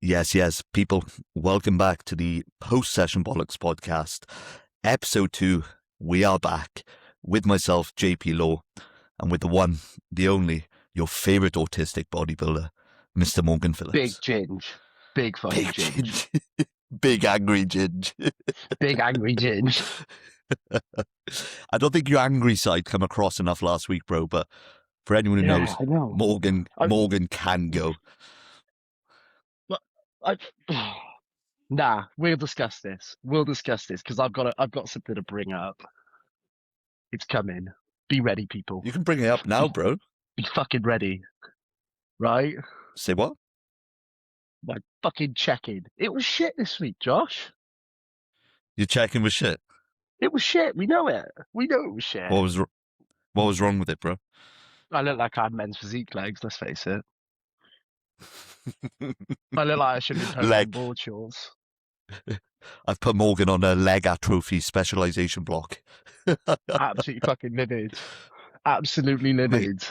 Yes, people, welcome back to the post-session bollocks podcast, episode 2. We are back with myself, JP Law, and with the one, the only, your favorite autistic bodybuilder, Mr. Morgan Phillips. Big ginge. Big fucking ginge. Big angry ginge. Big angry ginge. I don't think your angry side come across enough last week, bro, but for anyone who knows, I know. Morgan can go. Nah, we'll discuss this. Because I've got something to bring up. It's coming. Be ready, people. You can bring it up now, bro. Be fucking ready. Right? Say what? My fucking check-in. It was shit this week, Josh. You're checking with shit? It was shit. We know it. We know it was shit. What was wrong with it, bro? I look like I had men's physique legs, let's face it. I look like I should have been posting board shorts. I've put Morgan on a leg atrophy specialization block. Absolutely fucking livid. Absolutely livid.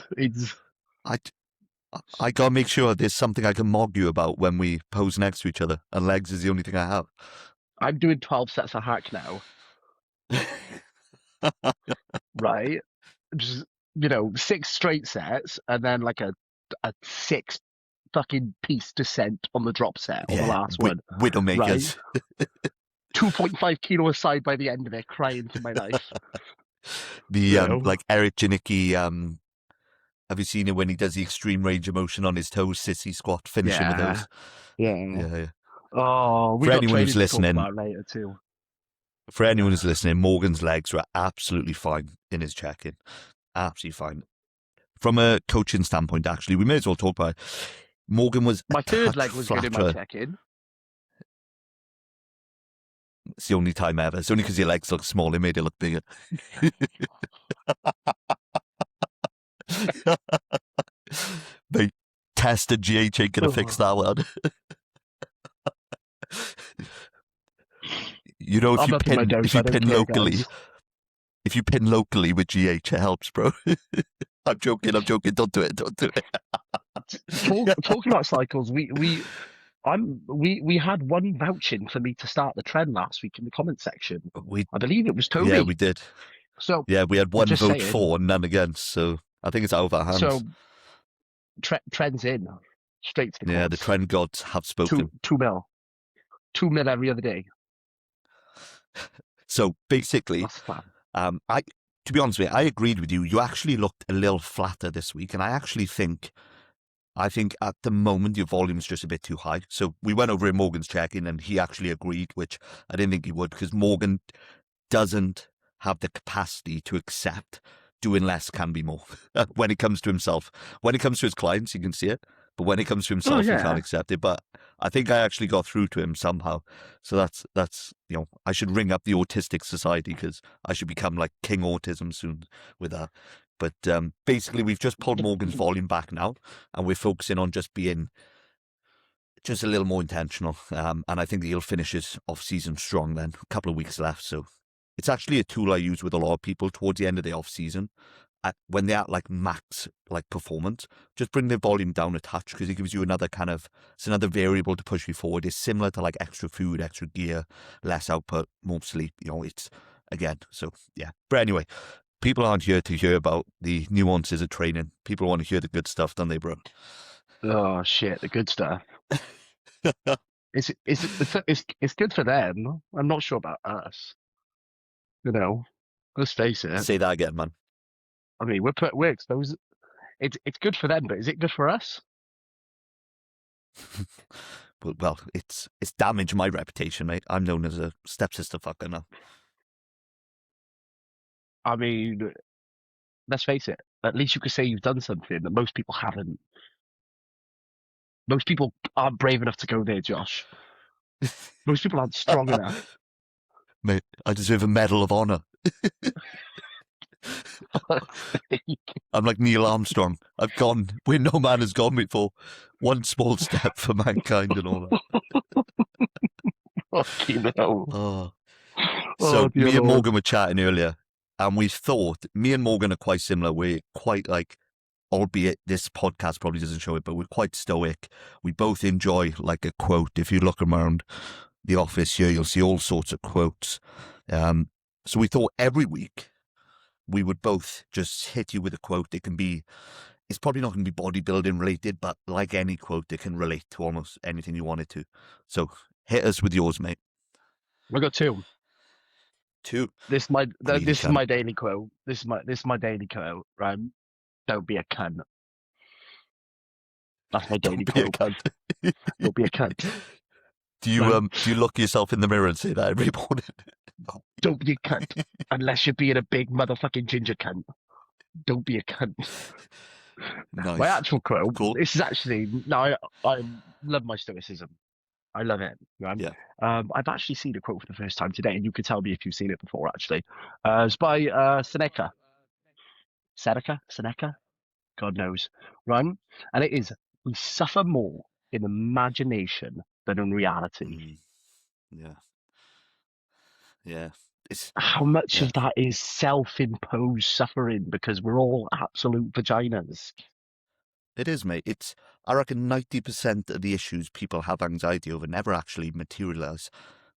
I gotta make sure there's something I can mog you about when we pose next to each other, and legs is the only thing I have. I'm doing 12 sets of hack now. Right? Just, 6 straight sets, and then like a 6 fucking piece descent on the drop set on the last one. Widowmakers. Right? 2.5 kilo aside by the end of it, crying for my life. Like Eric Janicki, have you seen it when he does the extreme range of motion on his toes, sissy squat, finishing with those? Yeah. Oh, we got anyone who's listening, later too. For anyone who's listening, Morgan's legs were absolutely fine in his check-in. Absolutely fine. From a coaching standpoint, actually, we may as well talk about it. Morgan was my third leg was good in my check-in. It's the only time ever. It's only because your legs look small, it made it look bigger. Mate, tested GH ain't gonna fix that one. If you pin locally with GH, it helps, bro. I'm joking. Don't do it. Talking about cycles, we had one vouching for me to start the trend last week in the comment section. I believe it was Toby. Yeah, we did. So we had one vote for and none against. So I think it's out of our hands. So trend's in straight to the course. Yeah, the trend gods have spoken. 2 mil every other day. So basically, to be honest with you, I agreed with you. You actually looked a little flatter this week, and I think at the moment your volume's just a bit too high. So we went over in Morgan's check-in, and he actually agreed, which I didn't think he would, because Morgan doesn't have the capacity to accept doing less can be more when it comes to himself. When it comes to his clients, you can see it, but when it comes to himself, he can't accept it. But I think I actually got through to him somehow. So that's I should ring up the Autistic Society, because I should become like King Autism soon with that. But basically, we've just pulled Morgan's volume back now, and we're focusing on just being just a little more intentional. And I think that he'll finish his off-season strong then. A couple of weeks left. So it's actually a tool I use with a lot of people towards the end of the off-season. When they're at like max performance, just bring their volume down a touch, because it gives you it's another variable to push you forward. It's similar to like extra food, extra gear, less output, more sleep. It's again. So yeah. But anyway, people aren't here to hear about the nuances of training. People want to hear the good stuff, don't they, bro? Oh shit, the good stuff. It's good for them. I'm not sure about us. Let's face it. Say that again, man. I mean, we're exposed. It's good for them, but is it good for us? Well, it's damaged my reputation, mate. I'm known as a stepsister fucker now. I mean, let's face it. At least you could say you've done something that most people haven't. Most people aren't brave enough to go there, Josh. Most people aren't strong enough. Mate, I deserve a Medal of Honor. I'm like Neil Armstrong. I've gone where no man has gone before. One small step for mankind and all that. Fucking hell. So me and Morgan were chatting earlier, and we thought me and Morgan are quite similar. We're quite like albeit this podcast probably doesn't show it, but we're quite stoic. We both enjoy like a quote. If you look around the office here, you'll see all sorts of quotes. So we thought every week we would both just hit you with a quote. It's probably not going to be bodybuilding related, but like any quote, it can relate to almost anything you want it to. So hit us with yours, mate. I got two. Two. This is my Greedy this is cunt. my daily quote. This is my daily quote. Right? Don't be a cunt. That's my daily Don't be a quote. cunt. Don't be a cunt. Do you look yourself in the mirror and say that every morning? Don't be a cunt unless you're being a big motherfucking ginger cunt. Don't be a cunt. Nice. My actual quote. Cool. This is actually no. I love my stoicism. I love it. Right? Yeah. I've actually seen a quote for the first time today, and you could tell me if you've seen it before. Actually, it's by Seneca. Seneca. God knows, right? And it is, we suffer more in imagination than in reality. Yeah. Yeah. It's How much yeah. of that is self-imposed suffering because we're all absolute vaginas? It is, mate. I reckon 90% of the issues people have anxiety over never actually materialize.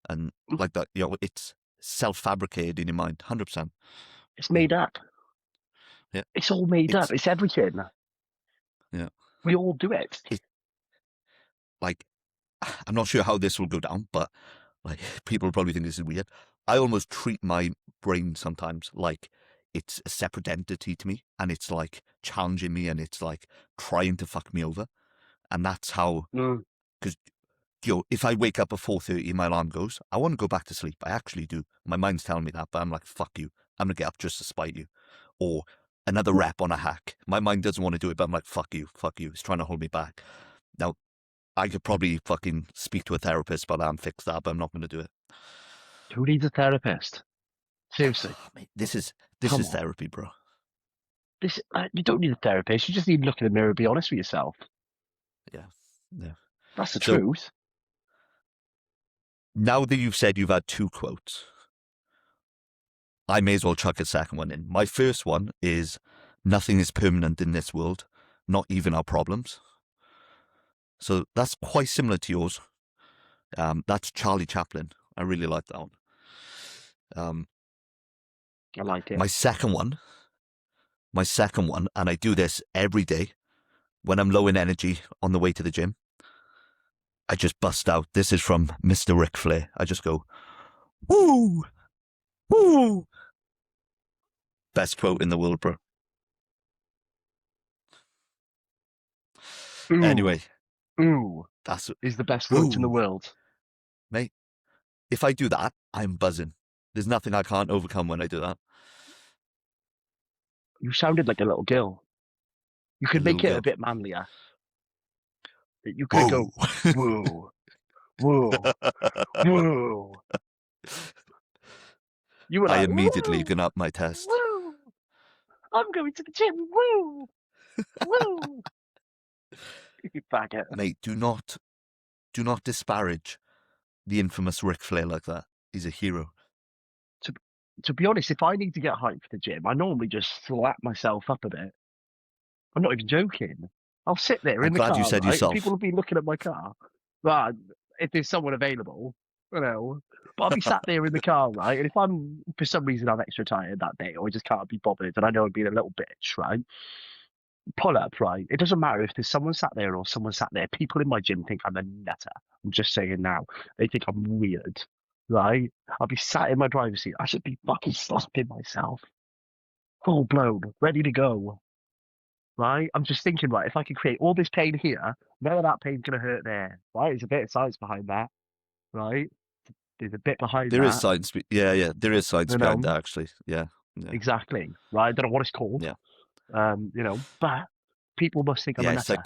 And like that, it's self-fabricated in your mind, 100%. It's made up. Yeah. It's all made up. It's everything. Yeah. We all do it. Like, I'm not sure how this will go down, but like people will probably think this is weird. I almost treat my brain sometimes like it's a separate entity to me, and it's like challenging me, and it's like trying to fuck me over. And that's how, because if I wake up at 4:30, my alarm goes, I want to go back to sleep. I actually do. My mind's telling me that, but I'm like, fuck you. I'm gonna get up just to spite you. Or another rep on a hack. My mind doesn't want to do it, but I'm like, fuck you. It's trying to hold me back. Now, I could probably fucking speak to a therapist about that and fix that, but I'm not going to do it. Who needs a therapist? Seriously. Mate, this is Come on. therapy, bro. You don't need a therapist. You just need to look in the mirror and be honest with yourself. Yeah. That's the truth. Now that you've said you've had two quotes, I may as well chuck a second one in. My first one is, nothing is permanent in this world, not even our problems. So that's quite similar to yours. That's Charlie Chaplin. I really like that one. I like it. My second one, and I do this every day when I'm low in energy on the way to the gym, I just bust out. This is from Mr. Ric Flair. I just go, woo, woo. Best quote in the world, bro. Ooh. Anyway. Ooh. That's is the best quote in the world. Mate, if I do that, I'm buzzing. There's nothing I can't overcome when I do that. You sounded like a little girl. You could make it a bit manlier. You could go, woo, woo, woo. You were like, I immediately woo, gone up my test. Woo, I'm going to the gym. Woo, woo. You faggot. Mate, do not disparage the infamous Ric Flair like that. He's a hero. To be honest, if I need to get hyped for the gym, I normally just slap myself up a bit. I'm not even joking. I'll sit there in the car. I'm glad you said yourself. People will be looking at my car. But if there's someone available, but I'll be sat there in the car, right? And if for some reason, I'm extra tired that day, or I just can't be bothered, and I know I'm being a little bitch, right? Pull up, right? It doesn't matter if there's someone sat there or someone sat there. People in my gym think I'm a nutter. I'm just saying now. They think I'm weird, right? I'll be sat in my driver's seat. I should be fucking slapping myself. Full blown, ready to go. Right? I'm just thinking, right, if I can create all this pain here, none of that pain's going to hurt there. Right? There's a bit of science behind that. Right? There's a bit behind that. There is science. Yeah. There is science behind that, actually. Yeah. Exactly. Right? I don't know what it's called. Yeah. But people must think I'm a nutter.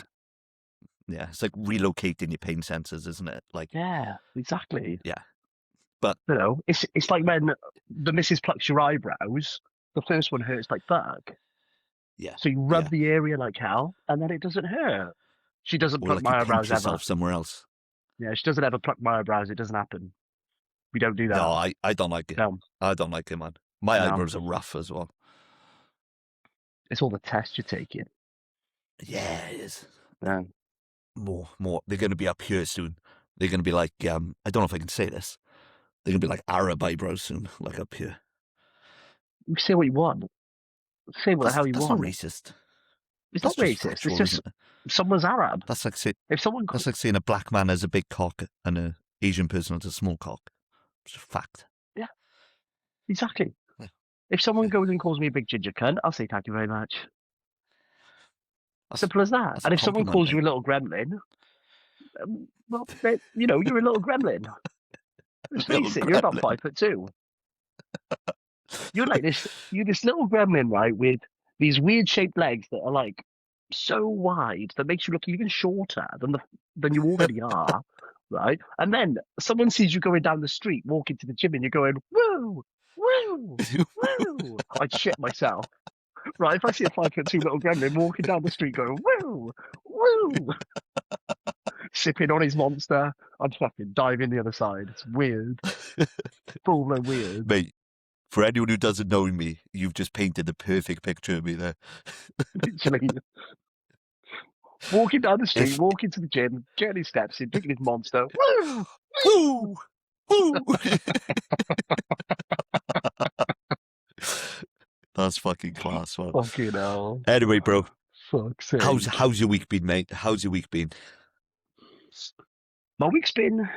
It's like relocating your pain sensors, isn't it? Like, yeah, exactly. Yeah. But it's like when the missus plucks your eyebrows, the first one hurts like fuck. Yeah. So you rub the area like hell, and then it doesn't hurt. She doesn't pluck my eyebrows ever. Yourself somewhere else. Yeah, she doesn't ever pluck my eyebrows. It doesn't happen. We don't do that. No, I don't like it. No. I don't like it, man. My eyebrows are rough as well. It's all the tests you're taking. Yeah, it is. Yeah. More. They're going to be up here soon. They're going to be like, I don't know if I can say this. They're going to be like Arab eyebrows soon, like up here. You say what you want. Say what the hell you That's not want. racist. It's That's not just racist. It's factual, just isn't it? someone's Arab. That's like If someone, saying a black man has a big cock and an Asian person has a small cock. It's a fact. yeah, exactly. Yeah. If someone Yeah. goes and calls me a big ginger cunt, I'll say thank you very much. That's Simple as that. that's a And if someone compliment, calls you mate. a little gremlin, well, you're a little gremlin. Let's Little face it, you're about gremlin. 5'2". You're like this. You're this little gremlin, right, with these weird shaped legs that are like so wide that makes you look even shorter than you already are, right? And then someone sees you going down the street, walking to the gym, and you're going, woo, woo, woo. I'd shit myself, right? If I see a 5'2" little gremlin walking down the street going, woo, woo, sipping on his monster, I'd fucking dive in the other side. It's weird, full blown weird. Mate, for anyone who doesn't know me, you've just painted the perfect picture of me there. Literally. Walking down the street, If walking to the gym, getting his steps in, drinking his monster. Woo! woo, woo. That's fucking class, man. Fucking hell. Anyway, bro, Fuck's sake. how's your week been, mate? How's your week been? My week's been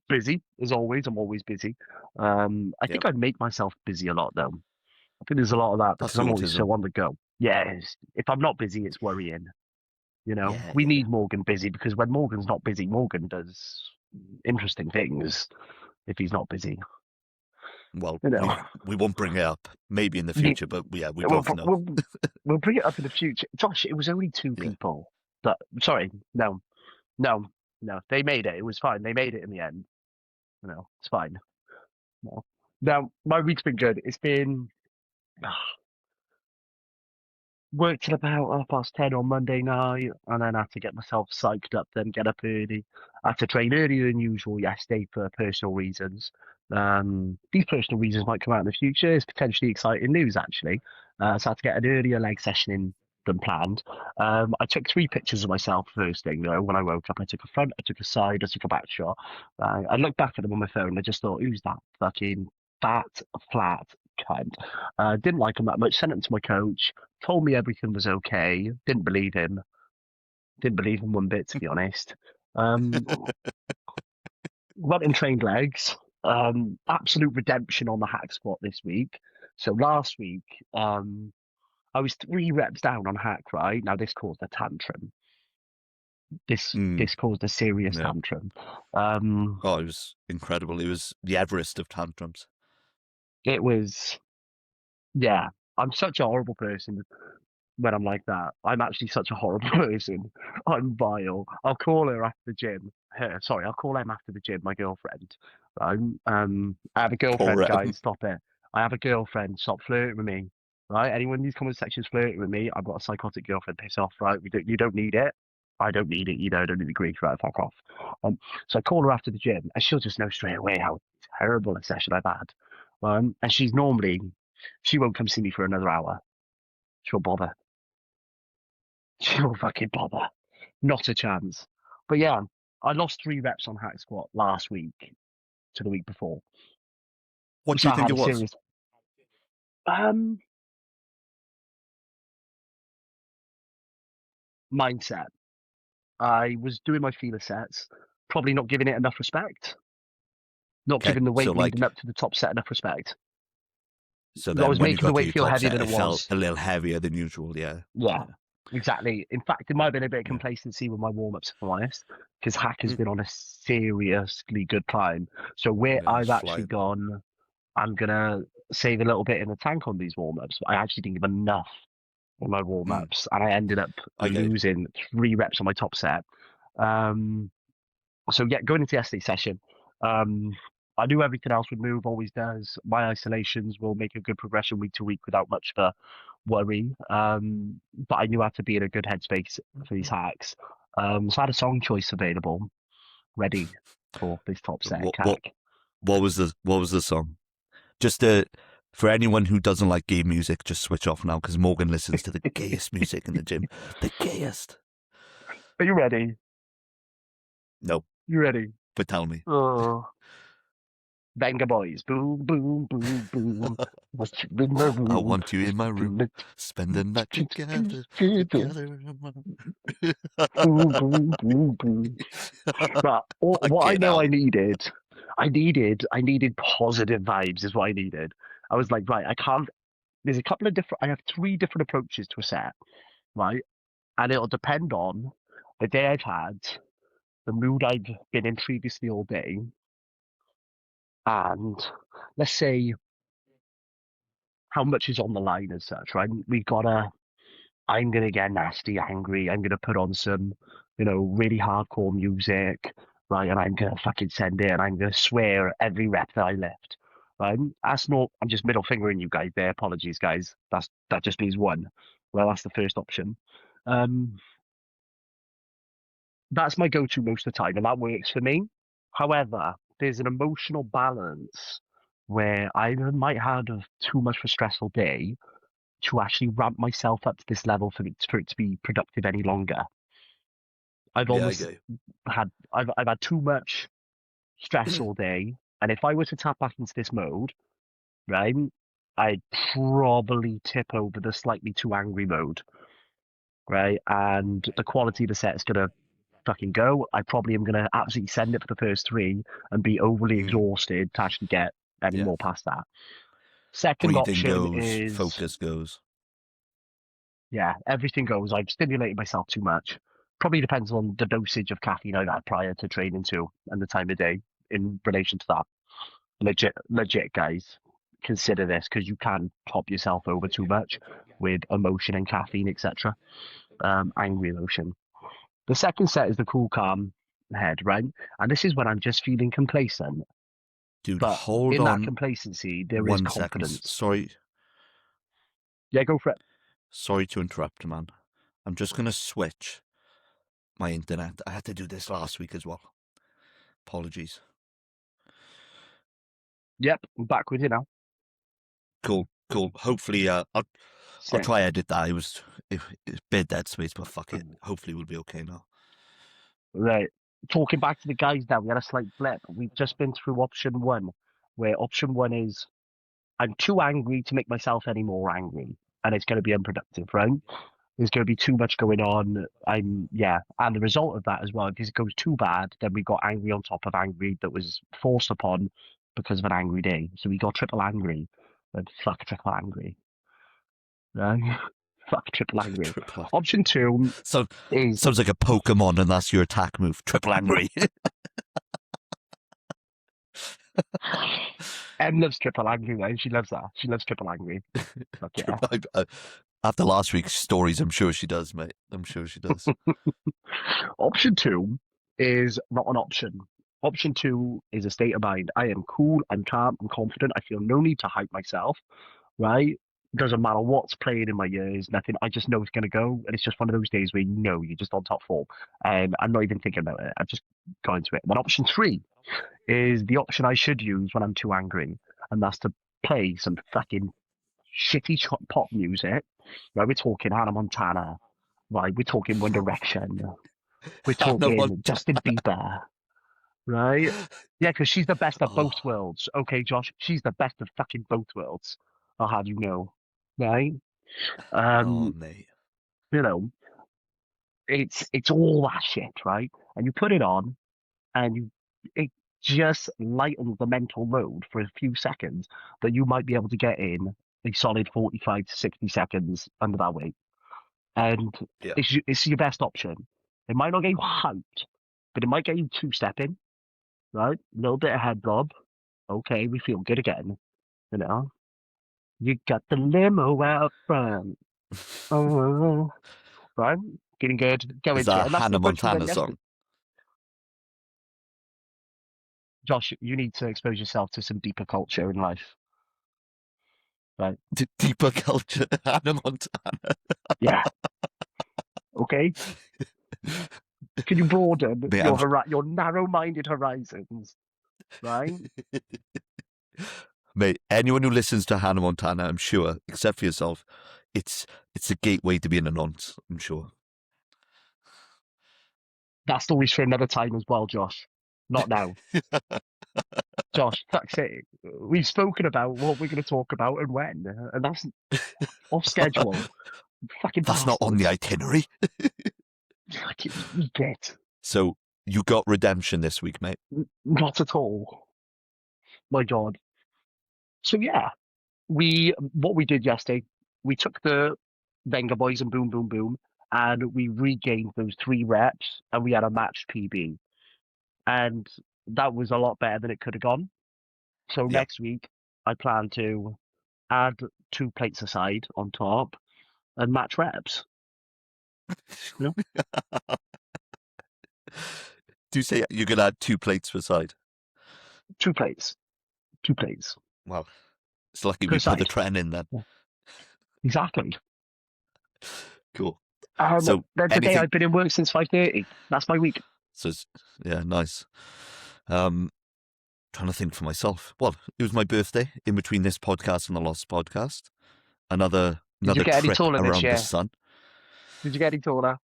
busy, as always. I'm always busy. I Yep. think I make myself busy a lot, though. I think there's a lot of that That's because the I'm always autism. so on the go. Yes. If I'm not busy, it's worrying. Yeah, We yeah. need Morgan busy because when Morgan's not busy, Morgan does interesting things if he's not busy. Well, You know. we won't bring it up. Maybe in the Ye- future, but yeah, we We'll, both know. we'll, we'll bring it up in the future. Josh, it was only two Yeah. people that. Sorry, no, no, no. They made it. It was fine. They made it in the end. It's fine. No. Now, my week's been good. It's been worked till about 10:30 on Monday night, and then had to get myself psyched up, then get up early. I had to train earlier than usual yesterday for personal reasons. These personal reasons might come out in the future. It's potentially exciting news, actually. So I had to get an earlier leg session in than planned. I took 3 pictures of myself first thing, though, when I woke up. I took a front, I took a side, I took a back shot. I looked back at them on my phone and I just thought, who's that fucking fat, flat cunt? Didn't like him that much, sent him to my coach, told me everything was okay. Didn't believe him. Didn't believe him one bit, to be honest. Um, Went and trained legs. Absolute redemption on the hack squat this week. So last week, I was 3 reps down on hack, right? Now this caused a tantrum. Mm, This caused a serious yeah. tantrum. Oh, it was incredible. It was the Everest of tantrums. It was, yeah. I'm such a horrible person when I'm like that. I'm actually such a horrible person. I'm vile. I'll call her after the gym. I'll call him after the gym, my girlfriend. I have a Poor girlfriend, guys. Stop it. I have a girlfriend. Stop flirting with me. Right? Anyone in these comment sections flirting with me, I've got a psychotic girlfriend. Piss off, right? You don't need it. I don't need it. I don't need the grief, right? Fuck off. So I call her after the gym, and she'll just know straight away how terrible a session I've had. And she won't come see me for another hour. She'll bother. She'll fucking bother. Not a chance. But yeah, I lost 3 reps on hack squat last week to the week before. What do So you I think had it a was? serious mindset. I was doing my feeler sets, probably not giving it enough respect, not Okay, giving the so weight like, leading up to the top set enough respect. I then was when you making the got to weight your feel top heavier set, than it it felt was. a little heavier than usual. Yeah, Yeah, yeah, exactly. In fact, it might have been a bit of yeah. complacency with my warm ups, if I'm honest, because hack has Mm, been on a seriously good climb. So where yeah, it's I've actually flying. gone, I'm gonna save a little bit in the tank on these warm ups. But I actually didn't give enough on my warm Mm, ups, and I ended up I get it. losing 3 reps on my top set. Um, so yeah, going into yesterday's session, um, I knew everything else would move, always does. My isolations will make a good progression week to week without much of a worry. But I knew I had to be in a good headspace for these hacks. So I had a song choice available, ready for this top set What hack. what was the song? Just a For anyone who doesn't like gay music, just switch off now because Morgan listens to the gayest music in the gym. The gayest. Are you ready? No, You ready? but tell me. Oh. Venga boys, boom, boom, boom, boom. What's in the I room? want you in my room, spend the night together, together. Boom, boom, boom, boom. But what I Fucking know hell. I needed positive vibes is what I needed. I was like, right, I can't, there's a couple of different, I have three different approaches to a set, right? And it'll depend on the day I've had, the mood I've been in previously all day, and let's say how much is on the line as such, right? I'm gonna get nasty, angry. I'm gonna put on some, really hardcore music, right? And I'm gonna fucking send it, and I'm gonna swear at every rep that I lift, right? That's not. I'm just middle fingering you guys there. Apologies, guys. That just means one. Well, that's the first option. Um, that's my go-to most of the time, and that works for me. However, there's an emotional balance where I might have too much of a stressful day to actually ramp myself up to this level for it to be productive any longer. I've Yeah, I almost get you. I've had too much stress all day, and if I were to tap back into this mode, right, I'd probably tip over the slightly too angry mode, right, and the quality of the set is gonna fucking go. I probably am gonna absolutely send it for the first three and be overly Mm, exhausted to actually get any yeah. more past that. Second Breathing option goes, is focus goes. yeah, everything goes. I've stimulated myself too much. Probably depends on the dosage of caffeine I've had prior to training too, and the time of day in relation to that. Legit, guys. Consider this because you can top yourself over too much with emotion and caffeine, etc. Angry emotion. The second set is the cool, calm head, right? And this is when I'm just feeling complacent. Dude, But hold in that on complacency, there is 1 second. confidence. Yeah, go for it. Sorry to interrupt, man. I'm just gonna switch my internet. I had to do this last week as well. Apologies. Yep, I'm back with you now. Cool, cool. Hopefully, I'll Sick. try edit that. It's a bit dead space, but fuck it. Hopefully, we'll be okay now. Right. Talking back to the guys now, we had a slight blip. We've just been through option one, where option one is I'm too angry to make myself any more angry, and it's going to be unproductive, right? There's going to be too much going on. Yeah. And the result of that as well, if it goes too bad, then we got angry on top of angry that was forced upon because of an angry day. So we got triple angry, but fuck triple angry, right? Fuck triple angry. Triple. Option two So is sounds like a Pokemon, and that's your attack move. Triple angry. Em loves triple angry, though. She loves that. She loves triple angry. Fuck yeah. After last week's stories, I'm sure she does, mate. I'm sure she does. Option two is not an option. Option two is a state of mind. I am cool, I'm calm, I'm confident. I feel no need to hype myself, right? Doesn't matter what's playing in my ears, nothing. I just know it's going to go. And it's just one of those days where you know you're just on top form. I'm not even thinking about it. I've just gone into it. Then option three is the option I should use when I'm too angry. And that's to play some fucking shitty pop music. Right? We're talking Hannah Montana. Right? We're talking One Direction. We're Hannah talking Montana. Justin Bieber, right? Yeah, because she's the best of both Oh, worlds. Okay, Josh, she's the best of fucking both worlds. I'll have you know, right? oh, Um, mate. you know, it's all that shit, right? And you put it on, and it just lightens the mental load for a few seconds that you might be able to get in a solid 45 to 60 seconds under that weight. And Yeah. it's your best option. It might not get you hyped, but it might get you two-stepping, right? A little bit of head bob. Okay, we feel good again. You know, you got the limo out front. Oh, right? Getting good, go Is into that it. a And that's the Hannah approach we went Montana yesterday. song? Josh, you need to expose yourself to some deeper culture in life, right? Deeper culture. Hannah Montana. Yeah. Okay. Can you broaden Mate, I'm, your narrow-minded horizons, right? Mate, anyone who listens to Hannah Montana, I'm sure, except for yourself, it's a gateway to being a nonce, I'm sure. That story's for another time as well, Josh. Not now. Josh, fuck's sake. We've spoken about what we're going to talk about and when, and that's off schedule. Fucking That's not on the bastards. itinerary. Fucking get. So you got redemption this week, mate. Not at all. My God. So yeah, what we did yesterday, we took the Venga boys and boom, boom, boom, and we regained those 3 reps, and we had a matched PB, and that was a lot better than it could have gone. So Yeah. next week, I plan to add 2 plates aside on top and match reps. You know? Do you say you could add 2 plates per side? 2 plates, 2 plates Well, it's lucky per we put the side. trend in then. Yeah, exactly. Cool. So Then today anything? I've been in work since 5:30. That's my week. So yeah, nice. Trying to think for myself. Well, it was my birthday in between this podcast and the Lost podcast. Another Did you get any trip taller this around the year? sun. Did you get any taller?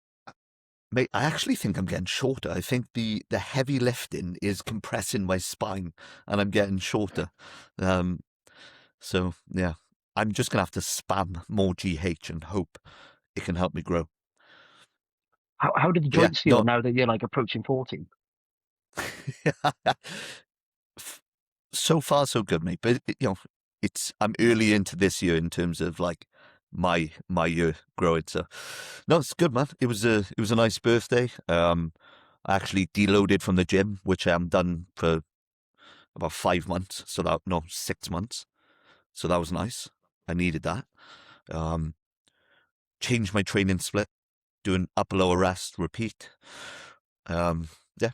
Mate, I actually think I'm getting shorter. I think the heavy lifting is compressing my spine and I'm getting shorter. So yeah, I'm just gonna have to spam more GH and hope it can help me grow. How did the But yeah, joints feel now that you're like approaching 40? So far so good, mate. But I'm early into this year in terms of like my year growing. So no, it's good, man. It was a nice birthday. I actually deloaded from the gym, which I haven't done for about 5 months. 6 months. So that was nice. I needed that. Changed my training split, doing upper lower rest, repeat. Yeah,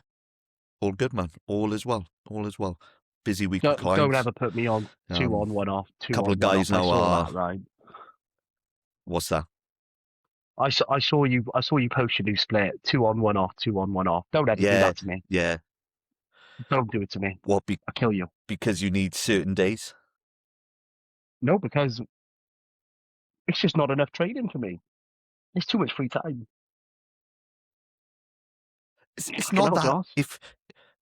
all good, man. All is well. All is well. Busy week with clients. Don't ever put me on 2 on 1 off. 2 couple on of 1 guys off. I now saw are. that, right? What's that? I saw you post your new split. 2 on 1 off. 2 on 1 off. Don't ever do Yeah, that to me. yeah. Don't do it to me. What? I'll kill you. Because you need certain days. No, because it's just not enough training for me. It's too much free time. It's Fucking not hell, that. Josh.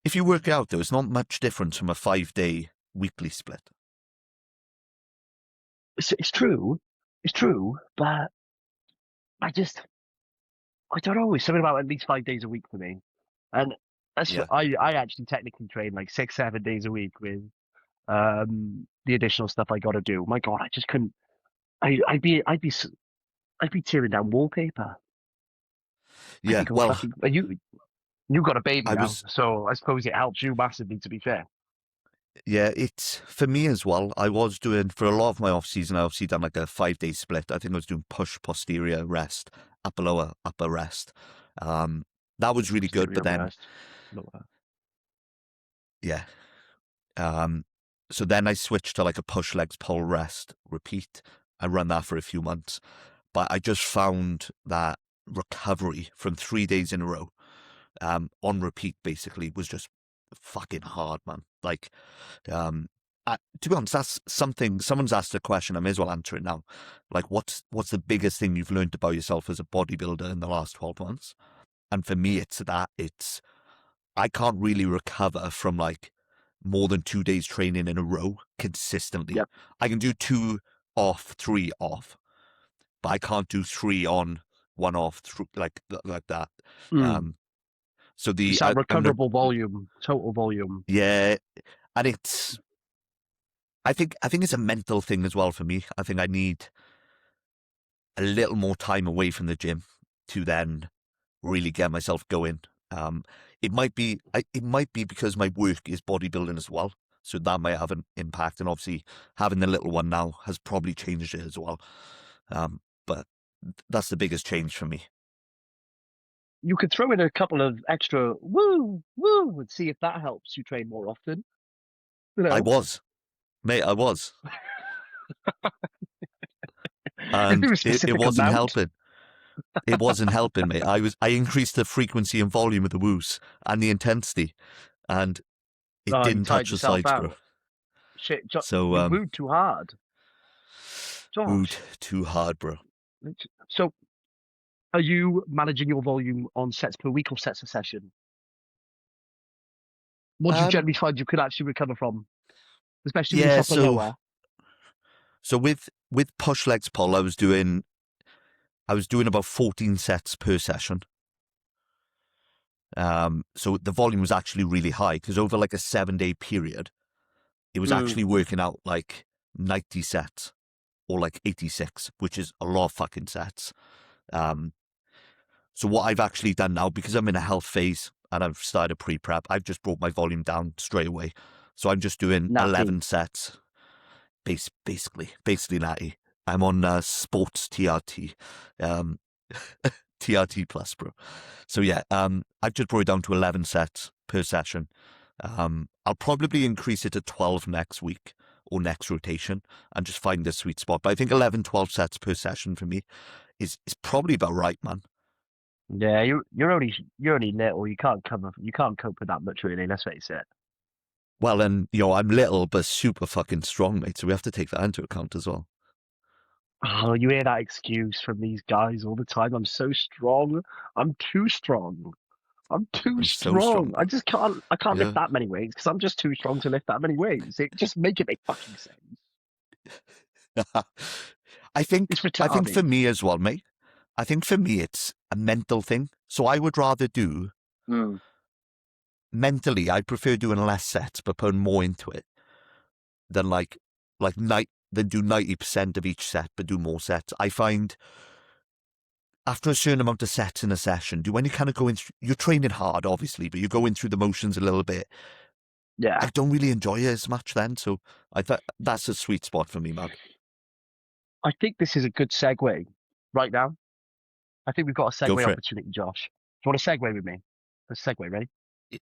If you work out though, it's not much difference from a 5-day weekly split. It's true. It's true, but I don't know. It's something about at least 5 days a week for me. And Yeah, I actually technically train like 6, 7 days a week with the additional stuff I got to do. My God, I just couldn't. I'd be tearing down wallpaper. I'd be yeah. going Well, fucking. You got a baby I now, was. so I suppose it helps you massively. To be fair, Yeah, it's for me as well. I was doing for a lot of my off season. I obviously done like a 5-day split. I think I was doing push, posterior, rest, upper, lower, upper, rest. That was really good. But posterior then, rest. Lower. yeah. So then I switched to like a push, legs, pull, rest, repeat. I ran that for a few months, but I just found that recovery from 3 days in a row, on repeat basically was just fucking hard, man. Like, to be honest, that's something someone's asked a question. I may as well answer it now. Like, what's the biggest thing you've learned about yourself as a bodybuilder in the last 12 months? And for me, it's I can't really recover from like more than 2 days training in a row consistently. Yep. I can do 2 off, 3 off, but I can't do 3 on, 1 off, like that. So It's that recoverable volume, total volume. yeah, and I think it's a mental thing as well for me. I think I need a little more time away from the gym to then really get myself going. It might be because my work is bodybuilding as well, so that might have an impact. And obviously, having the little one now has probably changed it as well. But that's the biggest change for me. You could throw in a couple of extra woo and see if that helps you train more often. You know? I was, mate. I was, and Is there a it specific wasn't amount? helping. It wasn't helping, mate. I increased the frequency and volume of the woos and the intensity, and it didn't touch the Yourself sides, bro. out. Shit, So you moved too hard. moved Josh. too hard, bro. So, are you managing your volume on sets per week or sets a session? What do you generally find you could actually recover from, especially with Yeah, this upper lower? so with push legs pull, I was doing about 14 sets per session. So the volume was actually really high because over like a 7-day period, it was actually working out like 90 sets or like 86, which is a lot of fucking sets. So what I've actually done now, because I'm in a health phase and I've started a pre-prep, I've just brought my volume down straight away. So I'm just doing 11 sets, basically natty. I'm on sports TRT, TRT plus, bro. So yeah, I've just brought it down to 11 sets per session. I'll probably increase it to 12 next week or next rotation and just find the sweet spot. But I think 11, 12 sets per session for me is probably about right, man. Yeah, you're only little. You can't cope with that much, really. Let's face it. Well, and I'm little but super fucking strong, mate. So we have to take that into account as well. Oh, you hear that excuse from these guys all the time. I'm so strong. I'm too strong. I'm too I'm so strong, strong. I bro. just can't. I can't lift Yeah. that many weights because I'm just too strong to lift that many weights. It just make fucking sense. I think It's retarded. for me as well, mate. I think for me it's a mental thing. So I would rather do mentally. I prefer doing less sets but putting more into it than than do 90% of each set but do more sets. I find after a certain amount of sets in a session, when you kind of go in, you're training hard, obviously, but you're going through the motions a little bit. Yeah. I don't really enjoy it as much then. So I thought that's a sweet spot for me, man. I think this is a good segue right now. I think we've got a Go segue for it. opportunity, Josh. Do you want to segue with me? Let's segue, ready?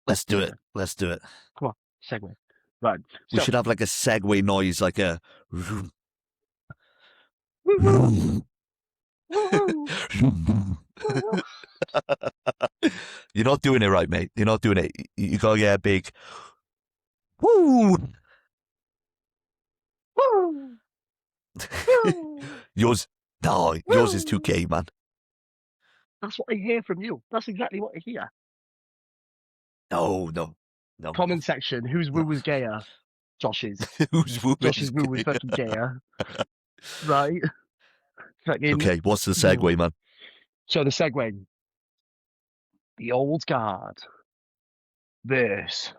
Let's do it. Let's do it. Come on, segue. Right. We So, should have like a segue noise, like a. woo-woo, woo-woo, woo-woo. You're not doing it right, mate. You're not doing it. You gotta get a big. Woo! Woo, woo, yours is too woo. gay, man. That's what I hear from you. That's exactly what I hear. No. Comment section. Whose woo was gayer? Josh's. Whose woman Josh's is woo was gay? fucking gayer. Right? Fucking Okay, what's the woo. segue, man? So the segue. The old guard versus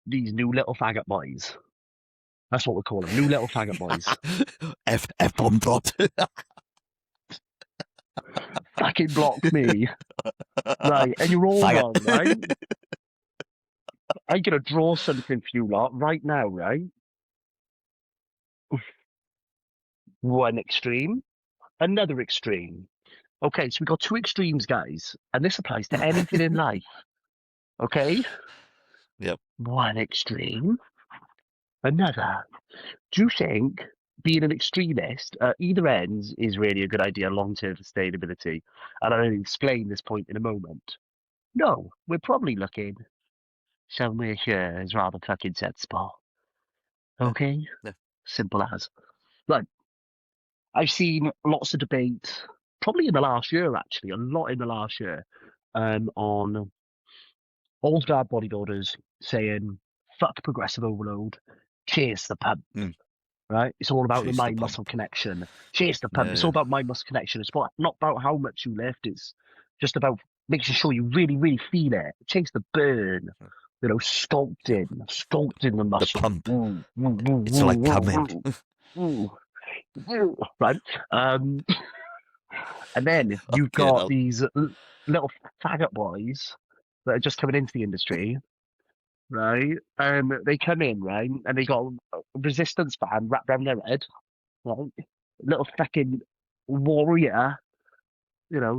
these new little faggot boys. That's what we call them. New little faggot boys. F-bomb dropped. Fucking block me. Right. And you're all wrong, right? I'm going to draw something for you lot right now, right? One extreme, another extreme. Okay, so we've got two extremes, guys. And this applies to anything in life. Okay? Yep. One extreme, another. Do you think being an extremist at either ends is really a good idea long-term sustainability? And I'll explain this point in a moment. No, we're probably looking somewhere here is rather fucking sensible. Okay? Yeah. Simple as. Right. I've seen lots of debate, probably in the last year, actually, a lot in the last year, on old guard bodybuilders saying, fuck progressive overload, chase the pump. Right? It's all about the Chase the mind muscle connection. Chase the pump. It's Yeah. all about mind muscle connection. It's not about how much you lift. It's just about making sure you really, really feel it. Chase the burn. You know, sculpting the muscle. The pump. It's It's like coming. Right? And then you've got these little faggot boys that are just coming into the industry, right? They come in, right? And they got a resistance band wrapped around their head, right? Little fucking warrior,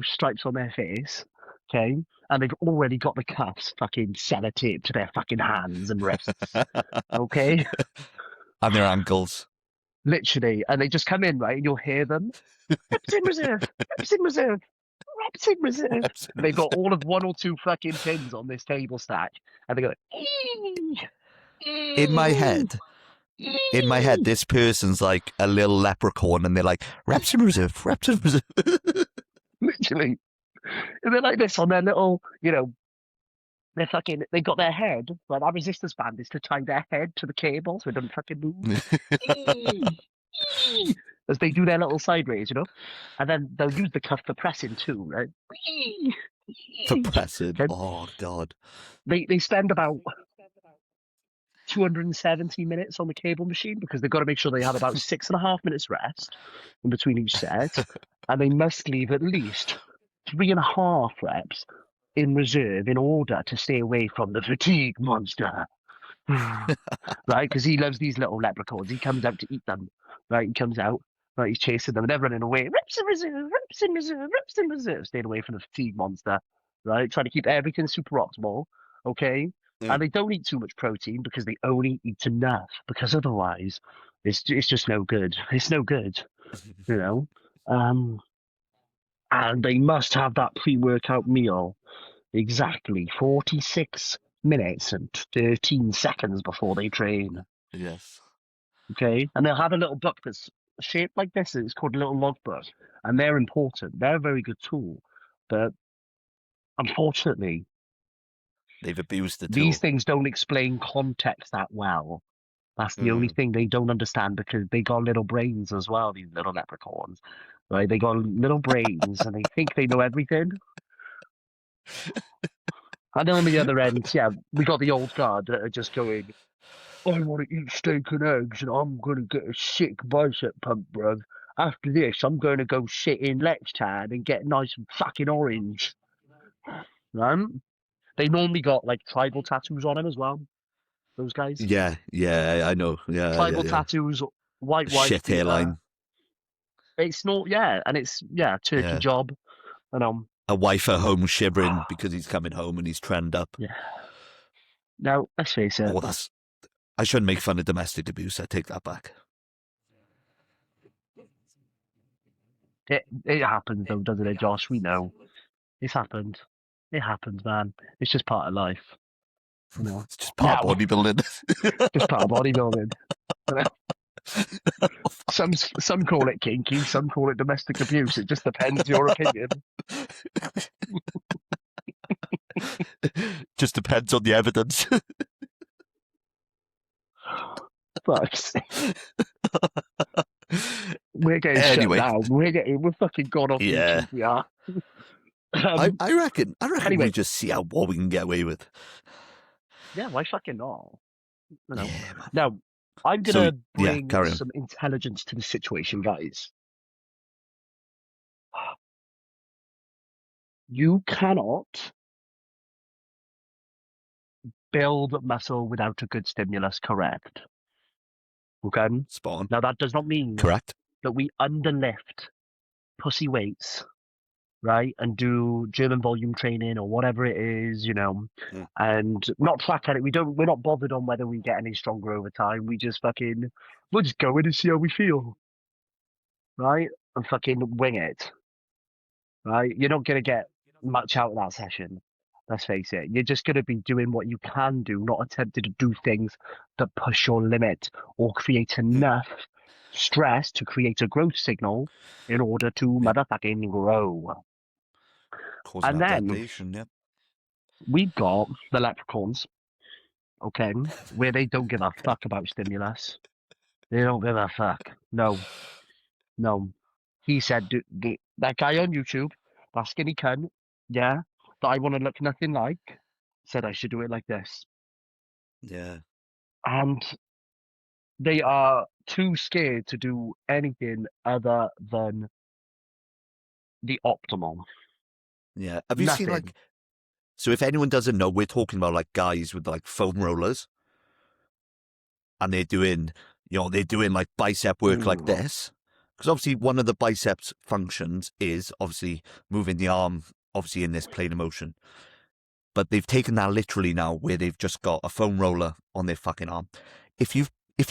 stripes on their face, okay? And they've already got the cuffs fucking sellotaped to their fucking hands and wrists, okay? And their ankles. Literally. And they just come in, right? And you'll hear them. Reps in reserve, reps in reserve, reps in reserve. And they've got all of one or two fucking pins on this table stack. And they go, In my head, In my head, this person's like a little leprechaun, and they're like, reps in reserve, reps in reserve. Literally. And they're like this on their little, they got their head, like that resistance band is to tie their head to the cable so it doesn't fucking move. As they do their little sideways. And then they'll use the cuff for pressing too, right? For pressing. Okay. Oh, God. They spend about 270 minutes on the cable machine because they've got to make sure they have about 6.5 minutes rest in between each set. And they must leave at least 3.5 reps in reserve in order to stay away from the fatigue monster. Right? Because he loves these little leprechauns. He comes out to eat them. Right? He comes out. Right? He's chasing them. They're running away. Reps in reserve, reps in reserve, reps in reserve. Staying away from the fatigue monster. Right? Trying to keep everything super optimal. Okay? Mm. And they don't eat too much protein because they only eat enough. Because otherwise, it's just no good. It's no good. You know? And they must have that pre-workout meal exactly 46 minutes and 13 seconds before they train. Yes. Okay. And they'll have a little book that's shaped like this. It's called a little logbook. And they're important. They're a very good tool. But unfortunately, They've abused the these tool. things don't explain context that well. That's the only thing they don't understand because they got little brains as well, these little leprechauns. Right? They got little brains and they think they know everything. And then on the other end, yeah, we got the old guard that are just going, I want to eat steak and eggs and I'm going to get a sick bicep pump, bruv. After this, I'm going to go sit in Lextan and get nice and fucking orange. Right? They normally got like tribal tattoos on them as well, those guys. Yeah, I know. Tribal Yeah. tattoos, white wife Shit beater. hairline. It's not, yeah, and it's, yeah, turkey Yeah. job. And A wife at home shivering because he's coming home and he's trend up. yeah. Now, let's face it, Oh, that's. I shouldn't make fun of domestic abuse. I take that back. it happens though, doesn't it, Josh? We know. It's happened. It happens, man. It's just part of life. It's just part Now, of bodybuilding. just part of bodybuilding. Some call it kinky, some call it domestic abuse. It just depends your opinion. Just depends on the evidence. But we're getting Anyway. shut down. We're fucking gone off Yeah. YouTube. We are. I reckon Anyway. we just see what we can get away with. Yeah, why fucking not? Yeah, man. Now, I'm gonna bring carry on. some intelligence to the situation, guys. You cannot build muscle without a good stimulus, correct? Okay. Spot on. Now that does not mean Correct. that we underlift pussy weights, right, and do German volume training or whatever it is, and not track at it. We're not bothered on whether we get any stronger over time. We'll just go in and see how we feel, right, and fucking wing it, right. You're not gonna get much out of that session. Let's face it. You're just gonna be doing what you can do, not attempting to do things that push your limit or create enough stress to create a growth signal in order to motherfucking grow. Causing And that then degradation, yeah. we've got the leprechauns, okay, where they don't give a fuck about stimulus. They don't give a fuck. No. He said, that guy on YouTube, that skinny cunt, yeah, that I want to look nothing like, said I should do it like this. Yeah. And they are too scared to do anything other than the optimal. Yeah. Have you seen Nothing. so if anyone doesn't know, we're talking about like guys with like foam rollers and they're doing like bicep work like this. Because obviously one of the biceps functions is obviously moving the arm, obviously in this plane of motion. But they've taken that literally now where they've just got a foam roller on their fucking arm. If you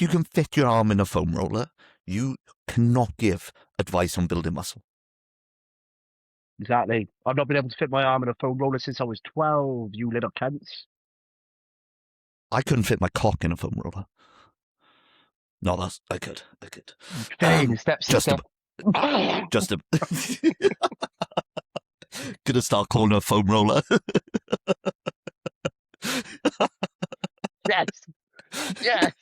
can fit your arm in a foam roller, you cannot give advice on building muscle. Exactly. I've not been able to fit my arm in a foam roller since I was 12, you little cunts. I couldn't fit my cock in a foam roller. No, that's I could. Fit it in your Just stepsister. a, just a. Gonna start calling her foam roller. Yes. Yes.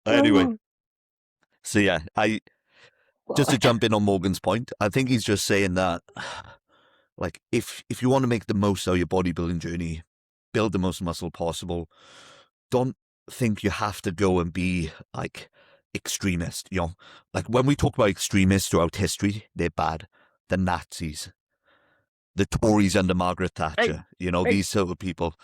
Anyway, so yeah, I just to jump in on Morgan's point, I think he's just saying that, like, if you want to make the most out of your bodybuilding journey, build the most muscle possible. Don't think you have to go and be like extremist. You know, like when we talk about extremists throughout history, they're bad. The Nazis, the Tories under Margaret Hey, Thatcher. You know, hey, these sort of people.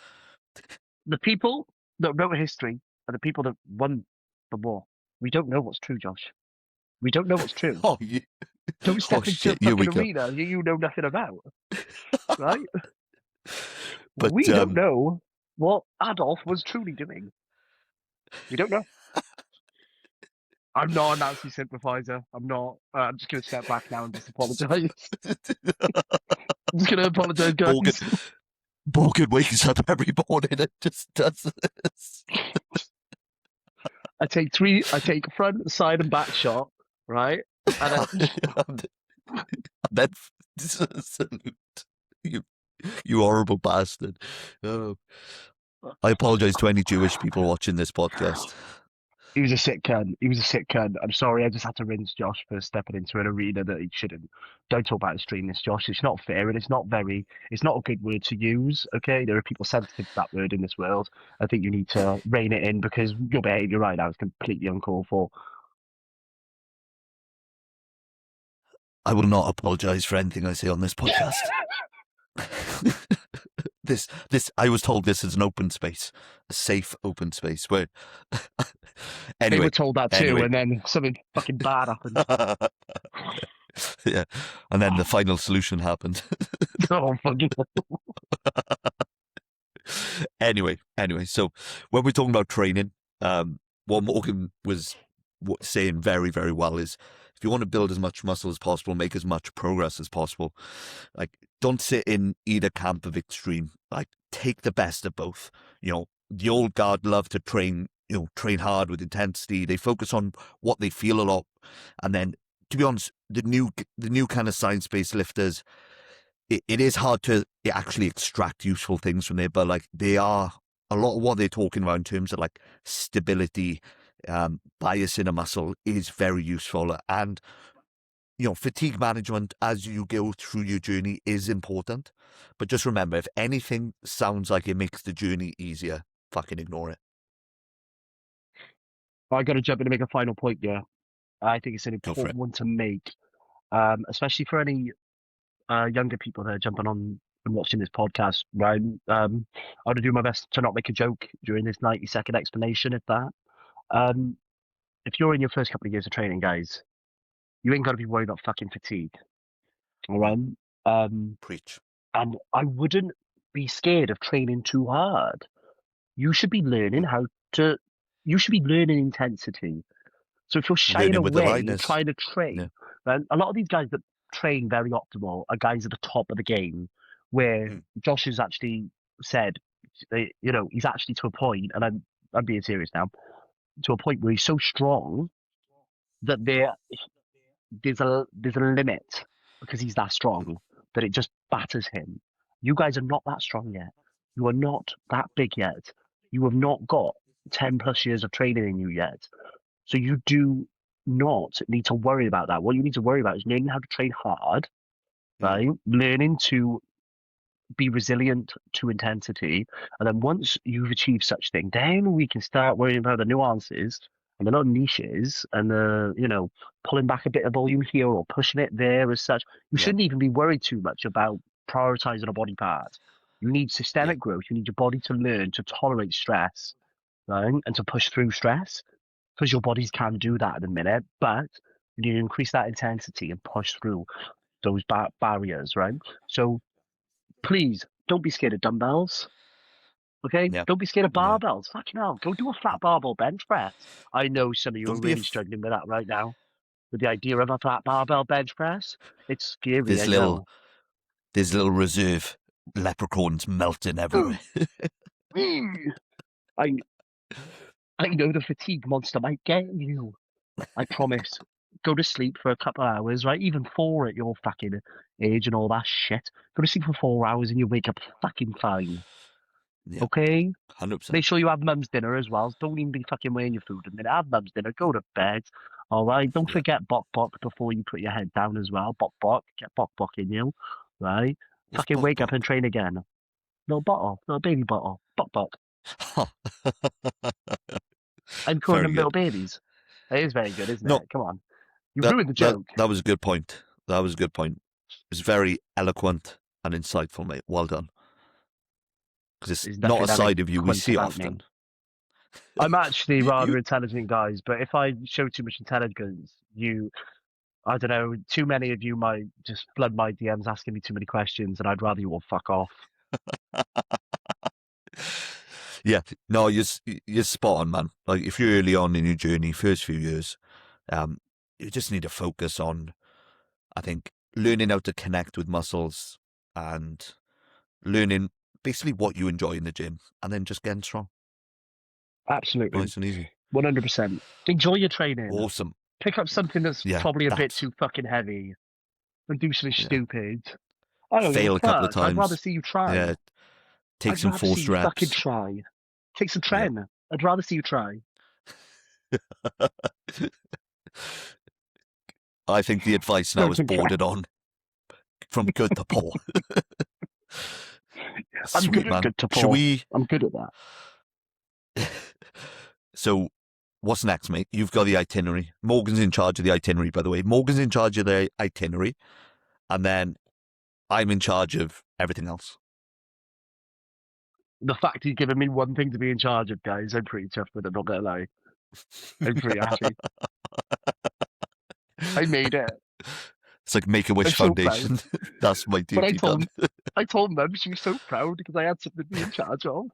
the people that wrote history are the people that won the war. We don't know what's true, Josh. We don't know what's true. Oh, Don't oh step into a shit! Here we fucking go. arena you know nothing about, right? But We don't know what Adolf was truly doing. We don't know. I'm not a Nazi sympathizer. I'm not. I'm just going to step back now and just apologise. I'm just going to apologise, Morgan, guys. Morgan wakes up every morning and just does this. I take front, side, and back shot, right? And Then salute you, you horrible bastard. Oh, then I apologize to any Jewish people watching this podcast. he was a sick cunt. He was a sick cunt. I'm sorry. I just had to rinse Josh for stepping into an arena that he shouldn't. Don't talk about extremists, Josh. It's not fair and it's not a good word to use. Okay. There are people sensitive to that word in this world. I think you need to rein it in because your behavior right now is completely uncalled for. I will not apologize for anything I say on this podcast. I was told this is an open space, a safe open space where. They were Anyway, told that too, and then something fucking bad happened. yeah, and then the final solution happened. Oh, fucking. Anyway, so when we're talking about training, what Morgan was saying very, very well is if you want to build as much muscle as possible, make as much progress as possible, like don't sit in either camp of extreme. Like take the best of both. You know, the old guard love to train, train hard with intensity. They focus on what they feel a lot, and then to be honest, the new kind of science-based lifters, it is hard to actually extract useful things from there, but like they are a lot of what they're talking about in terms of like stability, bias in a muscle is very useful. And, fatigue management as you go through your journey is important. But just remember, if anything sounds like it makes the journey easier, fucking ignore it. I got to jump in to make a final point here. I think it's an Go for it. important one to make, especially for any younger people that are jumping on and watching this podcast, right? I'm going to do my best to not make a joke during this 90-second explanation, if that. Um, if you're in your first couple of years of training, guys, you ain't got to be worried about fucking fatigue, all right? Preach. And I wouldn't be scared of training too hard. You should be learning you should be learning intensity. So if you're shying Learning with the away, liners. trying to Yeah. train, and a lot of these guys that train very optimal are guys at the top of the game, where Josh has actually said, he's actually to a point, and I'm being serious now, to a point where he's so strong that there's a limit because he's that strong that it just batters him. You guys are not that strong yet. You are not that big yet. You have not got 10 plus years of training in you yet. So you do not need to worry about that. What you need to worry about is learning how to train hard, right? Learning to be resilient to intensity. And then once you've achieved such thing, then we can start worrying about the nuances and the little niches and pulling back a bit of volume here or pushing it there as such. You Yeah. shouldn't even be worried too much about prioritizing a body part. You need systemic growth. You need your body to learn to tolerate stress, right? And to push through stress because your bodies can do that at the minute, but you need to increase that intensity and push through those barriers, right? So please don't be scared of dumbbells. Okay? Yeah. Don't be scared of Yeah. barbells. Fucking hell. Go do a flat barbell bench press. I know some of you are Don't be really struggling with that right now. With the idea of a flat barbell bench press. It's scary, I there's know. little reserve leprechauns melting everywhere. I I know the fatigue monster might get you. I promise. Go to sleep for a couple of hours, right? Even 4 at your fucking age and all that shit. Go to sleep for 4 hours and you wake up fucking fine. Yeah, Okay? 100%. Make sure you have mum's dinner as well. Don't even be fucking weighing your food. And then have mum's dinner. Go to bed. All right? Don't Yeah. forget bok bok before you put your head down as well. Bok bok. Get bok bok in you. Right? What's Fucking bok wake up bok? and train again. Little bottle. Little baby bottle. Bok bok. I'm calling Very them little good. babies. It is very good, isn't No, it? Come on. You that ruined the that joke. that was a good point. That was a good point. It's very eloquent and insightful, mate. Well done. Because it's There's not a nothing side of you we eloquent see about often. me. I'm actually You rather intelligent, guys, but if I show too much intelligence, I don't know, too many of you might just flood my DMs asking me too many questions, and I'd rather you all fuck off. yeah, no, you're spot on, man. Like if you're early on in your journey, first few years, you just need to focus on, I think, learning how to connect with muscles and learning basically what you enjoy in the gym, and then just getting strong, Absolutely. nice and easy. 100%. Enjoy your training. Awesome. Pick up something that's Yeah, probably a bit that's too fucking heavy and do something yeah. stupid. I don't give a Fail a couple of fuck. I'd rather times. see you try. Yeah, take I'd some rather see forced you fucking reps. try. Take some Yeah. tren. I'd rather see you try. I think the advice now Go is some tren. bordered on from good to poor. I'm good Sweet, at man. good to Should poor. we? I'm good at that. So, what's next, mate? You've got the itinerary. Morgan's in charge of the itinerary, by the way. Morgan's in charge of the itinerary, and then I'm in charge of everything else. The fact he's given me one thing to be in charge of, guys, I'm pretty tough with it, not gonna lie. I'm pretty happy. I made it. It's like Make-A-Wish I'm so proud. Foundation. That's my But duty done. I told Mum she was so proud because I had something to be in charge of.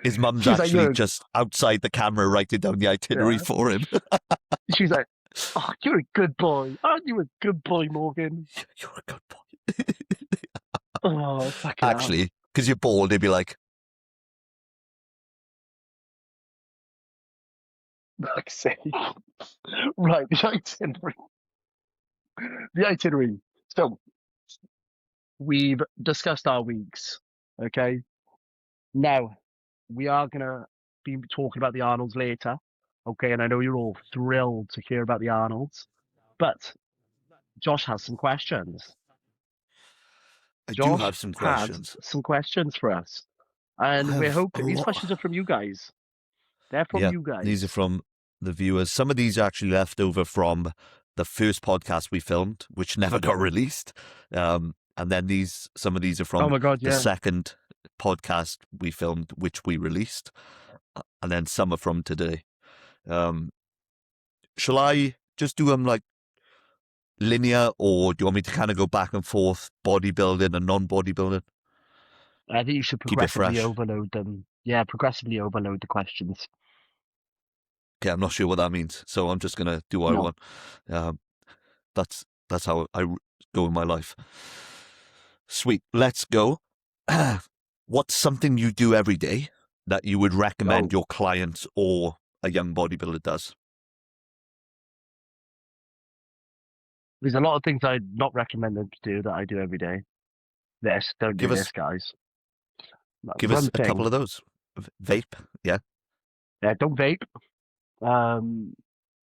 His mum's She's like, actually just outside the camera writing down the itinerary yeah. for him. She's like, oh, you're a good boy. Aren't you a good boy, Morgan? You're a good boy. Oh, fucking hell. Actually, because you're bored, he'd be like, Fuck's sake. Right, the itinerary. The itinerary. So, we've discussed our weeks, okay? Now, we are going to be talking about the Arnolds later, okay? And I know you're all thrilled to hear about the Arnolds, but Josh has some questions. I do Josh have some has questions. some questions for us, and we're hoping these questions are from you guys. They're from Yeah, you guys. these are from the viewers. Some of these are actually left over from the first podcast we filmed, which never got released. And then some of these are Oh from my God, the yeah. second podcast we filmed, which we released. And then some are from today. Shall I just do them like linear, or do you want me to kind of go back and forth, bodybuilding and non-bodybuilding? I think you should Keep it progressively fresh. overload them. Yeah, progressively overload the questions. Okay, I'm not sure what that means, so I'm just gonna do what I No. want. That's how I go in my life. Sweet, let's go. What's something you do every day that you would recommend Oh, your clients or a young bodybuilder does? there's a lot of things I'd not recommend them to do that I do every day. Don't do Give this, us guys. give us One a couple thing, of those. Vape, yeah. don't vape.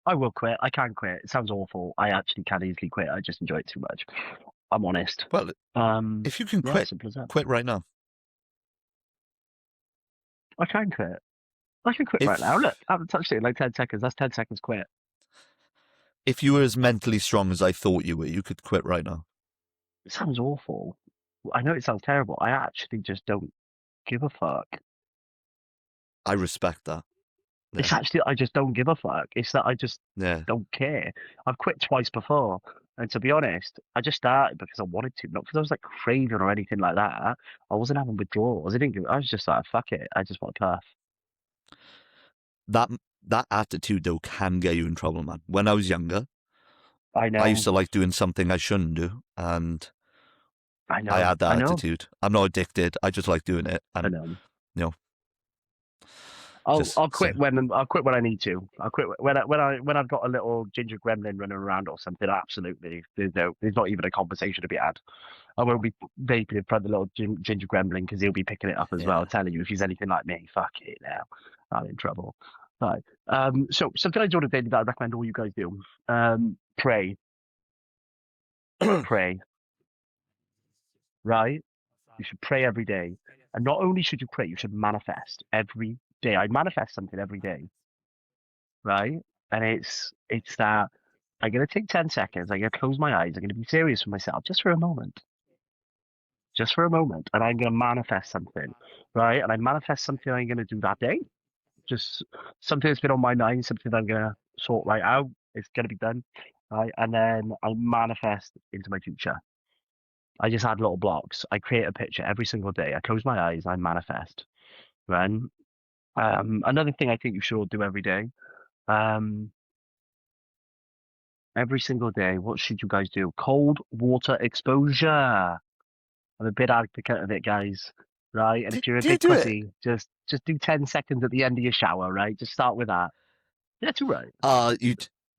I will quit. I can quit. It sounds awful. I actually can easily quit. I just enjoy it too much. I'm honest. Well, if you can Yeah, quit, simple as that. quit right now. I can quit. I can quit right now. If Look, I haven't touched it in like 10 seconds. That's 10 seconds quit. if you were as mentally strong as I thought you were, you could quit right now. It sounds awful. I know it sounds terrible. I actually just don't give a fuck. I respect that. Yeah. It's actually, I just don't give a fuck. It's that I just Yeah. don't care. I've quit twice before. And to be honest, I just started because I wanted to, not because I was like craving or anything like that. I wasn't having withdrawals. I was just like, fuck it. I just want to puff. That attitude though can get you in trouble, man. When I was younger, I I used know. to like doing something I shouldn't do, and I I know, had that I know, attitude. I'm not addicted. I just like doing it, I and know. you know, I'll just quit some. when I need to. I'll quit when I've got a little ginger gremlin running around or something. Absolutely, there's not even a conversation to be had. I won't be vaping in front of the little ginger gremlin because he'll be picking it up as well. Yeah. I'm telling you, if he's anything like me, fuck it now, I'm in trouble. Right. So something I do on a daily that I recommend all you guys do. Pray, pray. Right. You should pray every day, and not only should you pray, you should manifest every day. I manifest something every day, right? And it's that I'm gonna take 10 seconds, I'm gonna close my eyes, I'm gonna be serious with myself just for a moment. Just for a moment, and I'm gonna manifest something, right? And I manifest something I'm gonna do that day. Just something that's been on my mind, something I'm gonna sort right out. It's gonna be done, right? And then I manifest into my future. I just add little blocks. I create a picture every single day. I close my eyes, I manifest. Right? Another thing I think you should all do every day. Um, every single day, what should you guys do? Cold water exposure. I'm a big advocate of it, guys. Right? And if you're a Do you big do it? pussy, just do 10 seconds at the end of your shower, right? Just start with that. Yeah, too right. You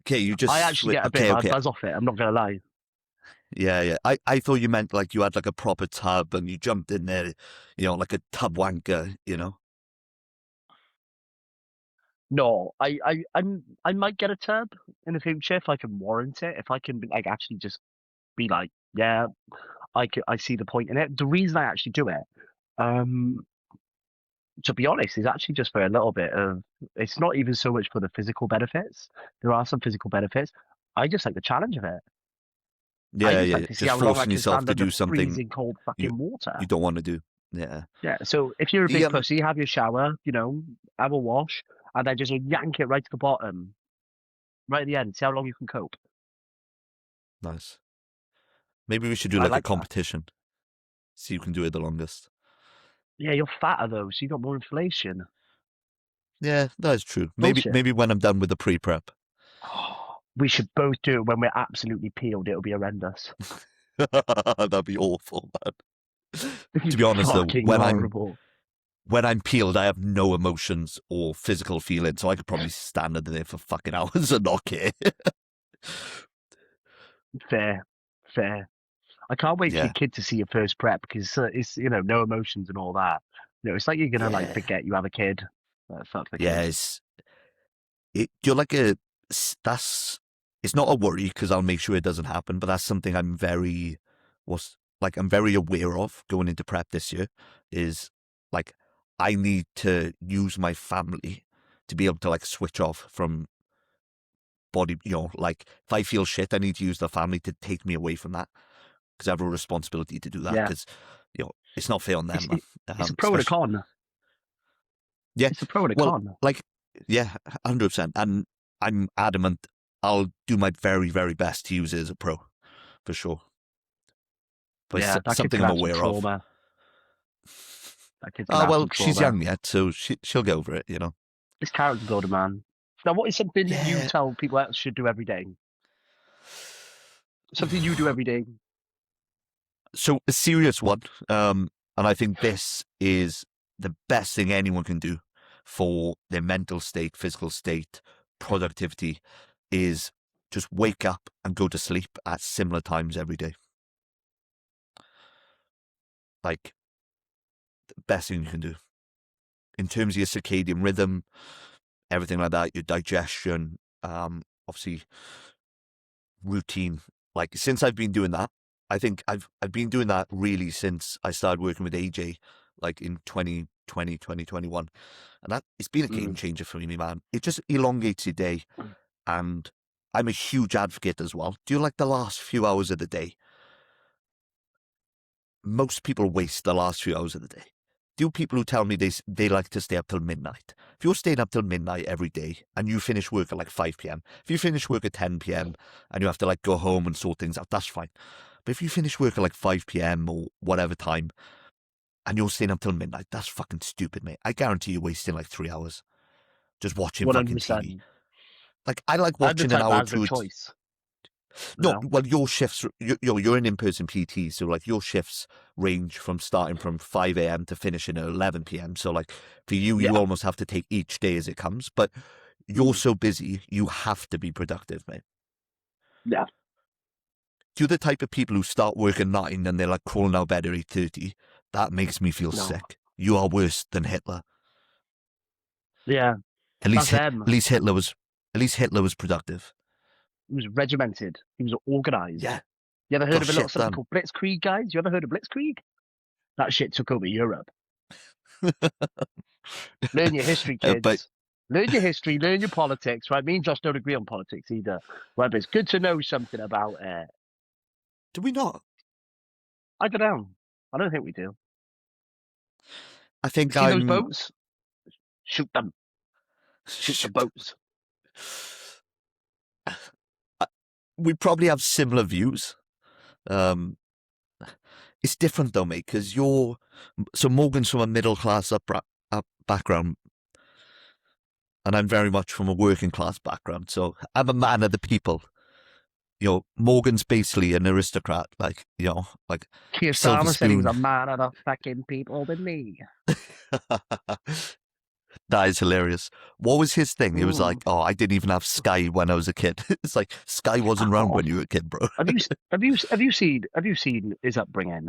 okay? You I just actually get a bit okay, of a okay. buzz off it. I'm not gonna lie. Yeah, yeah. I thought you meant like you had like a proper tub and you jumped in there, like a tub wanker, No, I might get a tub in the future if I can warrant it. If I can like actually just be like, yeah, I see the point in it. The reason I actually do it, um, to be honest, is actually just for a little bit of. It's not even so much for the physical benefits. There are some physical benefits. I just like the challenge of it. I Yeah, just yeah, like yeah. to see Just how long I forcing can yourself stand to under do something freezing cold you fucking water. you don't want to do. Yeah. Yeah. So if you're a The big pussy, have your shower, have a wash, and then just yank it right to the bottom, right at the end. See how long you can cope. Nice. Maybe we should do I like a like that. competition. See who can do it the longest. Yeah, you're fatter though, so you got more inflation. Yeah, that is true. Maybe Bullshit. maybe when I'm done with the pre-prep. We should both do it when we're absolutely peeled. It'll be horrendous. That'd be awful, man. It'll To be be honest though, fucking horrible. when I'm peeled, I have no emotions or physical feeling, so I could probably stand under there for fucking hours and not care. Fair, fair. I can't wait for your Yeah. kid to see your first prep because it's no emotions and all that. It's like you're gonna like Yeah. forget you have a kid. Fuck the Yeah, kid. you're like that's, it's not a worry because I'll make sure it doesn't happen, but that's something I'm very aware of going into prep this year is like, I need to use my family to be able to like switch off from body, like if I feel shit, I need to use the family to take me away from that because I have a responsibility to do that Yeah, because, it's not fair on it's them, man. it, it's a pro and a Especially, con. yeah, It's a pro and a well, con. like, yeah, 100%. And I'm adamant I'll do my very, very best to use it as a pro for sure. But it's Yeah, that kid's something gonna I'm have some aware of. trauma. That kid's Oh, gonna have well, some she's trauma. young yet, so she'll get over it. It's character builder, man. Now, what is something that you Yeah. tell people else should do every day? Something you do every day. So a serious one, and I think this is the best thing anyone can do for their mental state, physical state, productivity, is just wake up and go to sleep at similar times every day. Like, the best thing you can do in terms of your circadian rhythm, everything like that, your digestion, obviously routine. Like, since I've been doing that, I think I've been doing that really since I started working with AJ, like in 2020, 2021. And that, it's been a game Mm. changer for me, man. It just elongates your day. And I'm a huge advocate as well. Do you like the last few hours of the day? Most people waste the last few hours of the day. Do people who tell me they like to stay up till midnight? If you're staying up till midnight every day and you finish work at like 5 p.m., if you finish work at 10 p.m. and you have to like go home and sort things out, that's fine. But if you finish work at like 5 p.m. or whatever time and you're staying up till midnight, that's fucking stupid, mate. I guarantee you're wasting like 3 hours just watching fucking TV. 100%. Like, I like I'm the watching an type that hour or has no two. choice. You No, know? well, your shifts, you're an in-person PT, so like your shifts range from starting from 5 a.m. to finishing at 11 p.m. So like for you, you Yeah. almost have to take each day as it comes. But you're Mm. so busy, you have to be productive, mate. Yeah. You're the type of people who start work at 9 and they're like crawling out of bed at 8:30. That makes me feel No. sick. You are worse than Hitler. Yeah. At That's least, at them. least Hitler was, at least Hitler was productive. He was regimented. He was organized. Yeah, You ever heard got of a little shit something done. called Blitzkrieg, guys? You ever heard of Blitzkrieg? That shit took over Europe. Learn your history, But kids. Learn your history, learn your politics, right? Me and Josh don't agree on politics either. Right, but it's good to know something about it. do we not? I don't know. I don't think we do. I think See those I'm. boats? Shoot them. Shoot the boats. We probably have similar views. Um, it's different though, mate, because you're so Morgan's from a middle class up background, and I'm very much from a working class background. So I'm a man of the people. Morgan's basically an aristocrat, like Keir silver Starmer said he was a spoon. man of the fucking people than me. That is hilarious. What was his thing? He was like, Mm. "Oh, I didn't even have Sky when I was a kid." It's like Sky wasn't around Oh. when you were a kid, bro. Have you seen his upbringing?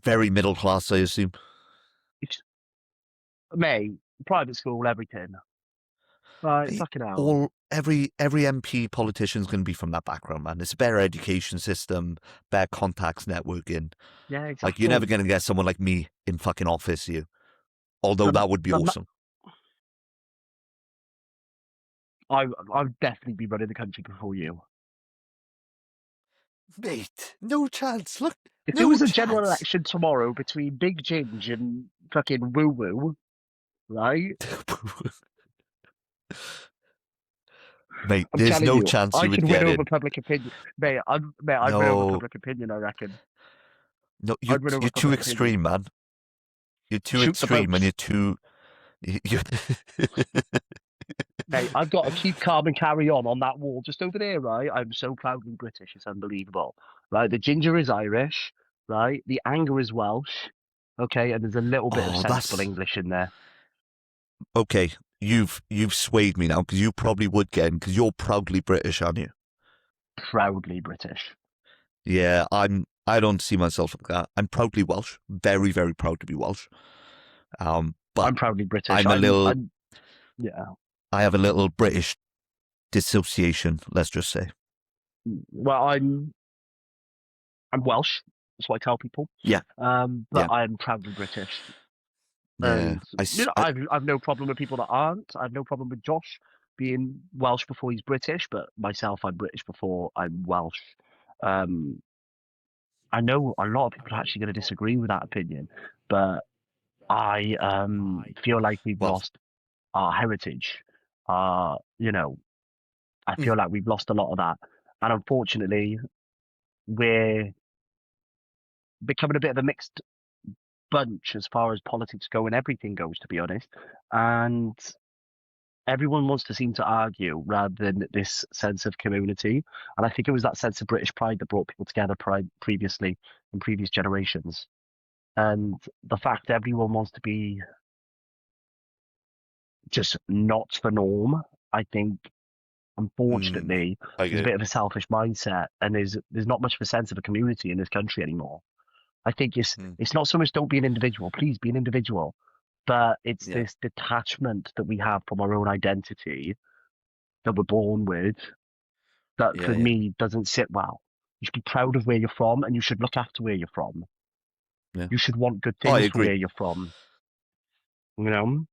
Very middle class, I assume. It's, May, private school, everything. Right, Mate, fucking hell. every MP politician's going to be from that background, man. It's a better education system, better contacts, networking. Yeah, Like you're never exactly. going to get someone like me in fucking office, you. Although The, that would be the, awesome, I'd definitely be running the country before you. mate. No chance. Look, If there no was a general chance. election tomorrow between Big Ginge and fucking Woo Woo, right? Mate, I'm there's telling no you, chance I you would could win get over in. public opinion. I'd win over No, public opinion, I reckon. no, I'd win over you're too public opinion. extreme, man. You're too Shoot the extreme, and boats. you're too. You, Mate, I've got to keep calm and carry on that wall just over there, right? I'm so proudly British, it's unbelievable. Right? The ginger is Irish, right? The anger is Welsh, okay? And there's a little bit of oh, sensible that's English in there. okay. You've swayed me now because you probably would get in because you're proudly British, aren't you? Proudly British. Yeah, I don't see myself like that. I'm proudly Welsh, very very proud to be Welsh. But I'm proudly British. I'm a little. Yeah. I have a little British dissociation. Let's just say. Well, I'm Welsh. That's what I tell people. Yeah, But yeah, I'm proudly British. yeah. And I've no problem with people that aren't. I've no problem with Josh being Welsh before he's British, but myself, I'm British before I'm Welsh. Um, I know a lot of people are actually going to disagree with that opinion, but I feel like we've Well, lost our heritage. I mm, feel like we've lost a lot of that, and unfortunately, we're becoming a bit of a mixed bunch as far as politics go and everything goes, to be honest. And everyone wants to seem to argue rather than this sense of community. And I think it was that sense of British pride that brought people together previously in previous generations. And the fact everyone wants to be just not the norm, I think, mm, unfortunately, I there's a get it. bit of a selfish mindset, and there's not much of a sense of a community in this country anymore. I think Mm, it's not so much don't be an individual, please be an individual, but it's yeah, this detachment that we have from our own identity that we're born with that yeah, for yeah, me doesn't sit well. You should be proud of where you're from and you should look after where you're from. yeah. You should want good Oh, I things for agree. where you're from. You know?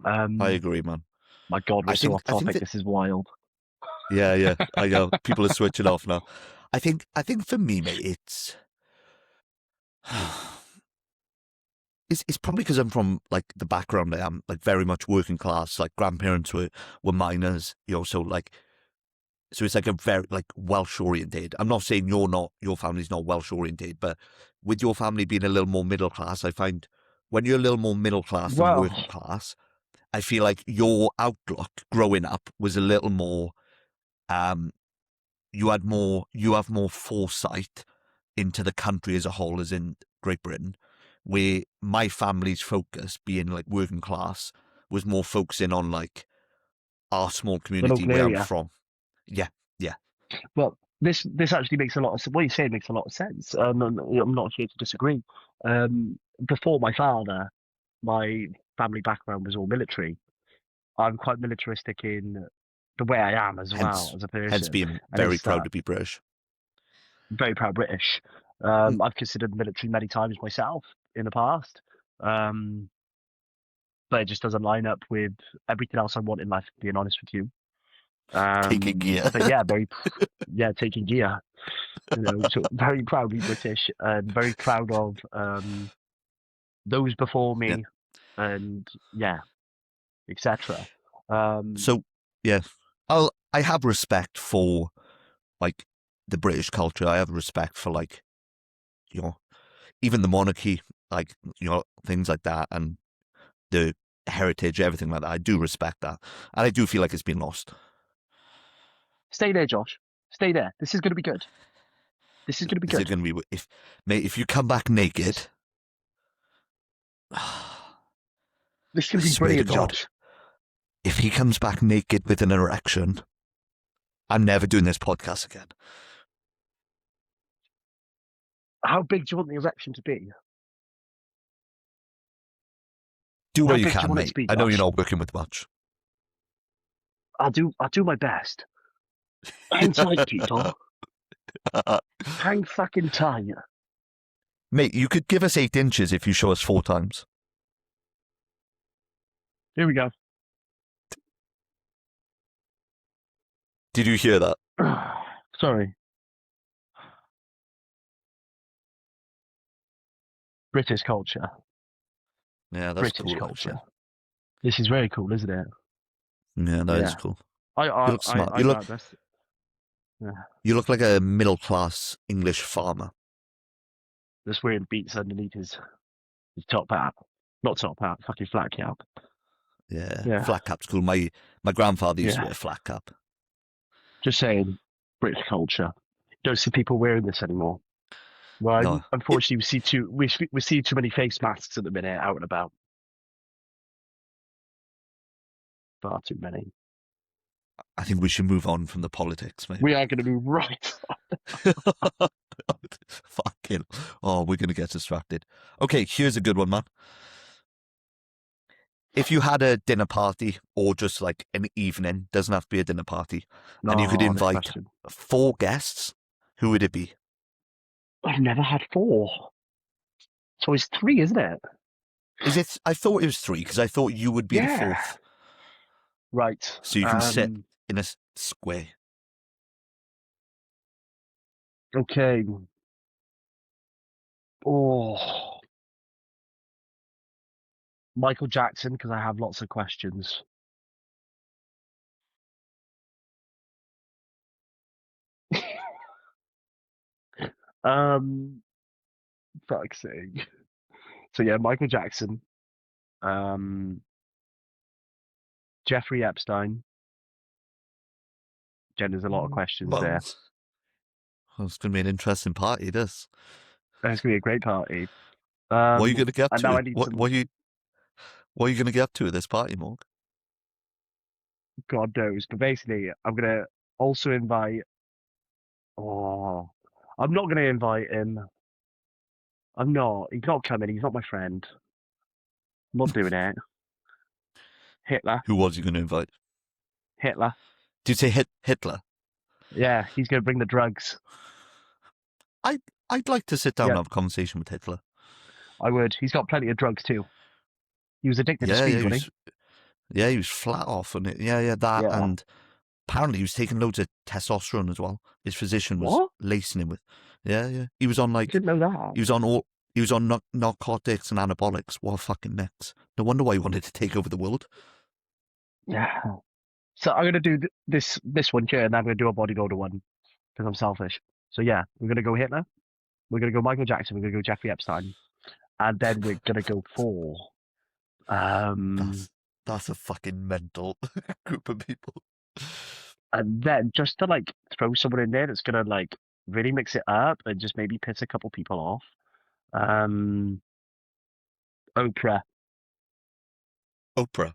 I Um, agree, man. my God, we're so off I think topic. that This is wild. yeah, yeah. I know people are switching off now. I think for me, mate, it's probably because I'm from like the background I am, like very much working class. Like grandparents were miners, so like so it's like a very like Welsh oriented. I'm not saying your family's not Welsh oriented, but with your family being a little more middle class, I find when you're a little more middle class than Well, working class, I feel like your outlook growing up was a little more you have more foresight into the country as a whole, as in Great Britain, where my family's focus, being like working class, was more focusing on like our small The community local where I'm area. from. Yeah, yeah. Well, this actually makes a lot of what you say makes a lot of sense. I'm not here to disagree. Before my father, my family background was all military. I'm quite militaristic in the way I am as well Hence, as a hence person, being and very it's proud that to be British. very proud British. Mm. I've considered the military many times myself in the past, but it just doesn't line up with everything else I want in life. Being honest with you, Taking gear. but yeah, taking gear. So very proudly British and very proud of those before Yeah. me, and yeah, etc. So yeah, I have respect for like the British culture. I have respect for like, you know, even the monarchy, like, you know, things like that, and the heritage, everything like that. I do respect that, and I do feel like it's been lost. Stay there, Josh. Stay there. This is going to be good. This is going to be Is it good. going to be if you come back naked? This is I going to be swear to brilliant, God, Josh. if he comes back naked with an erection, I'm never doing this podcast again. How big do you want the erection to be? Do How what you big do you can, want it to mate. be, I know you're Josh? not working with much. I'll do my best. Hang tight, people. Hang fucking tight. Mate, you could give us 8 inches if you show us 4 times. Here we go. Did you hear that? Sorry. British culture. Yeah, that's British cool, culture. actually. This is very cool, isn't it? Yeah, that is Yeah. cool. I You look smart. I got this. Yeah. You look like a middle-class English farmer. Just wearing beats underneath his top hat. Not top hat, fucking flat cap. Yeah, Yeah. flat cap's cool. My grandfather used to Yeah. wear a flat cap. Just saying, British culture. Don't see people wearing this anymore. Well, No, unfortunately, we see too many face masks at the minute out and about. Far too many. I think we should move on from the politics, mate. We are going to move right. Fucking. Oh, we're going to get distracted. Okay, here's a good one, man. If you had a dinner party or just like an evening, doesn't have to be a dinner party, and you could No, this invite question. 4 guests, who would it be? I've never had 4. So it's 3, isn't it? Is it? I thought it was 3 because I thought you would be the Yeah. 4th, Right. so you can sit in a square. Okay. Oh, Michael Jackson, because I have lots of questions. Fuck's sake. So yeah, Michael Jackson, Jeffrey Epstein. Jen, there's a lot of questions there. Well, it's going to be an interesting party, this. It's gonna be a great party. What are you going to get up And now to? I need What some. are you going to get up to at this party, Morg? God knows, but basically, I'm gonna also invite. Oh, I'm not gonna invite him. I'm not. He's not coming. He's not my friend. I'm not doing it. Hitler. Who was you going to invite? Hitler. Did you say Hitler? Yeah, he's gonna bring the drugs. I'd like to sit down Yeah, and have a conversation with Hitler. I would. He's got plenty of drugs too. He was addicted to Yeah, speed, wasn't he was flat off, and that, he? Yeah. and apparently he was taking loads of testosterone as well. His physician was What? lacing him with. Yeah. He was on I like didn't know that. he was on narcotics and anabolics. What a fucking mix! No wonder why he wanted to take over the world. Yeah. So I'm gonna do this one here, and then I'm gonna do a bodybuilder one because I'm selfish. So yeah, we're gonna go Hitler. We're gonna go Michael Jackson. We're gonna go Jeffrey Epstein, and then we're gonna go for That's a fucking mental group of people. And then just to like throw someone in there that's gonna like really mix it up and just maybe piss a couple people off. Um, Oprah, Oprah.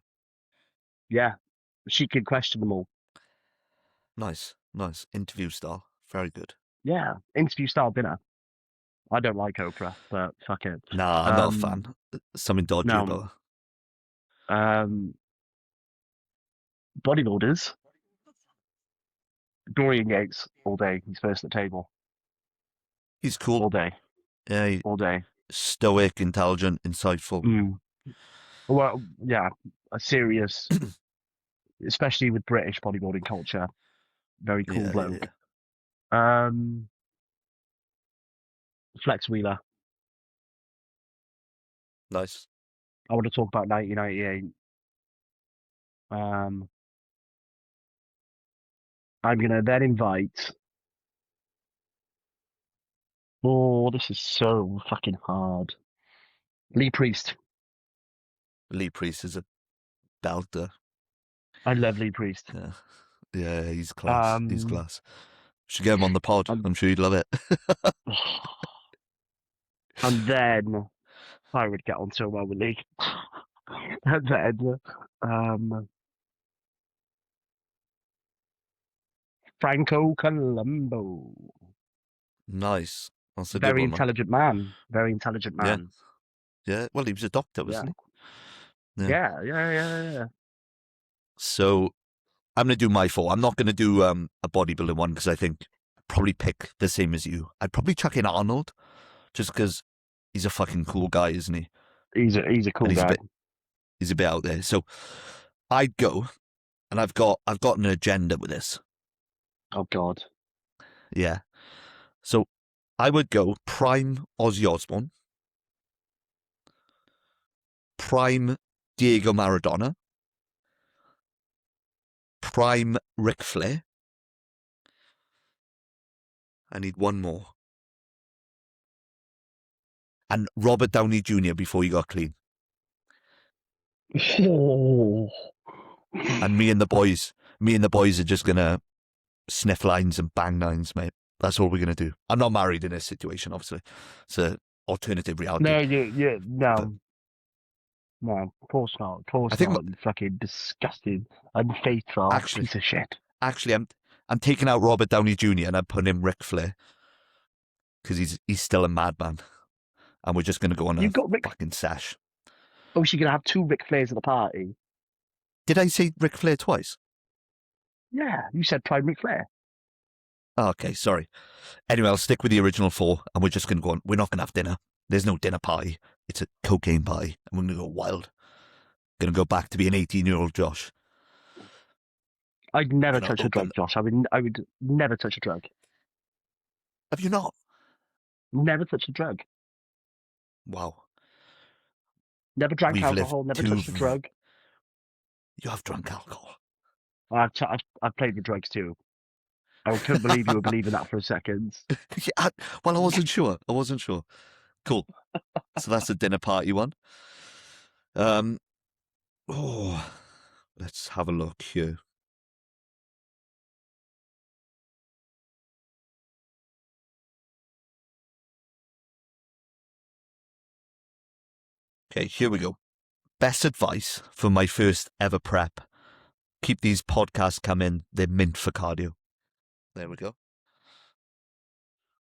yeah, she could question them all. Nice. Nice. Interview style. Very good. Yeah, interview style dinner. I don't like Oprah, but fuck it. Nah, I'm not a fan. Something dodgy about No, her. bodybuilders. Dorian Yates all day. He's first at the table He's cool. all day, Yeah, all day. stoic, intelligent, insightful. Mm. Well, yeah, a serious, especially with British bodybuilding culture. Very cool Yeah, yeah, bloke. yeah. Um, Flex Wheeler. Nice. I want to talk about 1998. Um, I'm gonna then invite. Oh, this is so fucking hard. Lee Priest. Lee Priest is a belter. I love Lee Priest. Yeah, yeah, he's class. He's Um, class. Should get him on the pod. and, I'm sure you'd love it. and then I would get on so well with Lee. And then, Franco Colombo. Nice. That's a good Very one, man. intelligent man. Very intelligent Yeah, man. yeah. Well, he was a doctor, Yeah. wasn't he? Yeah. Yeah. So I'm gonna do my four. I'm not gonna do a bodybuilding one because I think I'd probably pick the same as you. I'd probably chuck in Arnold just because he's a fucking cool guy, isn't he? He's a And cool guy. he's a bit out there. So I'd go, and I've got an agenda with this. Oh God. Yeah. So I would go prime Ozzy Osbourne, prime Diego Maradona, prime Ric Flair. I need one more. And Robert Downey Jr. before he got clean. Oh. And me and the boys are just gonna sniff lines and bang nines, mate. That's all we're gonna do. I'm not married in this situation, obviously. It's an alternative reality. No, But no, of course not. Of course I think not. You fucking disgusting, unfaithful actually, piece of shit. I'm taking out Robert Downey Jr. and I'm putting in Ric Flair because he's still a madman, and we're just gonna go on a You've got Rick. fucking sash. Oh, so you're gonna have two Ric Flairs at the party. Did I say Ric Flair twice? Yeah, you said Prime Ric Flair. Oh, okay, sorry. Anyway, I'll stick with the original four, and we're just gonna go on. We're not gonna have dinner. There's no dinner party. It's a cocaine party, and we're gonna go wild. Gonna go back to being 18-year-old Josh. I'd never Gonna touch a drug, Josh. I would never touch a drug. Have you not? Never touch a drug. Wow. Never drank We've lived alcohol. Never touched a drug. You have drunk alcohol. I've played with drugs too. I couldn't believe you were believing that for a second. Yeah, well, I wasn't sure. Cool. So that's a dinner party one. Oh, let's have a look here. Okay, here we go. Best advice for my first ever prep. Keep these podcasts coming. They're mint for cardio. There we go.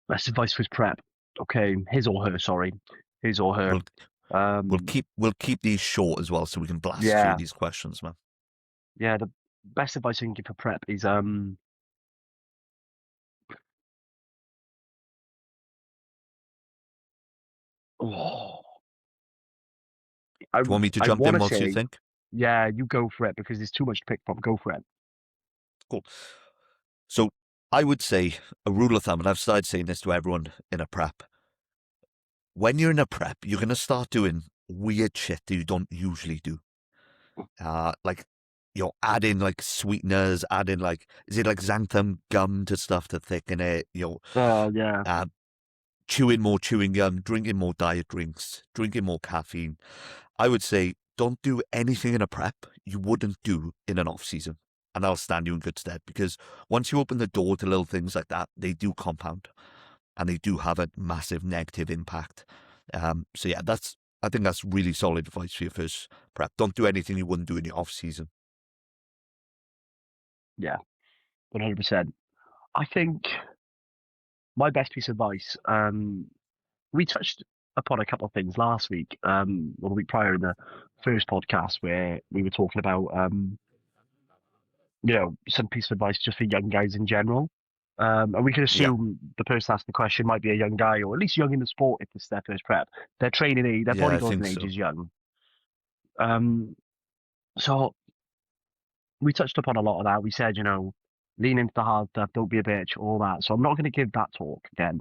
Best advice for his prep. Okay, his or her. Sorry, his or her. We'll keep these short as well, so we can blast through these questions, man. Yeah, the best advice I can give for prep is oh, Do you want me to jump in whilst you think? Yeah, you go for it because there's too much to pick from. Go for it. Cool. So I would say a rule of thumb, and I've started saying this to everyone in a prep. When you're in a prep, you're going to start doing weird shit that you don't usually do. Like you're adding like sweeteners, adding like, is it like xanthan gum to stuff to thicken it? Yeah. Chewing more chewing gum, drinking more diet drinks, drinking more caffeine. I would say don't do anything in a prep you wouldn't do in an off season. and I'll stand you in good stead, because once you open the door to little things like that, they do compound and they do have a massive negative impact. So yeah, I think that's really solid advice for your first prep. Don't do anything you wouldn't do in your off season. Yeah, 100%. I think my best piece of advice, we touched upon a couple of things last week, or the week prior in the first podcast where we were talking about, some piece of advice just for young guys in general. And we can Yeah, assume the person asking the question might be a young guy, or at least young in the sport if this is their first prep. Their training age, their yeah, I think bodybuilding age so. is young. So we touched upon a lot of that. We said, lean into the hard stuff, don't be a bitch, all that. So I'm not going to give that talk again,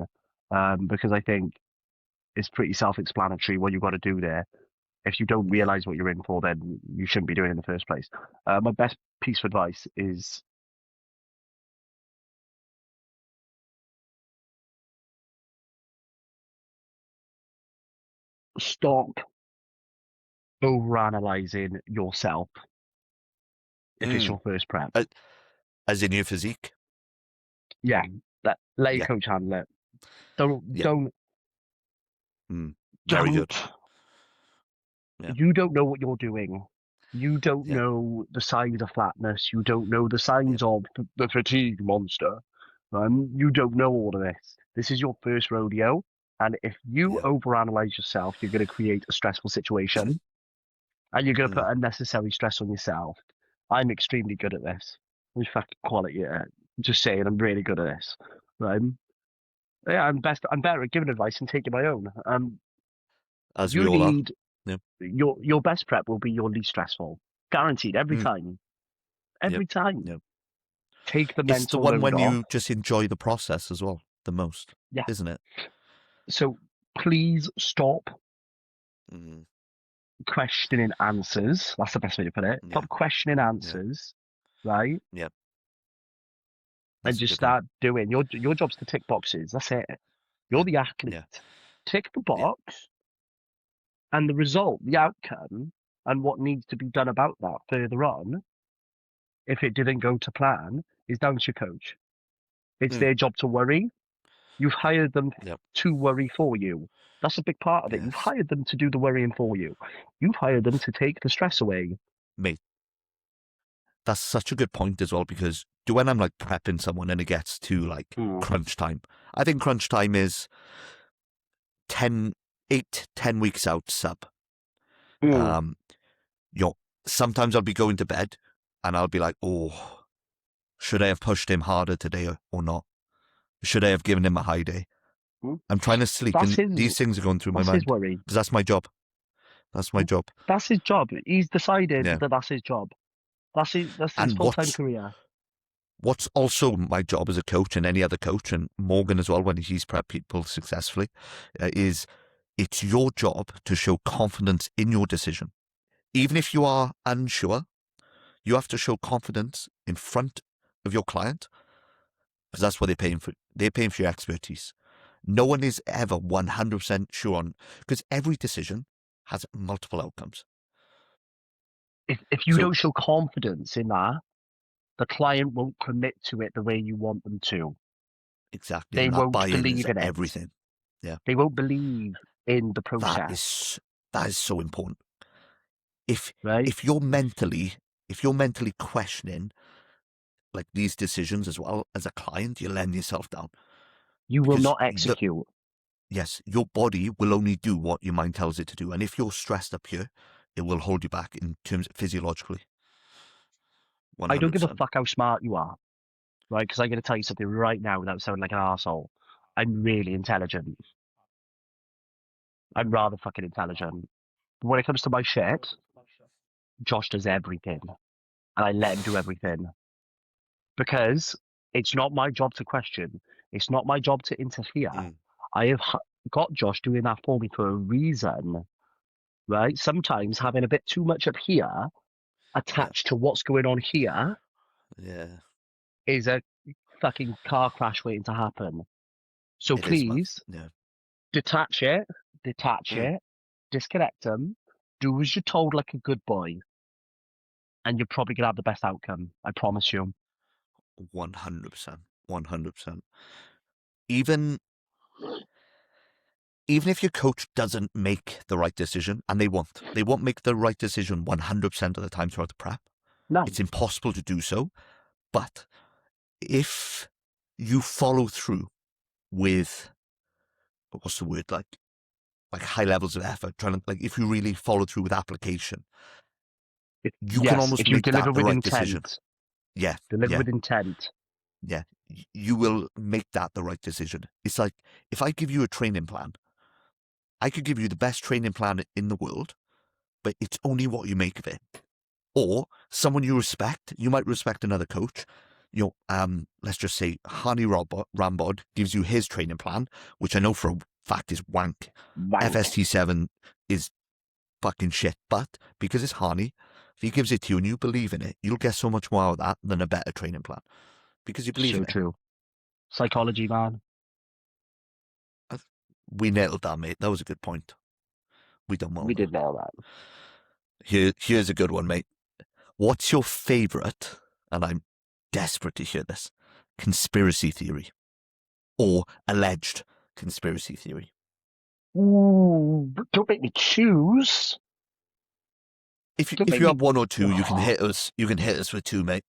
because I think it's pretty self-explanatory what you've got to do there. If you don't Yeah. realize what you're in for, then you shouldn't be doing it in the first place. My best piece of advice is stop overanalyzing yourself if it's Mm. your first prep. Uh, As in your physique. Yeah, let your Yeah, coach handle it. Don't yeah. don't Very good. don't. Yeah, You don't know what you're doing. You don't yeah, know the signs of flatness. You don't know the yeah, signs of the fatigue monster. You don't know all of this. This is your first rodeo. And if you yeah. overanalyze yourself, you're going to create a stressful situation and you're going to put Mm. unnecessary stress on yourself. I'm extremely good at this. I'm fucking quality at it. Just saying, I'm really good at this. Um, yeah, I'm better at giving advice and taking my own. As we You all are. need Yeah. your best prep will be your least stressful. Guaranteed every Mm. time. Yep. Every time. Yep. Take the It's the mental one load when off. you just enjoy the process as well, the most, Yeah. isn't it? So please stop Mm. questioning answers. That's the best way to put it. Yeah, Stop questioning yeah, answers, right? yeah. And That's a just good one. start doing your job's to tick boxes. That's it. You're Yeah, the athlete. yeah, Tick the yeah, box and the result, the outcome, and what needs to be done about that further on, if it didn't go to plan, is down to your coach. It's mm. their job to worry. You've hired them Yep. to worry for you. That's a big part of it. You've Yes, hired them to do the worrying for you. You've hired them to take the stress away. mate. That's such a good point as well, because when I'm like prepping someone and it gets to like Mm. crunch time, I think crunch time is 10 weeks out sub. Mm. Um, you're sometimes I'll be going to bed and I'll be like, oh, should I have pushed him harder today or not? Should I have given him a high day? Mm. I'm trying to sleep, That's and his. these things are going through my That's his mind worry. because that's my job. That's my Mm. job. That's his job. He's decided Yeah. that that's his job. That's his And full-time career. what's also my job as a coach, and any other coach, and Morgan as well when he's prepped people successfully, is it's your job to show confidence in your decision. Even if you are unsure, you have to show confidence in front of your client, because that's what they're paying for. They're paying for your expertise. No one is ever 100% sure on, because every decision has multiple outcomes. If you So don't show confidence in that, the client won't commit to it the way you want them to. exactly, They and that won't buy-in is believe in it. everything. Yeah, They won't believe in the that process, is that is so important. If right? if you're mentally questioning like these decisions as well as a client, you're letting yourself down, You will because not execute. yes, your body will only do what your mind tells it to do, and if you're stressed up here, it will hold you back in terms of physiologically. I don't give a 100%. fuck how smart you are, right? Because I'm going to tell you something right now without sounding like an asshole. I'm really intelligent. I'm rather fucking intelligent. But when it comes to my shit, Josh does everything, and I let him do everything because it's not my job to question. It's not my job to interfere. Mm, I have got Josh doing that for me for a reason, right? Sometimes having a bit too much up here yeah, attached to what's going on here yeah, is a fucking car crash waiting to happen. So it is, man. please Yeah, detach it, detach mm, it, disconnect them, do as you're told like a good boy. and you're probably gonna have the best outcome. I promise you. 100%. 100%. Even if your coach doesn't make the right decision, and they won't make the right decision 100% of the time throughout the prep. No, It's impossible to do so. But if you follow through with, what's the word, like high levels of effort, trying to, like, if you really follow through with application, you can yes, almost if you make deliver that the with right decision. intent, Yeah, deliver yeah, with intent. yeah. You will make that the right decision. It's like, if I give you a training plan, I could give you the best training plan in the world, but it's only what you make of it. Or someone you respect, you might respect another coach. Let's just say Hani Rambod gives you his training plan, which I know for a fact is wank. Wank. FST7 is fucking shit, but because it's Hani, if he gives it to you and you believe in it, you'll get so much more out of that than a better training plan because you believe So in it. true. Psychology, man. We nailed that, mate. That was a good point. We done well We there. did nail that. Here's a good one, mate. What's your favourite, and I'm desperate to hear this, conspiracy theory or alleged conspiracy theory? Ooh, don't make me choose. If Don't if make you me. have one or two, you can Oh, hit us. You can hit us with two, mate.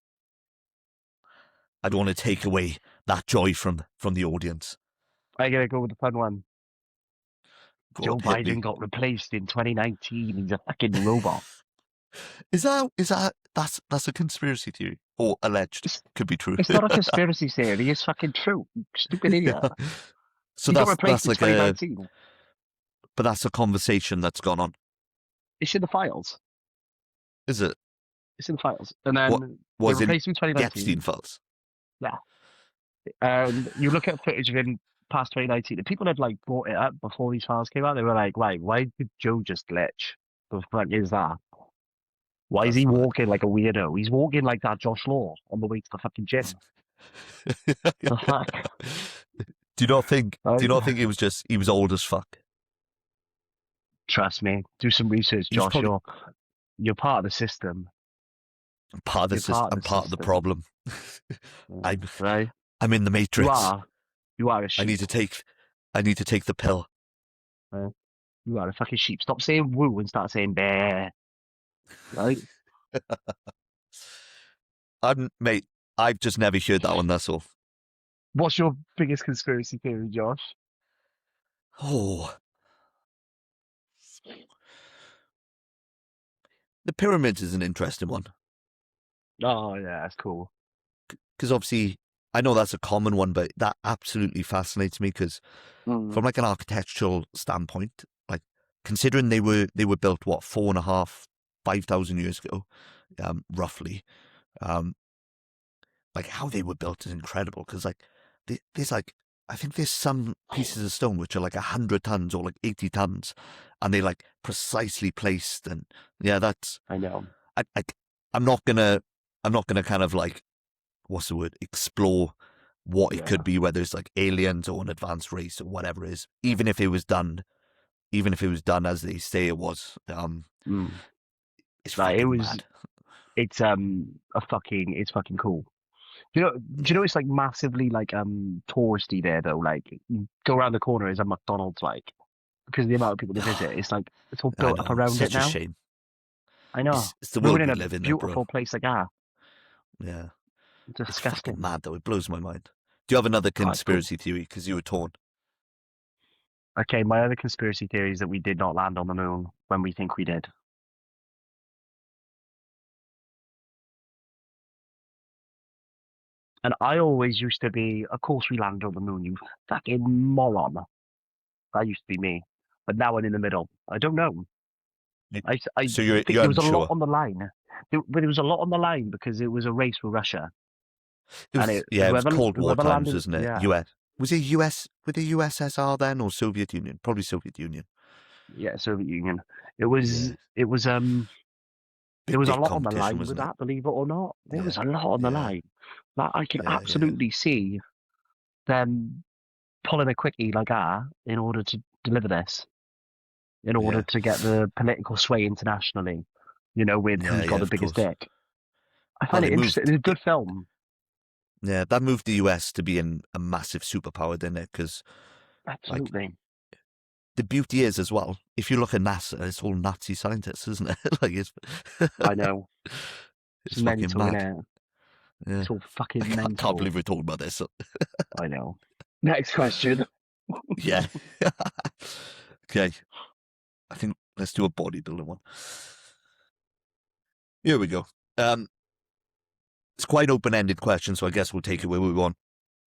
I don't want to take away that joy from the audience. I gotta go with the fun one. Go Joe on, hit Biden me. got replaced in 2019. He's a fucking robot. Is that's a conspiracy theory or alleged? It's, Could be true. it's not a conspiracy theory. It's fucking true. Stupid idiot. So He got replaced that's in like a 2019. but that's a conversation that's gone on. It's in the files. Is it? It's in the files. And What then they was in replaced him in the Epstein 2019. files? Yeah. And you look at footage of him past 2019. The people had like brought it up before these files came out. They were like, why did Joe just glitch? The fuck is that? Why is he That's mad. walking like a weirdo? He's walking like that Josh Law on the way to the fucking gym. The fuck? Do you not think? Do Right? you not think he was old as fuck? Trust me. Do some research, He was Josh. probably You're part of the system. part of the You're system. part of I'm the part of the system. problem. I'm Right? I'm in the You matrix. are. You are a I need sheep. to take the pill. Right? You are a fucking sheep. Stop saying woo and start saying bear. Right? Mate, I've just never heard that one, that's all. What's your biggest conspiracy theory, Josh? Oh, the pyramids is an interesting one. Oh yeah, that's cool. Because obviously, I know that's a common one, but that absolutely fascinates me because Mm, from like an architectural standpoint, like considering they were built, what, 4.5, 5,000 years ago, roughly, um, like how they were built is incredible because like there's like I think there's some pieces of stone which are like 100 tons or like 80 tons, and they like precisely placed, and yeah, that's I know. I I'm not gonna kind of like, what's the word, explore what it could Yeah. be, whether it's like aliens or an advanced race or whatever it is, even if it was done as they say it was, Mm. it's Like it fucking was. mad. It's fucking cool. Do you know Yeah. it's like massively like touristy there though? Like you go around the corner is a McDonald's like because of the amount of people that visit. It's like it's all I built up know, around it such a now. shame. I know. It's the world Ruining we a live in, though, bro. beautiful place like that. Yeah. It's fucking Disgusting. mad, though. It blows my mind. Do you have another Oh, it's cool. conspiracy theory? Because you were torn. Okay, my other conspiracy theory is that we did not land on the moon when we think we did. And I always used to be, of course we landed on the moon, you fucking moron. That used to be me. But now I'm in the middle. I don't know. You- I So think you're there was a lot unsure. on the line. But there was a lot on the line because it was a race with Russia. And It was Cold War whoever times, landed, wasn't it? yeah, US. Was it US with the USSR then, or Soviet Union? Probably Soviet Union. yeah, Soviet Union. Yeah. There was a Big lot on the competition, line with wasn't it? that, believe it or not. There Yeah. was a lot on the Yeah. line. Like I can Yeah. absolutely see them pulling a quickie like that in order to deliver this, in order Yeah. to get the political sway internationally, with Yeah. who's got Yeah. the Of biggest course. dick. I find it interesting. It's a good film. Yeah, that moved the US to being a massive superpower, didn't it? Because like Absolutely. the beauty is as well, if you look at NASA, it's all Nazi scientists, isn't it? Like I know. It's it's fucking mental, mad. innit? Yeah, It's all I fucking can't mental. believe we're talking about this. I know. Next question. Yeah. Okay, I think let's do a bodybuilder one. Here we go. It's quite an open-ended question, so I guess we'll take it where we want.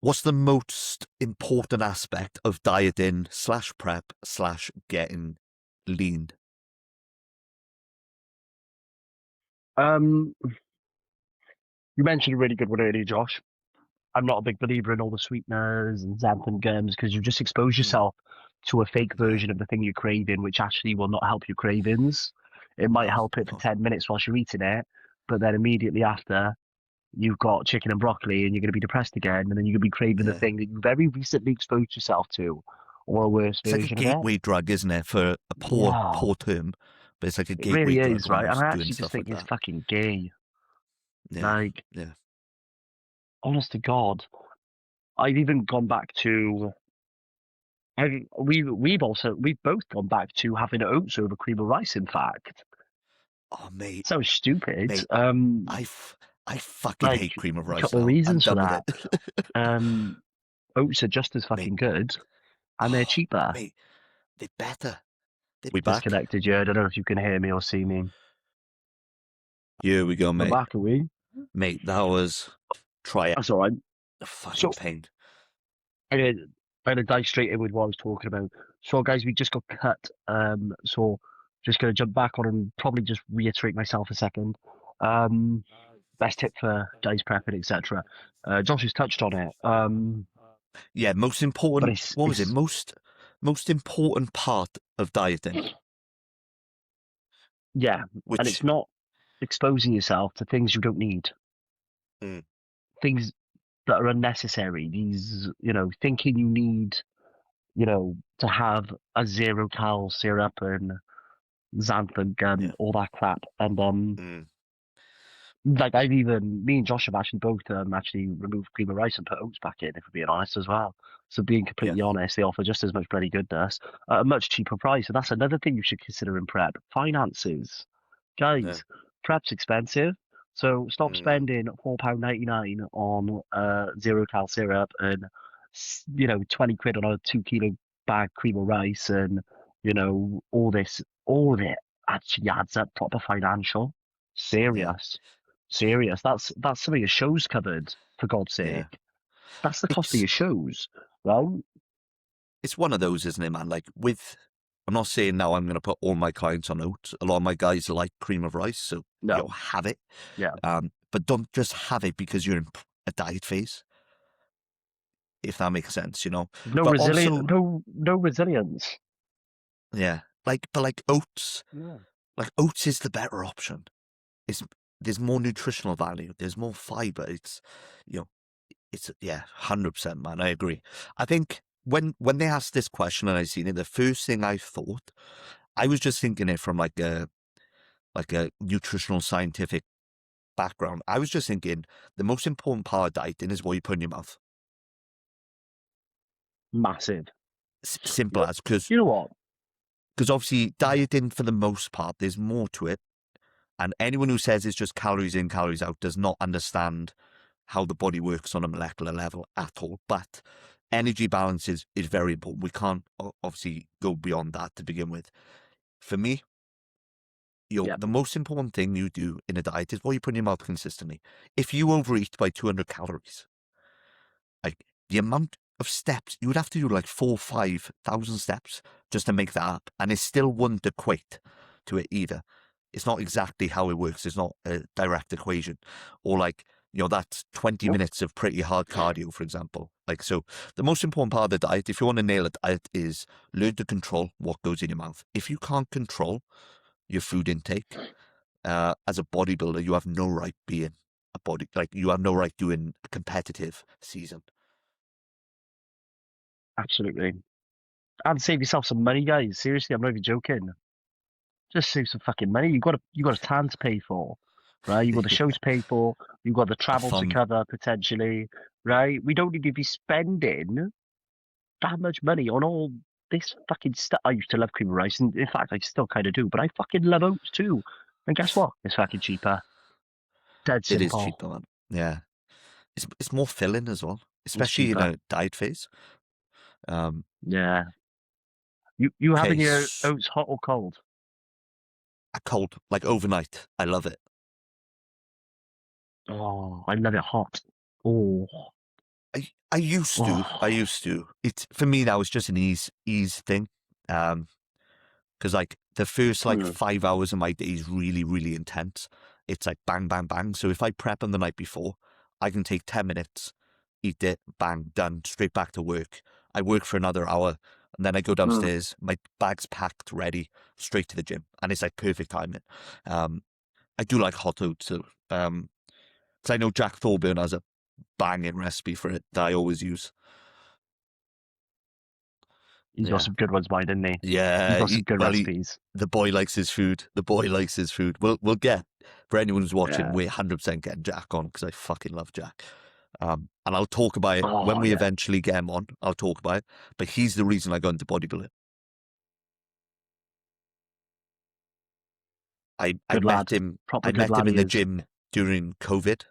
What's the most important aspect of dieting / prep / getting lean? Um, you mentioned a really good one earlier, Josh. I'm not a big believer in all the sweeteners and xanthan gums because you just expose Mm, yourself to a fake yeah, version of the thing you're craving, which actually will not help your cravings. It might no, help it for no. 10 minutes whilst you're eating it, but then immediately after, you've got chicken and broccoli and you're going to be depressed again, and then you're going to be craving the Yeah. thing that you very recently exposed yourself to, or a worse It's like a version of it. gateway drug, isn't it, for a Yeah, poor term, but it's like a it gateway really drug is, right? And almost I doing actually just stuff think like it's that. fucking gay. Yeah, Like, yeah. honest to God, I've even gone back to. We've both gone back to having oats over cream of rice. In fact, Oh, mate, so stupid. mate, I fucking Like hate cream of a rice couple of now. I'm reasons for done with that. it. Um, Oats are just as Mate, fucking good, and they're oh, cheaper. mate, they're better. We back? Disconnected you. I don't know if you can hear me or see me. Here we go, We're mate. back, are we? Mate, that was try it. That's all right. A fucking So pain. I'm gonna, I'm gonna dive straight in with what I was talking about. So guys, we just got cut. So just gonna jump back on and probably just reiterate myself a second. Um, best tip for guys prepping, etc. Josh has touched on it. Yeah, most But important. What was it? it's Most important part of dieting, yeah, and it's which not exposing yourself to things you don't need, mm, things that are unnecessary. These, thinking you need, to have a 0 cal syrup and xanthan gum, yeah, all that crap. And mm, like me and Josh have actually both actually removed cream of rice and put oats back in, if we're being honest as well. So being yeah, completely honest, they offer just as much bloody goodness at a much cheaper price. And that's another thing you should consider in prep. Finances. yeah, Guys, prep's expensive. So stop mm, spending £4.99 on 0 cal syrup and 20 quid on a 2 kilo bag cream of rice and all of it actually adds up proper financial. yeah. Serious. Serious. That's some of your shows covered, for God's Yeah. sake. That's the cost of It's your shows. Well, it's one of those, isn't it, man? Like I'm not saying now I'm going to put all my clients on oats. A lot of my guys like cream of rice, so no. have it. Yeah. But don't just have it because you're in a diet phase, if that makes sense, No But resilient also, no resilience. yeah, Yeah. like oats is the better option. It's there's more nutritional value. There's more fiber. You know, it's 100%, man. I agree. I think when they asked this question and I seen it, the first thing I thought, I was just thinking it from like a nutritional scientific background. I was just thinking the most important part of dieting is what you put in your mouth. Massive. You Simple know, as, because you know what? obviously dieting for the most part, there's more to it. And anyone who says it's just calories in, calories out does not understand how the body works on a molecular level at all. But energy balance is very important. We can't obviously go beyond that to begin with. For me, Yeah, the most important thing you do in a diet is what you put in your mouth consistently. If you overeat by 200 calories, like the amount of steps, you would have to do like 5,000 steps just to make that up. And it still wouldn't equate to it either. It's not exactly how it works. It's not a direct equation. Or like, that's 20 minutes of pretty hard cardio, for example. Like, so the most important part of the diet, if you want to nail a diet, is learn to control what goes in your mouth. If you can't control your food intake, as a bodybuilder, you have no right being you have no right doing a competitive season. absolutely. And save yourself some money, guys. Seriously, I'm not even joking. Just save some fucking money. You got a tan to pay for. right? You've got the Yeah. shows paid for, you've got the A travel to fun. cover potentially, right? We don't need to be spending that much money on all this fucking stuff. I used to love cream of rice, and in fact, I still kind of do, but I fucking love oats too. And guess what? It's fucking cheaper. Dead It is simple. cheaper, man. Yeah. It's more filling as well, It's especially in cheaper. a diet phase. Um, Yeah. You having your case oats hot or cold? a cold, like overnight. I love it. Oh, I love it hot. Oh, I used to. I oh. used to. It's for me now. It's just an ease thing. Because like the first like Mm, 5 hours of my day is really intense. It's like bang bang bang. So if I prep on the night before, I can take 10 minutes, eat it, bang, done, straight back to work. I work for another hour, and then I go mm. downstairs. My bag's packed, ready, straight to the gym, and it's like perfect timing. Um, I do like hot oats, so 'cause I know Jack Thorburn has a banging recipe for it that I always use. He's got Yeah. some good ones, mine, didn't he? He's Yeah, got some good recipes. the boy likes his food. The boy likes his food. We'll get for anyone who's watching. Yeah. We're 100% getting Jack on because I fucking love Jack. And I'll talk about it when Oh, we yeah. eventually get him on. I'll talk about it. But he's the reason I got into bodybuilding. I Good met lad. him. Proper I good met lad him in he the is. gym during COVID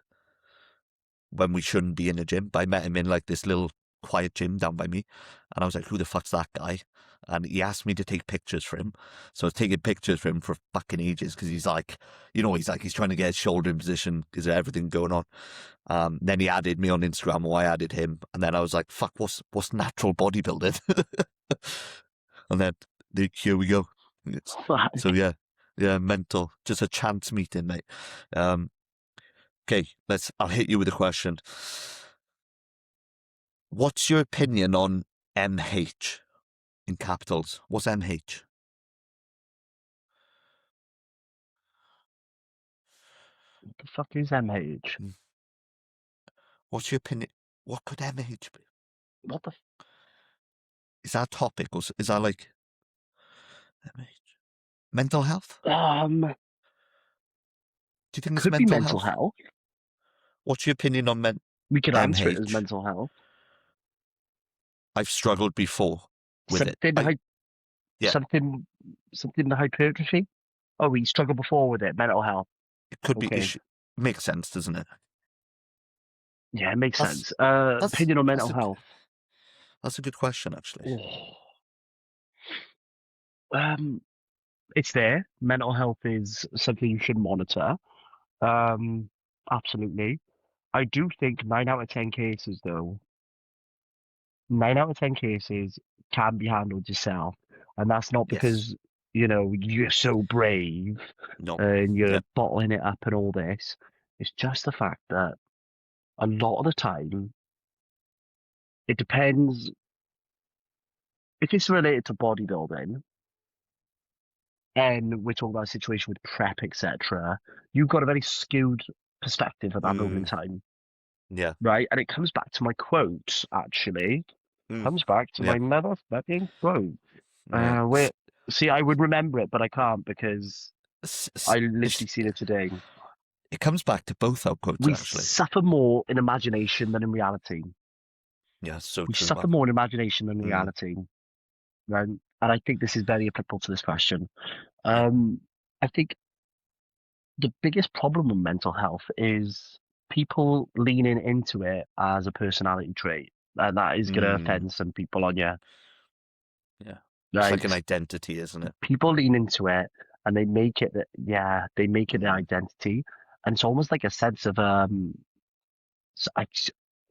when we shouldn't be in a gym. But I met him in like this little quiet gym down by me, and I was like, "Who the fuck's that guy?" And he asked me to take pictures for him. So I was taking pictures for him for fucking ages because he's like, he's trying to get his shoulder in position because of everything going on. Then he added me on Instagram, or I added him, and then I was like, "Fuck, what's natural bodybuilding?" And then here we go. So yeah, mental, just a chance meeting, mate. Um, okay, I'll hit you with a question. What's your opinion on MH in capitals? What's MH? The fuck is MH? Hmm. What's your opinion? What could MH be? What the Is that a topic or is that like MH? Mental health? Do you think it's could be mental mental health? health. What's your opinion on We could answer it as MH? mental health. I've struggled before with it. Something, Yeah, something, something hypertrophy. Oh, we struggled before with it. Mental health. it could be Okay. issue. Makes sense, doesn't it? Yeah, it makes That's sense. that's Opinion on that's mental a health. that's a good question actually. Oh. Um, it's there. Mental health is something you should monitor. Um, absolutely. I do think 9 out of 10 cases, though, 9 out of 10 cases can be handled yourself, and that's not Yes. because you're so brave No. and you're Yeah. bottling it up and all this. It's just the fact that a lot of the time it depends if it's related to bodybuilding and we're talking about a situation with prep, etc. You've got a very skewed perspective at that moment in Mm, time, yeah. right? And it comes back to my quote, actually. Mm, Comes back to yeah. my motherfucking quote. Yeah. Where, see, I would remember it, but I can't because I It's literally seen it today. it comes back to both our quotes We actually. suffer more in imagination than in reality. Yeah, so We true, suffer man. more in imagination than Mm, reality, right? And I think this is very applicable to this question. yeah. Um, I think the biggest problem with mental health is people leaning into it as a personality trait, and that is going to Mm, offend some people on you, yeah. It's like an right? identity, isn't it? People lean into it and they make it that, yeah, they make it their Mm, identity, and it's almost like a sense of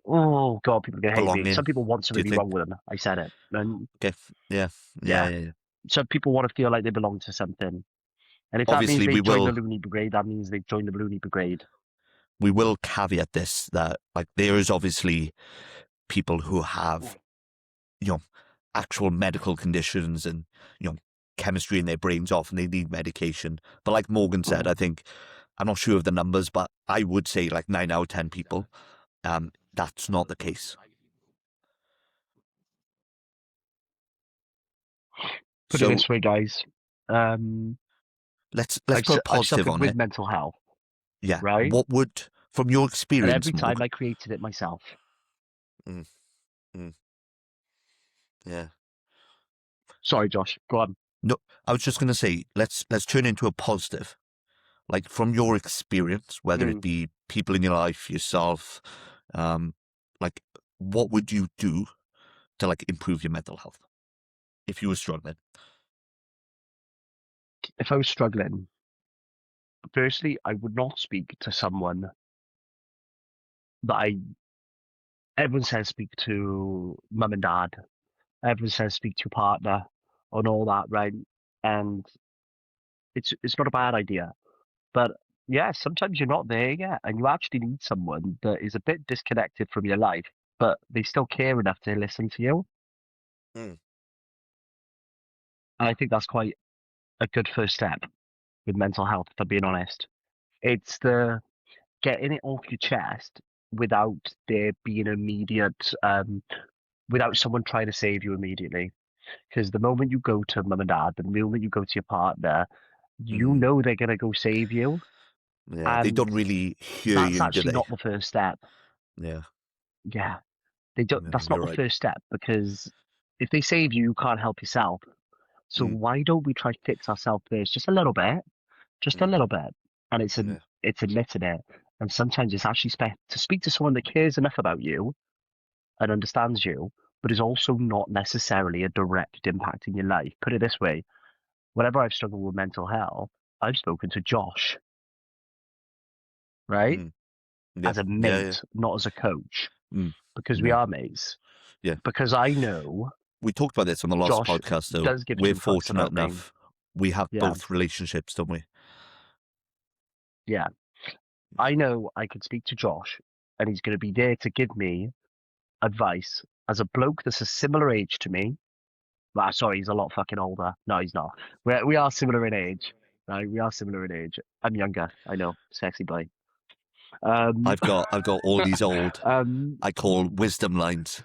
oh god, people are gonna hate me. belonging, Some people want do something you to be think? wrong with them. I said it, and Okay. Yeah. Yeah, yeah, yeah, yeah. some people want to feel like they belong to something, and if that means Obviously they join the loony brigade, that means they join the loony brigade. we will caveat this that like there is obviously people who have, you know, actual medical conditions and, you know, chemistry in their brains off and they need medication. But like Morgan said, I think I'm not sure of the numbers, but I would say like 9 out of 10 people, that's not the case. Put it So this way, guys. Um, let's put a I've positive suffered on with it. mental health. Yeah. right? What would, from your And experience, every time Morgan? I created it myself. Mm, mm, yeah. Sorry, Josh. Go on. No, I was just going to say, let's turn into a positive. Like from your experience, whether it Mm. be people in your life, yourself, um, like what would you do to like improve your mental health if you were struggling? If I was struggling, firstly, I would not speak to someone that everyone says speak to mum and dad. Everyone says speak to your partner and all that, right? And it's not a bad idea. But yeah, sometimes you're not there yet, and you actually need someone that is a bit disconnected from your life, but they still care enough to listen to you. Mm, And I think that's quite a good first step with mental health, if I'm being honest. It's the getting it off your chest without there being immediate, without someone trying to save you immediately. Because the moment you go to mum and dad, the moment you go to your partner, you mm. know they're going to go save you. Yeah, they And don't really hear that's you, do actually they? not the first step. Yeah, Yeah, they don't, no, that's not you're the right. first step because if they save you, you can't help yourself. So Mm, why don't we try fix ourselves first just a little bit, just a mm, little bit? And yeah, it's admitting it. And sometimes it's actually to speak to someone that cares enough about you and understands you, but is also not necessarily a direct impact in your life. Put it this way, whenever I've struggled with mental health, I've spoken to Josh, right? mm, yeah, As a yeah, yeah. mate, not as a coach, Mm, because we no, are mates. yeah. Because I know We talked about this on the last Josh podcast, though. does give We're two fucks fortunate about me. enough we have Yeah, both relationships, don't we? yeah. I know I could speak to Josh and he's going to be there to give me advice as a bloke that's a similar age to me. Well, sorry, he's a lot fucking older. No, he's not. We are similar in age. Right? We are similar in age. I'm younger. I know. Sexy boy. Um, I've got all these old, um, I call wisdom lines.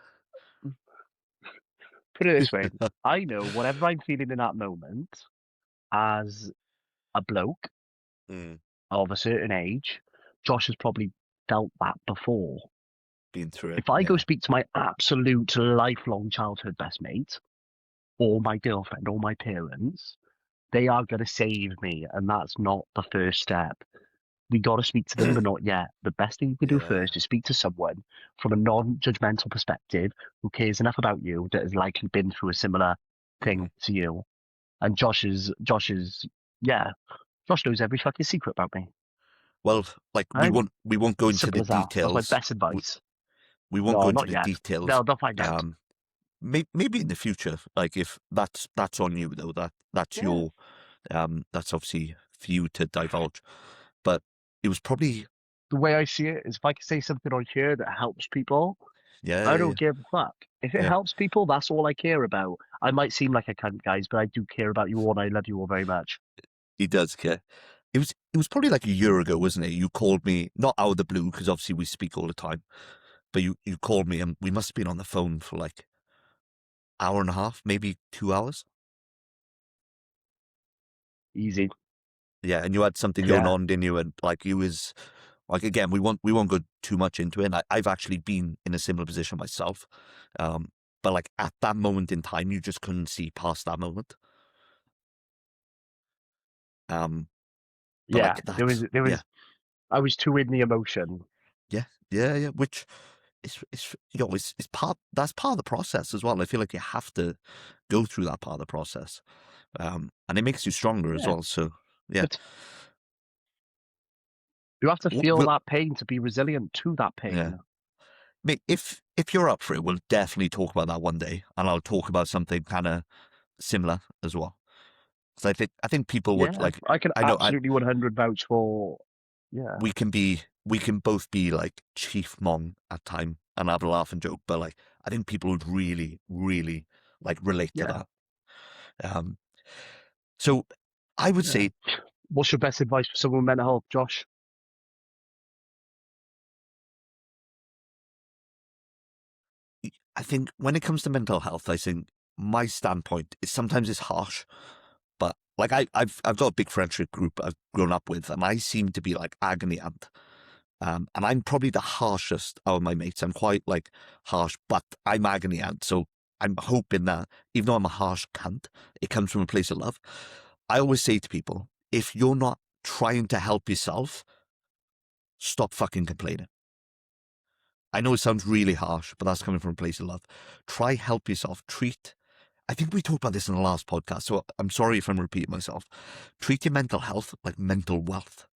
put it this way. I know whatever I'm feeling in that moment as a bloke Mm, of a certain age, Josh has probably dealt that before. been through it, If I go yeah. speak to my absolute lifelong childhood best mate, or my girlfriend, or my parents, they are going to save me, and that's not the first step. We got to speak to them, but not yet. The best thing you can do Yeah, yeah. first is speak to someone from a non-judgmental perspective who cares enough about you that has likely been through a similar Hmm. thing to you. And yeah, Josh knows every fucking secret about me. Well, like Right? we won't go into Simple the as that. That's my details. best We, advice. we won't go No, into not the yet. details. They'll find out. Maybe in the future, like if that's on you though, that's Yeah. your that's obviously for you to divulge. But it was probably The way I see it is if I can say something on here that helps people, yeah, I yeah, don't give a fuck. If it yeah. helps people, that's all I care about. I might seem like a cunt, guys, but I do care about you all and I love you all very much. He does care. It was probably like a year ago, wasn't it? You called me not out of the blue because obviously we speak all the time, but you called me and we must have been on the phone for like hour and a half, maybe 2 hours. Easy. Yeah, and you had something going Yeah. on, didn't you? And like you was like again, we won't go too much into it. And I've actually been in a similar position myself, but like at that moment in time, you just couldn't see past that moment. Um, but Yeah. like There was that's there yeah, was I was too in the emotion. yeah, yeah, yeah. Which is it's part that's part of the process as well. I feel like you have to go through that part of the process, and it makes you stronger as Yeah. well. So yeah, But you have to feel we'll, that pain to be resilient to that yeah. pain. Mate, if you're up for it, we'll definitely talk about that one day, and I'll talk about something kind of similar as well. So I think people would Yeah. like. I can I know absolutely 100 vouch for yeah. we can both be like chief mong at time and have a laugh and joke, but like I think people would really really like relate to Yeah. that. Um, so I would Yeah. say What's your best advice for someone with mental health, Josh? I think when it comes to mental health, I think my standpoint is sometimes it's harsh, but like I've got a big friendship group I've grown up with, and I seem to be like agony aunt. And I'm probably the harshest out of my mates. I'm quite like harsh, but I'm agony aunt. So I'm hoping that even though I'm a harsh cunt, it comes from a place of love. I always say to people, if you're not trying to help yourself, stop fucking complaining. I know it sounds really harsh, but that's coming from a place of love. Try help yourself. I think we talked about this in the last podcast, so I'm sorry if I'm repeating myself. Treat your mental health like mental wealth.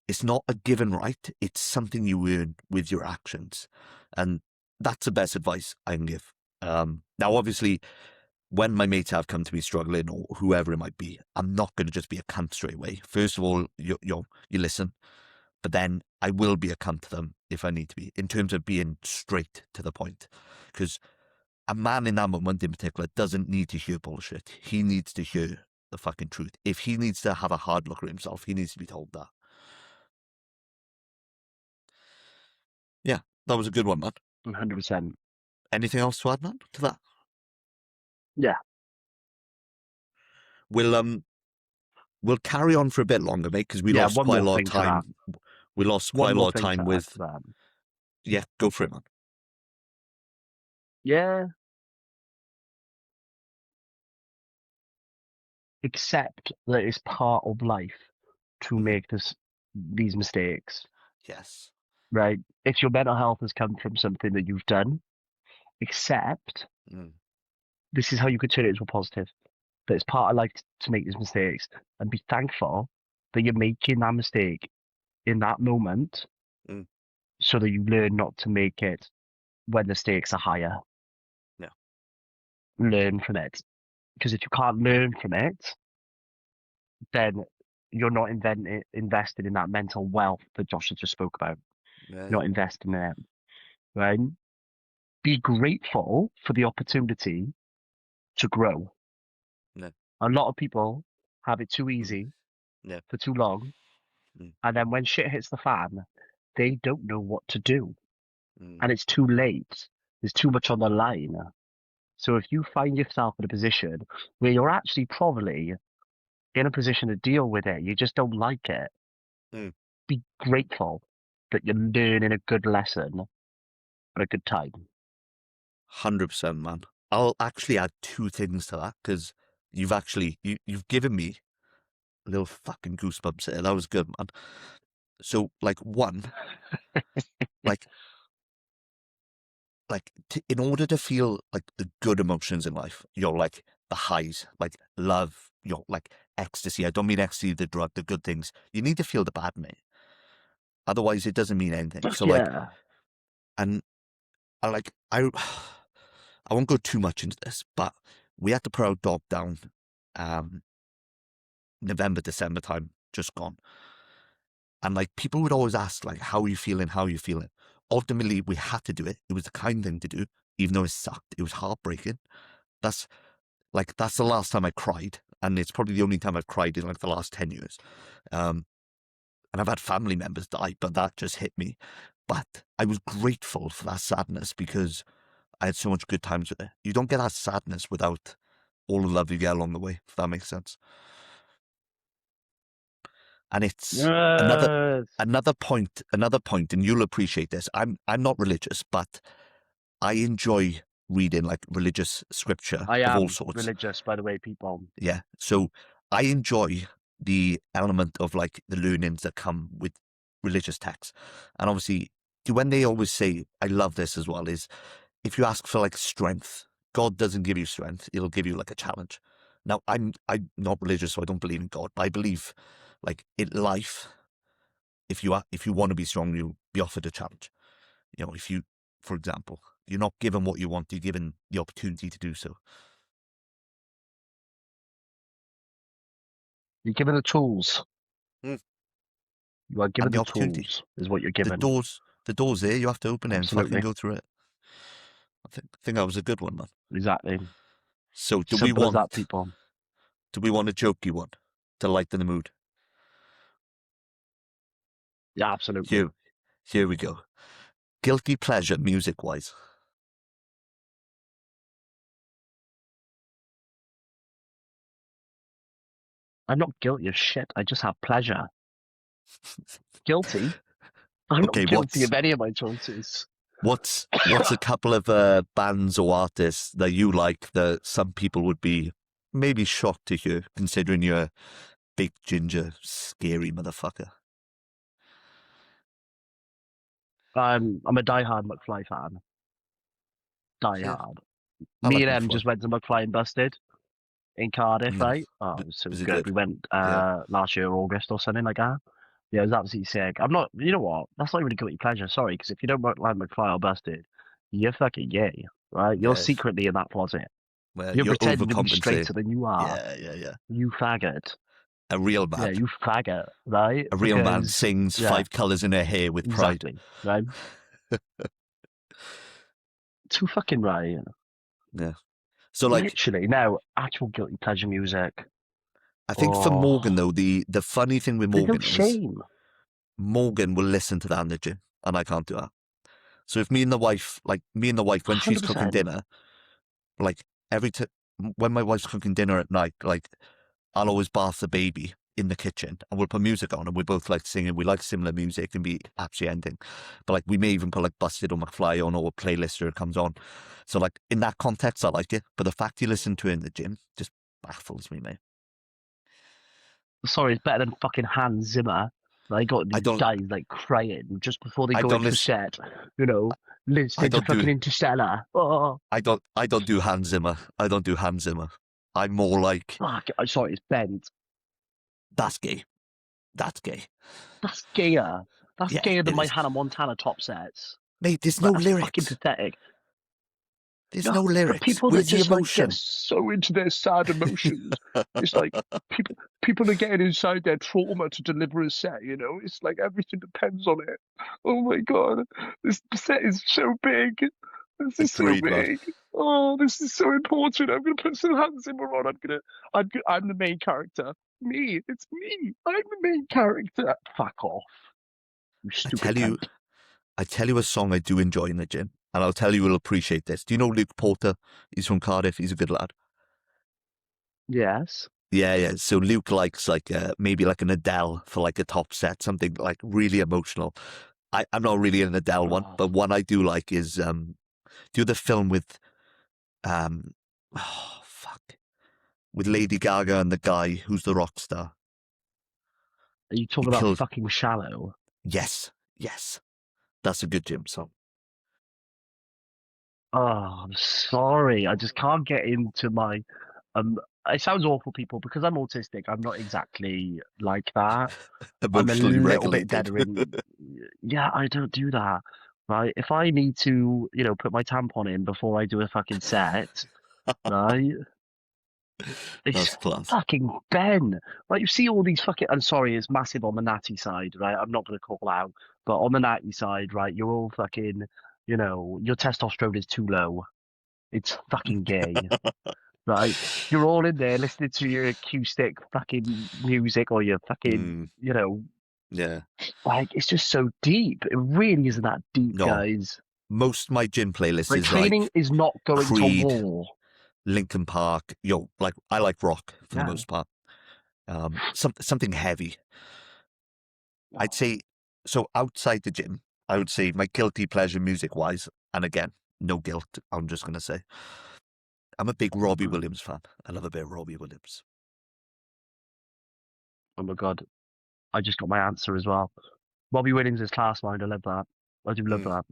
It's not a given right. It's something you earn with your actions. And that's the best advice I can give. Now, obviously, when my mates have come to me struggling or whoever it might be, I'm not going to just be a cunt straight away. First of all, you listen, but then I will be a cunt to them if I need to be, in terms of being straight to the point. Because a man in that moment in particular doesn't need to hear bullshit. He needs to hear the fucking truth. If he needs to have a hard look at himself, he needs to be told that. Yeah, that was a good one, man. 100%. Anything else to add, man, to that? Yeah. We'll carry on for a bit longer, mate, because we Yeah, lost one quite a more lot of thing to that. time. We lost One quite a more lot of thing time to add with. to that. Yeah, go for it, man. Yeah. Accept that it's part of life to Mhm. make these mistakes, Yes. right? If your mental health has come from something that you've done, accept Mm. this is how you could turn it into a positive. That it's part of life to make these mistakes, and be thankful that you're making that mistake in that moment, Mm. so that you learn not to make it when the stakes are higher. Yeah. Learn from it, because if you can't learn from it, then you're not invested in that mental wealth that Josh has just spoke about. Yeah. You're not investing in it, right? Be grateful for the opportunity to grow. Yeah. A lot of people have it too Mm. easy Yeah. for too long, Mm. and then when shit hits the fan, they don't know what to do, Mm. and it's too late. There's too much on the line. So if you find yourself in a position where you're actually probably in a position to deal with it, you just don't like it, Mm. be grateful that you're learning a good lesson at a good time. 100%, man. I'll actually add two things to that, because you've given me a little fucking goosebumps there. That was good, man. So, like, one, like in order to feel like the good emotions in life, like the highs, like love, like ecstasy. I don't mean ecstasy, the drug, the good things. You need to feel the bad, mate. Otherwise, it doesn't mean anything. So, like, Yeah. and I I won't go too much into this, but we had to put our dog down, um, November, December time, just gone. And like people would always ask, like, how are you feeling? How are you feeling? Ultimately, we had to do it. It was the kind thing to do, even though it sucked. It was heartbreaking. That's that's the last time I cried, and it's probably the only time I've cried in like the last 10 years. And I've had family members die, but that just hit me. But I was grateful for that sadness because I had so much good times with it. You don't get that sadness without all the love you get along the way, if that makes sense. And it's Yes. another point, and you'll appreciate this. I'm not religious, but I enjoy reading like religious scripture I of all am sorts. religious, by the way, people. Yeah. So I enjoy the element of like the learnings that come with religious texts. And obviously, when they always say, I love this as well, is if you ask for like strength, God doesn't give you strength. It'll give you like a challenge. Now, I'm not religious, so I don't believe in God, but I believe like in life, if you want to be strong, you'll be offered a challenge. You know, if you, for example, you're not given what you want, you're given the opportunity to do so. You're given the tools. Mm. You are given And the the opportunity. tools, is what you're The given. doors, the doors there, you have to open it and fucking Absolutely. go through it. I think that was a good one, man. Exactly. So Simple as that, people. do we want a jokey one to lighten the mood? Yeah, absolutely. Here we go. Guilty pleasure music wise. I'm not guilty of shit. I just have pleasure. Guilty? I'm not Okay, guilty of any of my choices. what's a couple of bands or artists that you like that some people would be maybe shocked to hear, considering you're a big ginger, scary motherfucker? I'm a diehard McFly fan. Yeah, Diehard. I Me like and em McFly. just went to McFly and Busted in Cardiff, No, right? Oh, it was so was it good. good? We went Yeah, last year, August or something like that. Yeah, it was absolutely sick. I'm not, you know what? That's not even a guilty pleasure. Sorry, because if you don't like McFly or Busted, you're fucking gay, right? You're yeah. secretly in that closet. Well, You're you're pretending to be overcompensating. straighter than you are. Yeah, yeah, yeah. You faggot. A real Yeah, man. you faggot, right? A real man Because, sings yeah, five colors in her hair with pride. exactly, right? Too fucking right. Yeah. So like, Literally. Now, actual guilty pleasure music. I think for Morgan Oh, though, the funny thing with there's no Morgan is shame. Morgan will listen to that in the gym, and I can't do that. So if me and the wife, when she's cooking 100%. dinner, like every time when my wife's cooking dinner at night, like I'll always bath the baby in the kitchen, and we'll put music on, and we both like singing. We like similar music, and be absolutely ending. But like we may even put like Busted or McFly on, or a playlist or it comes on. So like in that context, I like it. But the fact you listen to it in the gym just baffles me, mate. Sorry, it's better than fucking Hans Zimmer. They got I these don't, guys like crying just before they I go don't into listen. set, you know, I listening to don't do, fucking Interstellar. Oh, I don't do Hans Zimmer. I don't do Hans Zimmer. I'm more like fuck. I'm sorry, it's bent. that's gay. That's gay. That's gayer. That's Yeah, gayer than it my is, Hannah Montana top sets. mate. There's no Like, that's fucking lyrics. pathetic. There's No, no but lyrics. people that Where's the just like get emotion? so into their sad emotions, it's like people are getting inside their trauma to deliver a set, you know? It's like everything depends on it. Oh my God, this set is so big. This is so Agreed, man. big. Oh, this is so important. I'm gonna put some Hans Zimmer on. I'm the main character. Me, it's me. I'm the main character. Fuck off, you I stupid tell you, cunt. I tell you a song I do enjoy in the gym, and I'll tell you you'll appreciate this. Do you know Luke Porter? He's from Cardiff. He's a good lad. Yes. Yeah, yeah. So Luke likes like maybe like an Adele for like a top set, something like really emotional. I'm not really an Adele one, Oh, but one I do like is do the film with um oh fuck with Lady Gaga and the guy who's the rock star. are you He talking about killed. fucking shallow? Yes, yes. That's a good gym song. Oh, I'm sorry. I just can't get into my um it sounds awful, people, because I'm autistic. I'm not exactly like that. I'm a Emotionally little bit regulated. deader in yeah, I don't do that. Right? If I need to, put my tampon in before I do a fucking set, right? It's That's class. fucking Ben. Like you see all these fucking I'm sorry, it's massive on the natty side, right? I'm not gonna call out, but on the natty side, right, you're all fucking, your testosterone is too low. It's fucking gay. Right? You're all in there listening to your acoustic fucking music or your fucking, Mm, yeah. like it's just so deep. It really isn't that deep, No, guys. most of my gym playlist Like is training like is not going to Creed, war. Linkin Park. Like I like rock for the Yeah. most part. Something heavy. I'd say so outside the gym. I would say my guilty pleasure music wise, and again, no guilt. I'm just gonna say I'm a big Robbie Williams fan. I love a bit of Robbie Williams. Oh my God. I just got my answer as well. Robbie Williams is class mind. I love that. I do love Mm, that.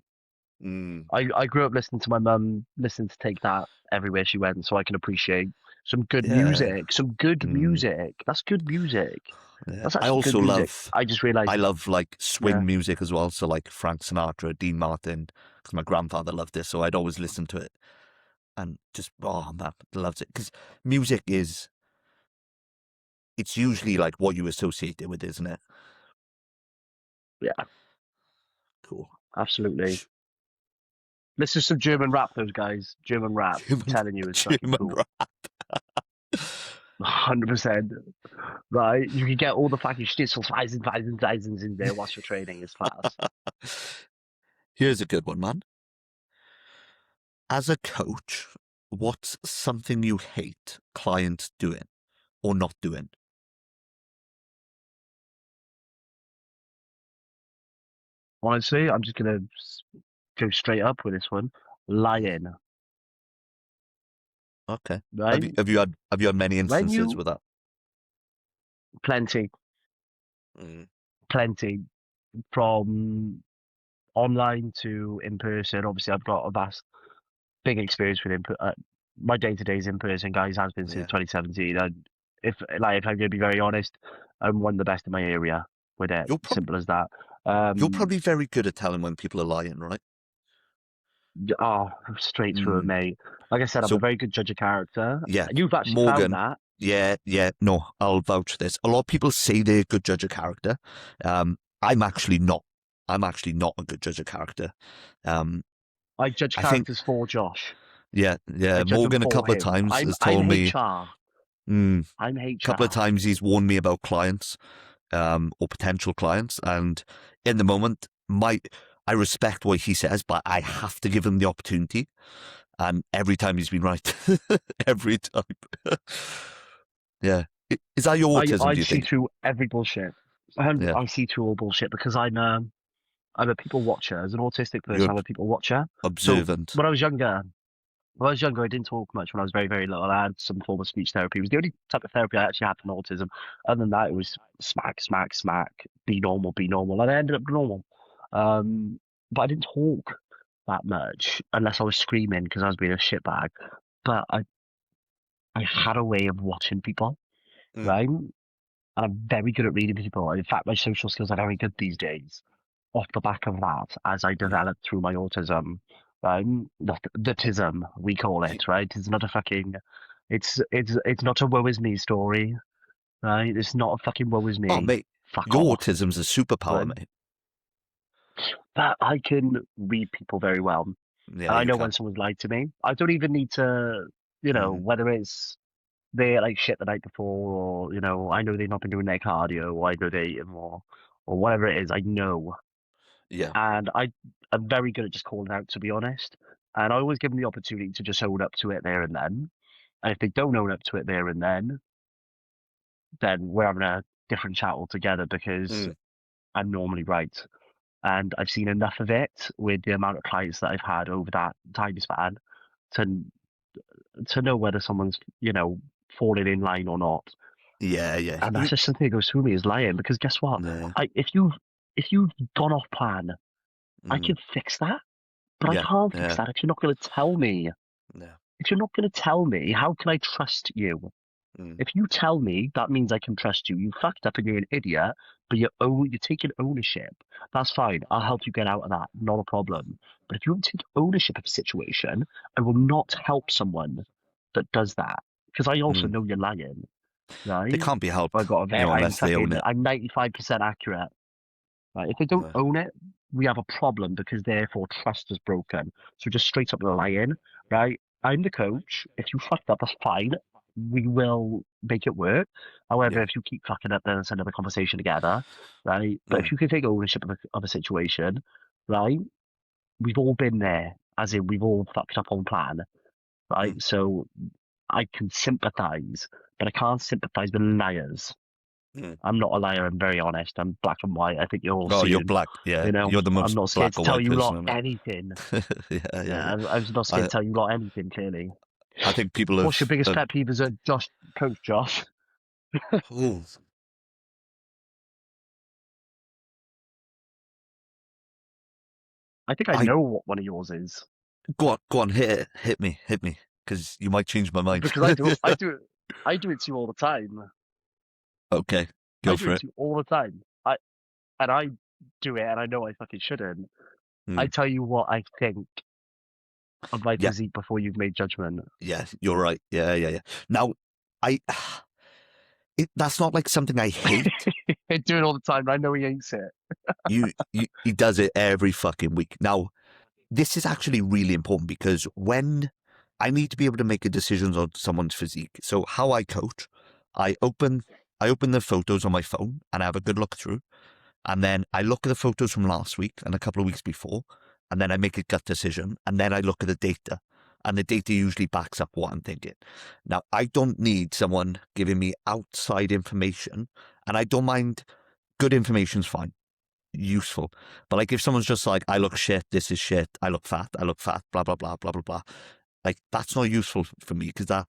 mm, I grew up listening to my mum, listening to Take That everywhere she went, so I can appreciate some good yeah. music. Some good Mm, music. That's good music. yeah. That's actually good music. I just I realized, love like yeah. swing music as well. So like Frank Sinatra, Dean Martin, because my grandfather loved it. So I'd always listen to it and just, oh man, loves it. Because music is, it's usually like what you associate it with, isn't it? Yeah, Cool. absolutely. Listen to some German rap, those guys. German rap. I'm Human, telling you, it's fucking human cool. rap. 100%. Right? You can get all the fucking schnitzels, Weisens in there whilst you're training. It's class. Here's a good one, man. As a coach, what's something you hate clients doing or not doing? Honestly, I'm just gonna go straight up with this one. Mm. Lying, Okay. right? Have you had many When instances you with that? plenty, Mm. plenty from online to in person. Obviously, I've got a big experience with my day to day is in person, guys. Has been since Yeah. 2017. And if I'm gonna be very honest, I'm one of the best in my area with it. You're probably Simple as that. you're Um, probably very good at telling when people are lying, right? oh, straight through it, Mm. mate. Like I said, I'm a So very good judge of character. yeah, You've actually found Morgan. that. Yeah, no, I'll vouch for this. A lot of people say they're a good judge of character. I'm actually not. I'm actually not a good judge of character. Um, I judge I think, characters for Josh. yeah, I judge them Morgan a for couple of him. times I'm has I'm told me, HR. mm, I'm a couple of HR. times he's warned me about clients, or potential clients, and in the moment, I respect what he says, but I have to give him the opportunity, and every time he's been right, every time. Yeah, is that your autism? I Do you see think? through every bullshit. Yeah, I see through all bullshit because I'm a people watcher. As an autistic person, you're I'm a people watcher. So observant. when I was younger, I didn't talk much. When I was very, very little, I had some form of speech therapy. It was the only type of therapy I actually had for autism. Other than that, it was smack, smack, smack. Be normal, and I ended up normal. But I didn't talk that much unless I was screaming because I was being a shitbag. But I had a way of watching people, Mm, right? And I'm very good at reading people. In fact, my social skills are very good these days off the back of that as I yeah. developed through my autism. The tism, we call You, it, right? It's not a fucking, it's not a woe is me story, right? It's not a fucking woe is oh, me. mate, Fuck your off. autism's a superpower, Right? mate. But I can read people very well. Yeah, And I you know can. when someone's lied to me. I don't even need to, Mm, whether it's they like shit the night before, or I know they've not been doing their cardio, or I know they eating more, or whatever it is. I know, yeah. and I'm very good at just calling out, to be honest. And I always give them the opportunity to just own up to it there and then. And if they don't own up to it there and then we're having a different chat altogether because Mm, I'm normally right. And I've seen enough of it with the amount of clients that I've had over that time span to to know whether someone's falling in line or not. yeah, yeah. And that's just something that goes through me is lying because guess what? Yeah, If you've gone off plan, I mm, can fix that, but I yeah, can't fix yeah, that if you're not going to tell me. yeah. If you're not going to tell me, how can I trust you? Mm, If you tell me, that means I can trust you. You fucked up and you're an idiot, but you're taking ownership. That's fine. I'll help you get out of that. Not a problem. But if you don't take ownership of a situation, I will not help someone that does that because I also mm. know you're lying, They right? can't be I helped, got a very, unless they own it. I'm 95% accurate. Right? If they don't Uh, own it, we have a problem because therefore trust is broken. So just straight up lying, right? I'm the coach. If you fucked up, that's fine. We will make it work. However, yeah. if you keep fucking up, then it's another conversation together, right? But if Mm, you can take ownership of a situation, right? We've all been there, as in we've all fucked up on plan, mm, right? So I can sympathize, but I can't sympathize with liars. mm. I'm not a liar. I'm very honest. I'm black and white. I think you're all Oh, you're seeing. black. Yeah, you're the I'm most not scared black to or tell white you person lot I know. anything. Yeah, yeah, yeah. I'm not scared to I tell you lot anything. Clearly, I think people what's your have. biggest pet peeve as a coach, Josh? Ooh, I think I I know what one of yours is go on, hit me, because you might change my mind. because I do it to you all the time. Okay, I go do for it it. to you all the time. I do it, and I know I fucking shouldn't. I Mm. tell you what I think of my Yeah, physique before you've made judgment. yeah, you're right. Yeah, yeah, yeah. Now, I that's not like something I hate. I do it all the time. And I know he hates it. He does it every fucking week. Now, this is actually really important because when I need to be able to make a decision on someone's physique. So how I coach, I open I open the photos on my phone and I have a good look through. And then I look at the photos from last week and a couple of weeks before, and then I make a gut decision. And then I look at the data, and the data usually backs up what I'm thinking. Now, I don't need someone giving me outside information, and I don't mind good information's fine. useful. But like if someone's just like, I look shit, this is shit, I look fat, blah blah blah blah blah blah. Like that's not useful for me because that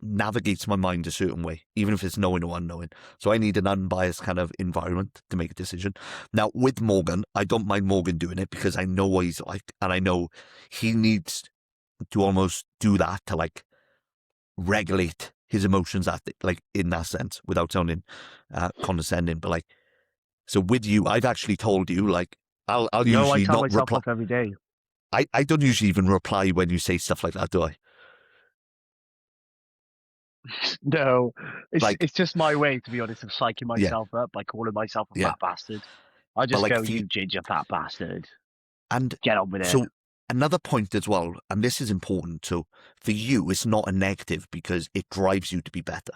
navigates my mind a certain way, even if it's knowing or unknowing. So I need an unbiased kind of environment to make a decision. Now with Morgan, I don't mind Morgan doing it because I know what he's like, and I know he needs to almost do that to like regulate his emotions at like in that sense without sounding condescending. But like, so with you, I've actually told you like I'll No, I usually tell not myself reply. off every day. I don't usually even reply when you say stuff like that, do I? No, Like, it's just my way, to be honest, of psyching yeah, myself up by calling myself a yeah. fat bastard. I But just like go, for you, you ginger fat bastard. and Get on with it. so another point as well, and this is important. So for you, it's not a negative because it drives you to be better.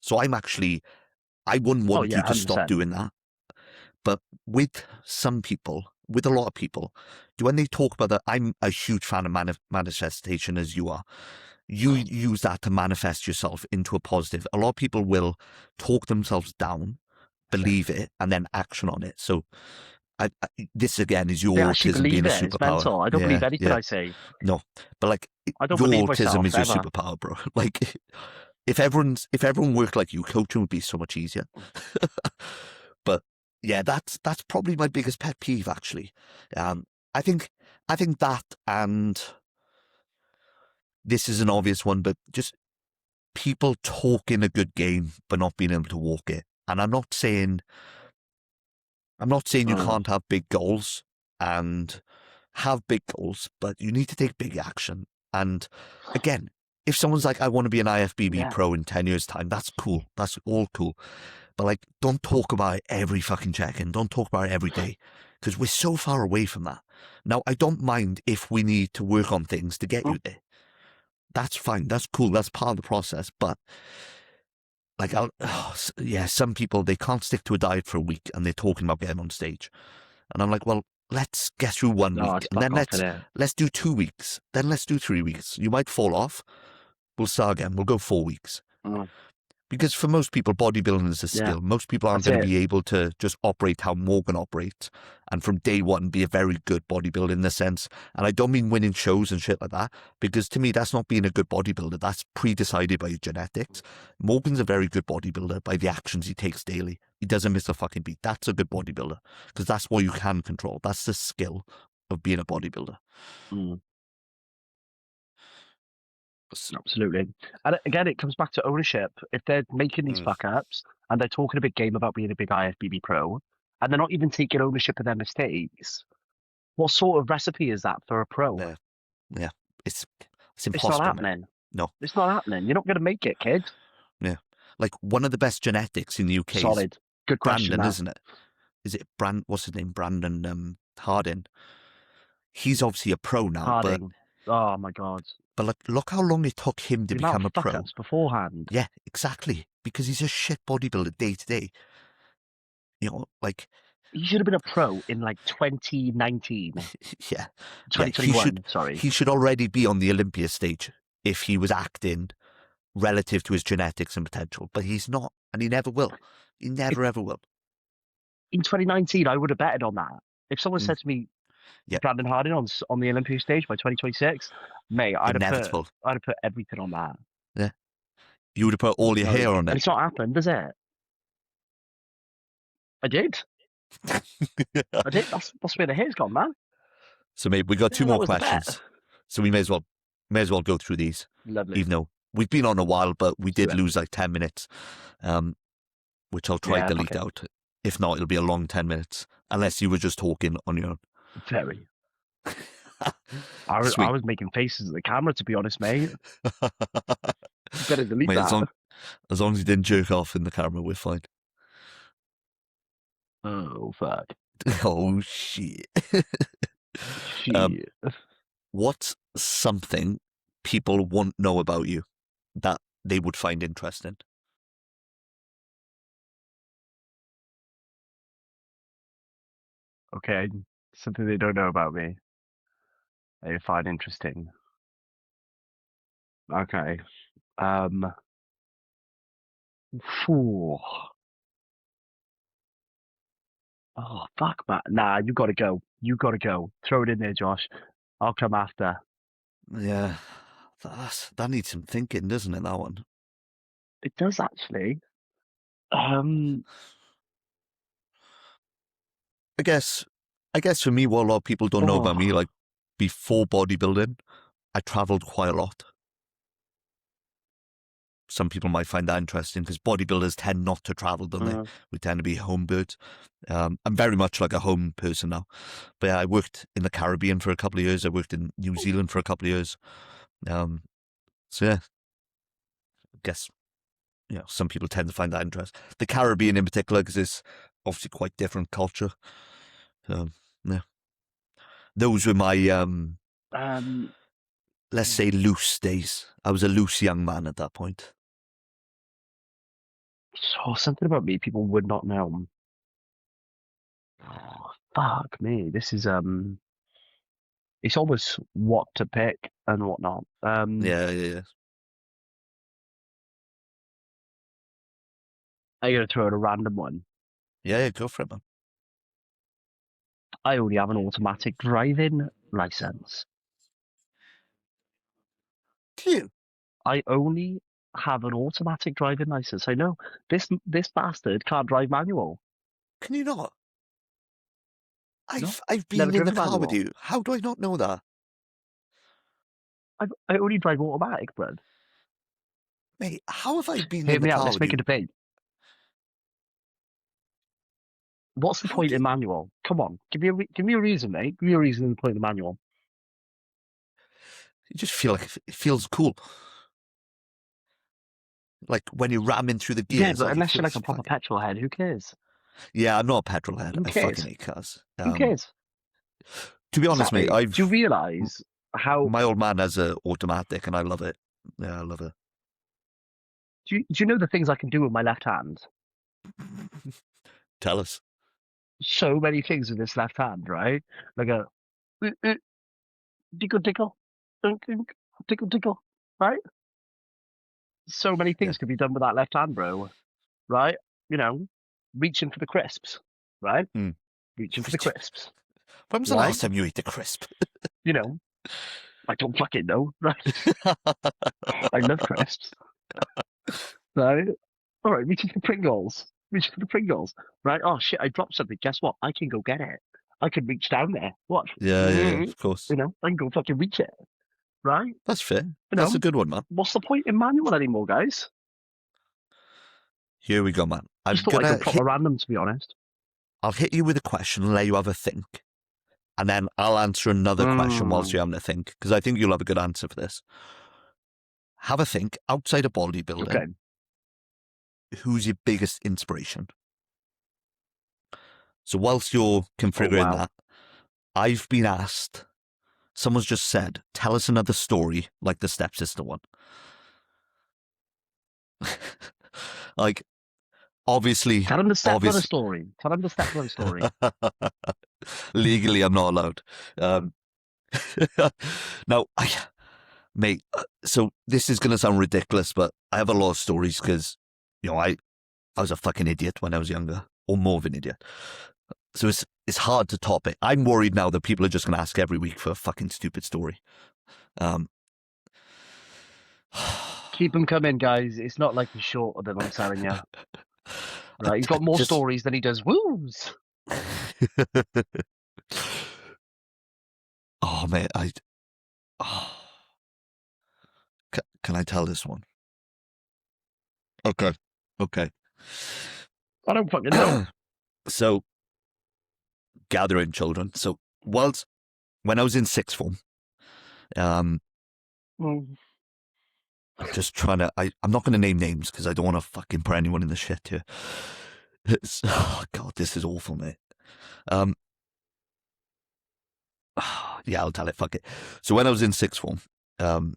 So I wouldn't Oh want yeah, you to stop 100%. doing that. But with some people, with a lot of people, when they talk about that, I'm a huge fan of manifestation as you are. You use that to manifest yourself into a positive. A lot of people will talk themselves down, believe it, and then action on it. So this again is They your actually autism being believe a it. It's superpower. mental. I don't believe Yeah, anything yeah. I say. No, but like I don't your believe autism myself is your ever. superpower, bro. Like if everyone worked like you, coaching would be so much easier. But yeah, that's probably my biggest pet peeve actually. Um, I think that, and this is an obvious one, but just people talking a good game but not being able to walk it. And I'm not saying you Mm. can't have big goals and have big goals, but you need to take big action. And again, if someone's like, I want to be an IFBB Yeah. pro in 10 years' time, that's cool. That's all cool. But like, don't talk about it every fucking check-in. Don't talk about it every day because we're so far away from that. Now, I don't mind if we need to work on things to get you there. That's fine. That's cool. That's part of the process. But like, yeah, some people, they can't stick to a diet for a week and they're talking about getting on stage. And I'm like, well, let's get through 1 week Oh, it's and then fuck off in it. let's do 2 weeks. Then let's do 3 weeks. You might fall off. We'll start again. We'll go 4 weeks. Mm. Because for most people, bodybuilding is a Yeah, skill. Most people aren't that's going to it. be able to just operate how Morgan operates and from day one be a very good bodybuilder in the sense. And I don't mean winning shows and shit like that, because to me, that's not being a good bodybuilder. That's pre-decided by your genetics. Morgan's a very good bodybuilder by the actions he takes daily. He doesn't miss a fucking beat. That's a good bodybuilder because that's what you can control. That's the skill of being a bodybuilder. Mm. S- Absolutely. And again, it comes back to ownership. If they're making these Mm, fuck ups and they're talking a big game about being a big IFBB pro, and they're not even taking ownership of their mistakes, what sort of recipe is that for a pro? yeah, yeah. It's It's not impossible, man. happening. No. It's not happening. You're not going to make it, kid. Yeah. Like one of the best genetics in the UK is Solid. Good question, Brandon, that. isn't it? Is it what's his name? Brandon Hardin. He's obviously a pro now, but Harding. Oh my God. look how long it took him to The amount become of a fuck pro. ups beforehand. Yeah, exactly. Because he's a shit bodybuilder day to day. You know, like He should have been a pro in like 2019, yeah. Yeah, 2021, sorry. he should already be on the Olympia stage if he was acting relative to his genetics and potential. But he's not, and he never will. He If, never ever will. in 2019, I would have betted on that. If someone Mm, said to me, yeah, Brandon Harding on the Olympia stage by 2026, mate, inevitable. I'd have put everything on that. Yeah. You would have put I'm all your telling hair you. on And it. it's not happened, does it? I did. I did. That's where the hair's gone, man. So maybe we got two Yeah, that more was the bet. questions. So we may as well go through these, Lovely. even though we've been on a while, but we Let's do did it. lose like 10 minutes, which I'll try Yeah, fuck delete it. out. If not, it'll be a long 10 minutes, unless you were just talking on your Very. own. I Sweet. was making faces at the camera, to be honest, mate. You better delete Mate, as that. long as long as you didn't jerk off in the camera, we're fine. Oh, fuck. Oh shit. um, Shit. what's something people won't know about you that they would find interesting? Okay, something they don't know about me. They find interesting. Okay. Um. Phew. Oh, fuck, man. Nah, you gotta go. You gotta go. Throw it in there, Josh. I'll come after. Yeah, that needs some thinking, doesn't it? That one. It does actually. Um, I guess. I guess for me, what a lot of people don't know about me, oh, like before bodybuilding, I travelled quite a lot. Some people might find that interesting because bodybuilders tend not to travel, don't they? mm, We tend to be home birds. I'm very much like a home person now. But yeah, I worked in the Caribbean for a couple of years. I worked in New Zealand for a couple of years. Um, so yeah, I guess some people tend to find that interesting. The Caribbean in particular, because it's obviously quite different culture. Yeah, those were my um, let's say loose days. I was a loose young man at that point. so something about me people would not know. Oh, fuck me. This is it's almost what to pick and what not. Yeah, yeah, yeah. I gotta throw out a random one. Yeah, yeah, go for it, man. I only have an automatic driving license. Do you? I only have an automatic driving license. I know this bastard can't drive manual. Can you not? No, I've never been in the driven car with manual. you. How do I not know that? I only drive automatic, bro. Mate, how have I been Hear in the me out. car Let's with make a you? debate. What's the How point do in you, manual? Come on, give me a reason, mate. Give me a reason in the point in manual. you just feel like it feels cool. Like when you ram in through the Yeah, gears, but like it unless you're like feels a proper fucking. petrol head, who cares? Yeah, I'm not a petrol head. Who I fucking cares? hate cars. Who cares? To be honest, mate, Exactly. Do you realize how? my old man has a automatic and I love it. Yeah, I love it. Do you know the things I can do with my left hand? Tell us. So many things with this left hand, right? Like a tickle, tickle, tickle, tickle, right? So many Yeah. things can be done with that left hand, bro. Right? You know, reaching for the crisps, right? Mm. Reaching for the crisps, When was the right? last time you ate a crisp? You know, I don't fucking know, right? I love crisps, right? All right, reaching for Pringles, reaching for the Pringles, right? Oh shit, I dropped something. Guess what? I can go get it. I can reach down there. Watch. Yeah, yeah, yeah, You of course. know, I can go fucking reach it, right? That's fair. You That's a know, good one, man. what's the point in manual anymore, guys? Here we go, man. I'm Just thought I'd go gonna proper hit. random, to be honest. I'll hit you with a question and let you have a think. And then I'll answer another question whilst Mm, you're having a think, because I think you'll have a good answer for this. Have a think. Outside of bodybuilding, okay. who's your biggest inspiration? So whilst you're Oh configuring wow. that, I've been asked, someone's just said, tell us another story like the stepsister one. Like, obviously, Tell him the stepbrother obviously, story. Tell him the stepbrother story. legally, I'm not allowed. Um, now, mate, so this is going to sound ridiculous, but I have a lot of stories because, I was a fucking idiot when I was younger, or more of an idiot. So it's hard to top it. I'm worried now that people are just going to ask every week for a fucking stupid story. Um, Keep him coming, guys. It's not like he's short of them, I'm telling you. I, Right? He's I got more just. stories than he does woos. Oh man, oh, can I tell this one? Okay, okay. I don't fucking know. So gathering children. So when I was in sixth form, um, Mm. I'm just trying to. I'm not going to name names because I don't want to fucking put anyone in the shit here. Oh god, this is awful, mate. Um, yeah, I'll tell it. Fuck it. So when I was in sixth form, um,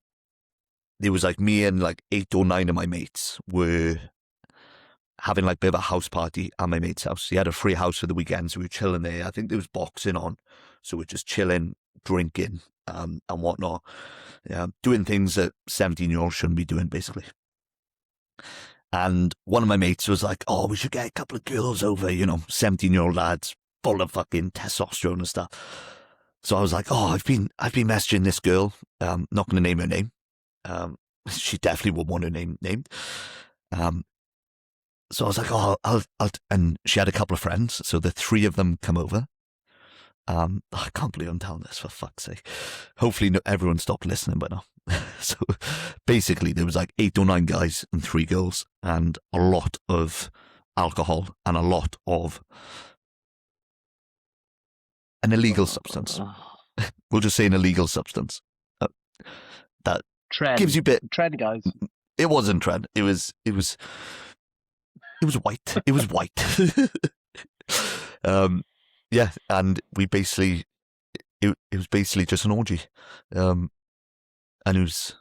there was like me and like 8 or 9 of my mates were having like a bit of a house party at my mate's house. He had a free house for the weekends. We were chilling there. I think there was boxing on, so we're just chilling, drinking, and whatnot. Doing things that 17-year-olds shouldn't be doing, basically. And one of my mates was like, "Oh, we should get a couple of girls over, 17-year-old lads, full of fucking testosterone and stuff. So I was like, oh, I've been messaging this girl. Not going to name her name. She definitely would want her name named. So I was like, oh, I'll, and she had a couple of friends. So the three of them come over. I can't believe I'm telling this, for fuck's sake. Hopefully everyone stopped listening by now. So basically there was like 8 or 9 guys and 3 girls and a lot of alcohol and a lot of an illegal substance. We'll just say an illegal substance. That Trend. gives you a bit. Trend, guys. It wasn't trend. It was white. It was white. Yeah, and we basically, it was basically just an orgy. And it was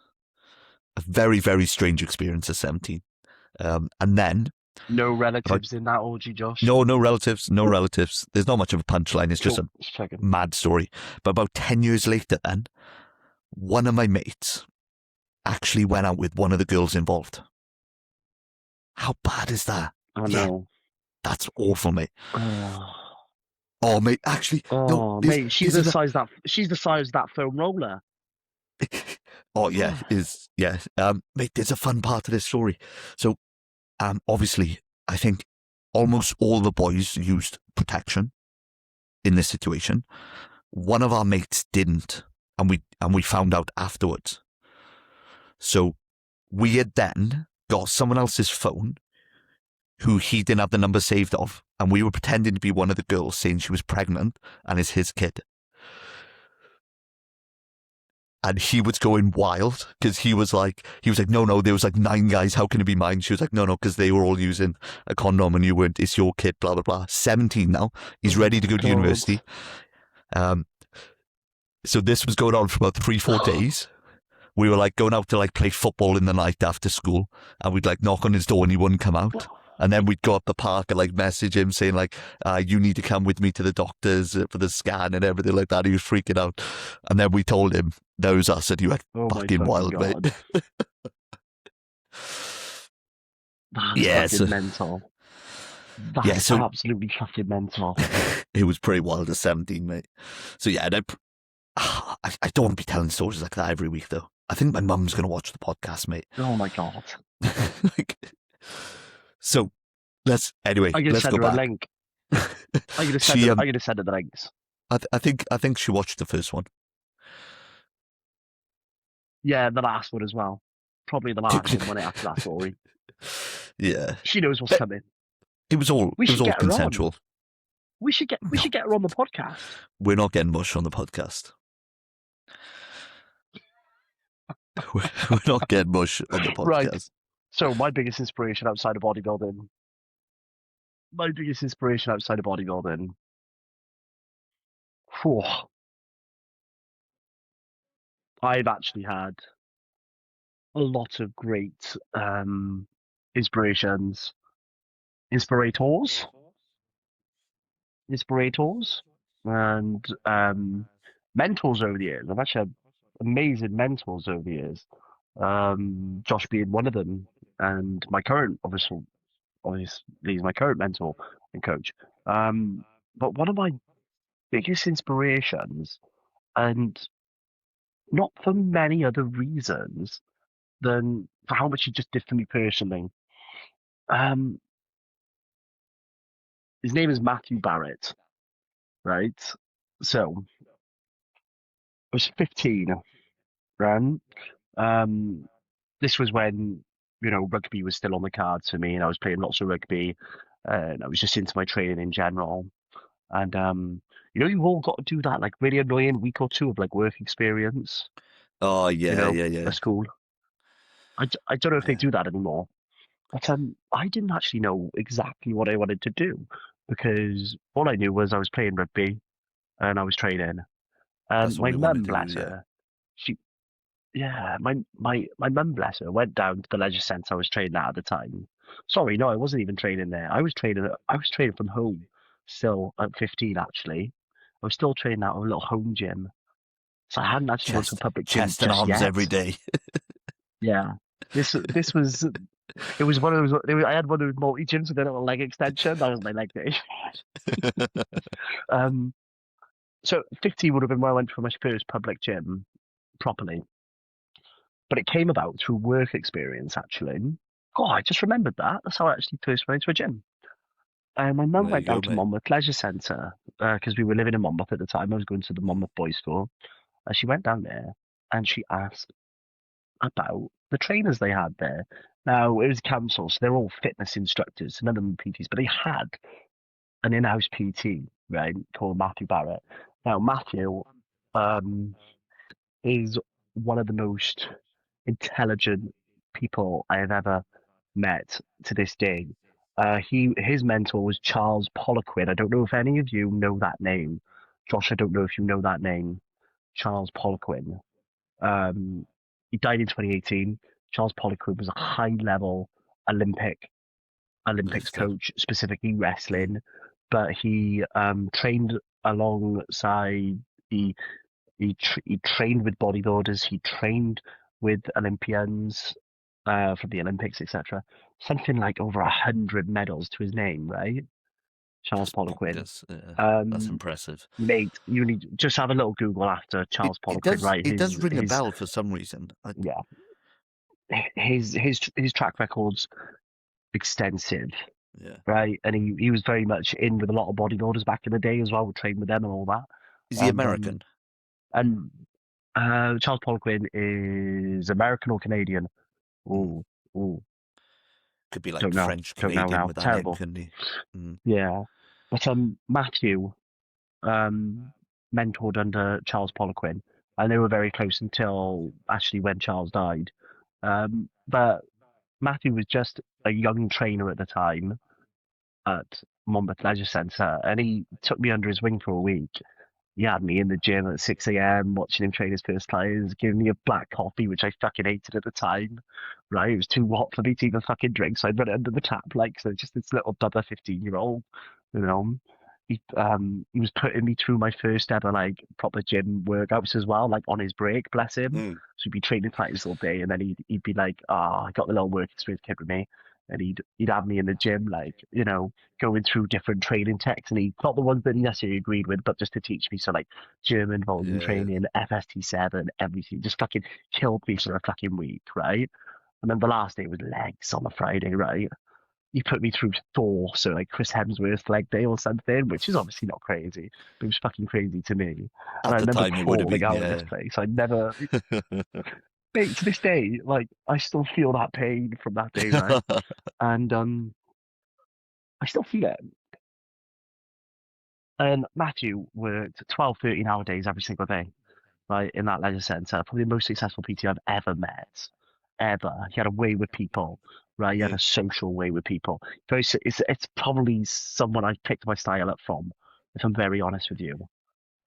a very, very strange experience at 17. And then... No relatives in that orgy, Josh? No relatives, no relatives. There's not much of a punchline. It's just Cool. a mad story. But about 10 years later then, one of my mates actually went out with one of the girls involved. How bad is that? I know. That's awful, mate. Oh, mate, actually, no, mate, she's the size of that foam roller. Oh, yeah, mate, there's a fun part of this story. So, obviously, I think almost all the boys used protection in this situation. One of our mates didn't, and we found out afterwards. So we had then got someone else's phone who he didn't have the number saved of, and we were pretending to be one of the girls saying she was pregnant and is his kid. And he was going wild because he was like, no, there was like 9 guys. How can it be mine? She was like, no, because they were all using a condom and you weren't. It's your kid, blah, blah, blah. 17 now. He's ready to go to university. So this was going on for about 3-4 days. We were like going out to like play football in the night after school, and we'd like knock on his door and he wouldn't come out. And then we'd go up the park and like message him saying like, you need to come with me to the doctors for the scan and everything like that. He was freaking out. And then we told him that was us, and he went fucking wild, God. mate. That's fucking mental. That's absolutely fucking mental. It was pretty wild at 17, mate. So yeah, I don't want to be telling stories like that every week though. I think my mum's going to watch the podcast, mate. Oh my God. So let's go back. I'm going to send her a link. I'm going to send her the links. I think she watched the first one. Yeah, the last one as well. Probably the last one after that story. Yeah. She knows what's coming. It was all consensual. We should get her on the podcast. We're not getting mush on the podcast. We're not getting mush on the podcast. Right. So my biggest inspiration outside of bodybuilding. Whew. I've actually had a lot of great inspirators, and mentors over the years. I've actually had amazing mentors over the years. Josh being one of them, and my current, obviously he's my current mentor and coach. But one of my biggest inspirations, and not for many other reasons than for how much he just did for me personally. His name is Matthew Barrett, right? So I was 15, right? This was when, rugby was still on the cards for me, and I was playing lots of rugby, and I was just into my training in general. And you've all got to do that like really annoying week or 2 of like work experience. Oh yeah, yeah. At school. I don't know if they do that anymore, but I didn't actually know exactly what I wanted to do, because all I knew was I was playing rugby and I was training. And my mum, bless her, my mum, bless her, went down to the leisure centre I was training at the time. Sorry, no, I wasn't even training there. I was training from home still at 15, actually. I was still training out of a little home gym. So I hadn't actually gone to a public gym chest and arms yet. every day. Yeah. This was It was one of those. I had one of those multi gyms with a little leg extension. That was my leg day. Um, so 15 would have been when I went for my first public gym properly, but it came about through work experience actually. God, I just remembered that. That's how I actually first went to a gym. My mum There you went go, down to mate. Monmouth Leisure Centre because we were living in Monmouth at the time. I was going to the Mm. Monmouth Boys School. And she went down there and she asked about the trainers they had there. Now, it was council, so they're all fitness instructors, none of them PTs, but they had an in-house PT, right, called Matthew Barrett. Now, Matthew um, is one of the most intelligent people I have ever met to this day. His mentor was Charles Poliquin. I don't know if any of you know that name. Josh, I don't know if you know that name. Charles Poliquin. Um, he died in 2018. Charles Poliquin was a high-level Olympics Lifter. coach, specifically Mm. wrestling, but he trained alongside he he trained with bodybuilders. He trained with Olympians from the Olympics, etc. Something like over 100 medals to his name, right? Charles That's Poliquin. bonkers. Yeah. That's Um, impressive. Mate, you need just have a little Google after It, Charles it Poliquin, does right? it does ring a His bell for some reason. yeah, his track record's extensive, Yeah. right? And he was very much in with a lot of bodybuilders back in the day as well, would train with them and all that. Is he And American? and Charles Poliquin is American or Canadian? Mm. Oh, oh, Could be like don't know, French don't know Canadian now. with that name, Terrible. couldn't he? Mm. Yeah, but Matthew um mentored under Charles Poliquin, and they were very close until actually when Charles died. But Matthew was just a young trainer at the time at Monmouth Leisure Centre, and he took me under his wing for a week. He had me in the gym at 6 a.m. watching him train his first clients, giving me a black coffee, which I fucking hated at the time. Right, it was too hot for me to even fucking drink, so I'd run it under the tap, like so. Just this little dubber 15-year-old, you know. He was putting me through my first ever like proper gym workouts as well, like on his break, bless him. Mm. So he'd be training clients all day, and then he'd be like, "Ah, I got the little work experience kid with me," and he'd have me in the gym, like going through different training techniques, not the ones that he necessarily agreed with, but just to teach me. So like German volume Yeah. training, FST7, everything. Just fucking killed me for a fucking week, right? And then the last day was legs on a Friday, right? He put me through Thor, so like Chris Hemsworth's leg day or something, which is obviously not crazy, but it was fucking crazy to me. And At I the remember time, it would have crawling been, out of this yeah. place. I never, mate, to this day, like I still feel that pain from that day, right? And I still feel it. And Matthew worked 12, 13-hour days every single day, right, in that leisure centre. Probably the most successful PT I've ever met, ever. He had a way with people, right? He had Mm. a social way with people. It's probably someone I picked my style up from, if I'm very honest with you.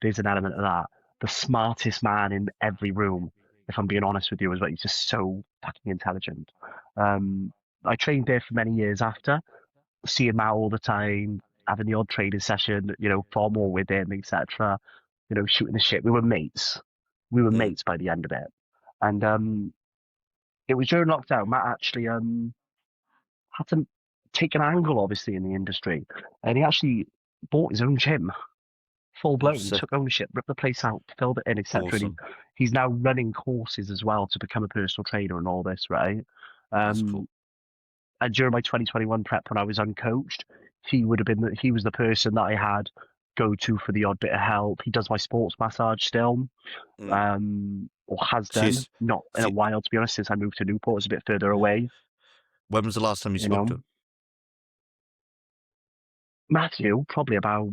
There's an element of that. The smartest man in every room, if I'm being honest with you, as well. He's just so fucking intelligent. Um, I trained there for many years after, see him out all the time, having the odd training session, far more with him, etc. Shooting the shit. We were mates. We were Mm. mates by the end of it. And it was during lockdown. Matt actually had to take an angle, obviously, in the industry, and he actually bought his own gym, full Oh, blown, sick. took ownership, ripped the place out, filled it in, etc. And Awesome. he's now running courses as well to become a personal trainer and all this, right? That's cool. Um, and during my 2021 prep when I was uncoached, he was the person that I had go to for the odd bit of help. He does my sports massage still, Mm. or has So, done, not in a so while to be honest, since I moved to Newport. It's a bit further away, when was the last time you you spoke to know. him? Matthew, probably about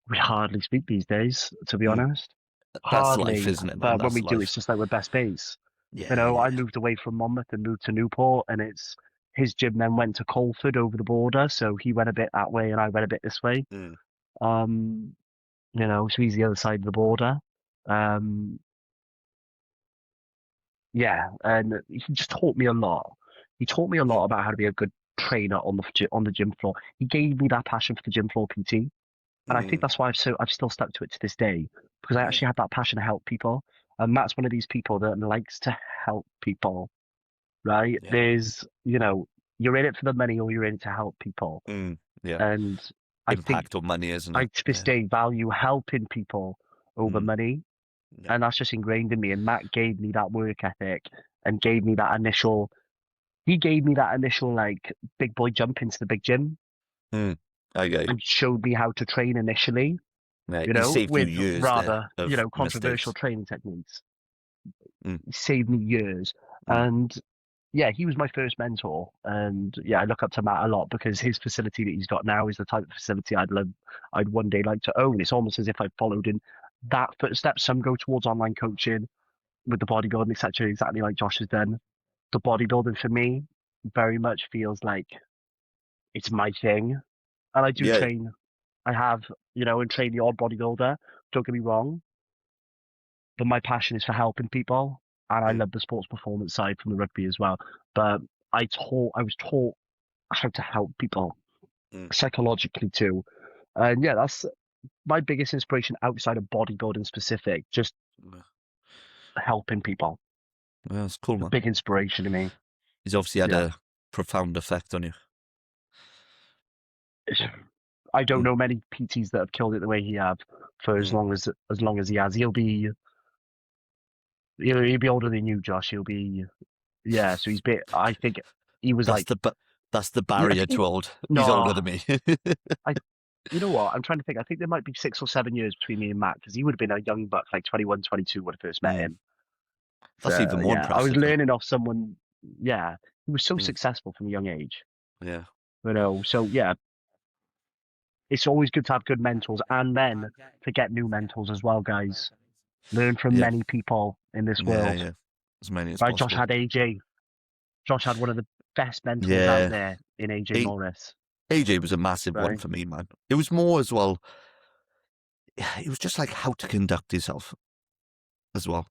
we hardly speak these days, to be Mm. honest. That's life, Hardly. isn't it, man? But when That's we do, it's life. just like we're best mates. Yeah, I yeah. moved away from Monmouth and moved to Newport, and it's his gym then went to Colford over the border, so he went a bit that way and I went a bit this way. Mm. Um, so he's the other side of the border. Um, yeah, and he just taught me a lot. He taught me a Mm. lot about how to be a good trainer on the gym floor. He gave me that passion for the gym floor PT, and I think Mm. that's why I've still stuck to it to this day because I Yeah. actually had that passion to help people, and that's one of these people that likes to help people. right? Yeah. There's, you're in it for the money or you're in it to help people. Mm, yeah. And I think Impact on money, isn't I it? to this Yeah. day value helping people over Mm, money. yeah. And that's just ingrained in me. And Matt gave me that work ethic and gave me that he gave me that initial like big boy jump into the big gym Mm, I get you. and showed me how to train initially, Yeah, he saved you with years there rather, of controversial mistakes. training techniques. Mm, He saved me years. mm, And yeah, he was my first mentor. And yeah, I look up to Matt a lot because his facility that he's got now is the type of facility I'd one day like to own. It's almost as if I followed in that footsteps. Some go towards online coaching with the bodybuilding, etc., exactly like Josh has done. The bodybuilding for me very much feels like it's my thing. And I do yeah. train. I have, and train the odd bodybuilder. Don't get me wrong, but my passion is for helping people, and I Mm, love the sports performance side from the rugby as well. But I was taught how to help people mm, psychologically too, and yeah, that's my biggest inspiration outside of bodybuilding specific. Just yeah. helping people, Well, that's cool, a man. big inspiration to me. He's obviously had Yeah, a profound effect on you. I don't Mm, know many PTs that have killed it the way he have for mm. as long as he has. He'll be older than you, Josh. He'll be yeah. So he's bit. I think he was That's like the that's the yeah. I barrier think to old. He's older no. than me. I You know what? I'm trying to think. I think there might be 6 or 7 years between me and Matt because he would have been a young buck, like 21, 22 when I first met Mm, him. that's So even more yeah, I was impressive, though. learning off someone. Yeah, he was so Mm, successful from a young age. yeah, So yeah, it's always good to have good mentors and then to get new mentors as well, guys. Learn from yeah, many people in this yeah, world. yeah. As many as Right, Josh possible. had AJ. Josh had one of the best mentors out Yeah, there in AJ A- Morris, AJ was a massive one right? for me, man. It was more as well. It was just like how to conduct yourself as well.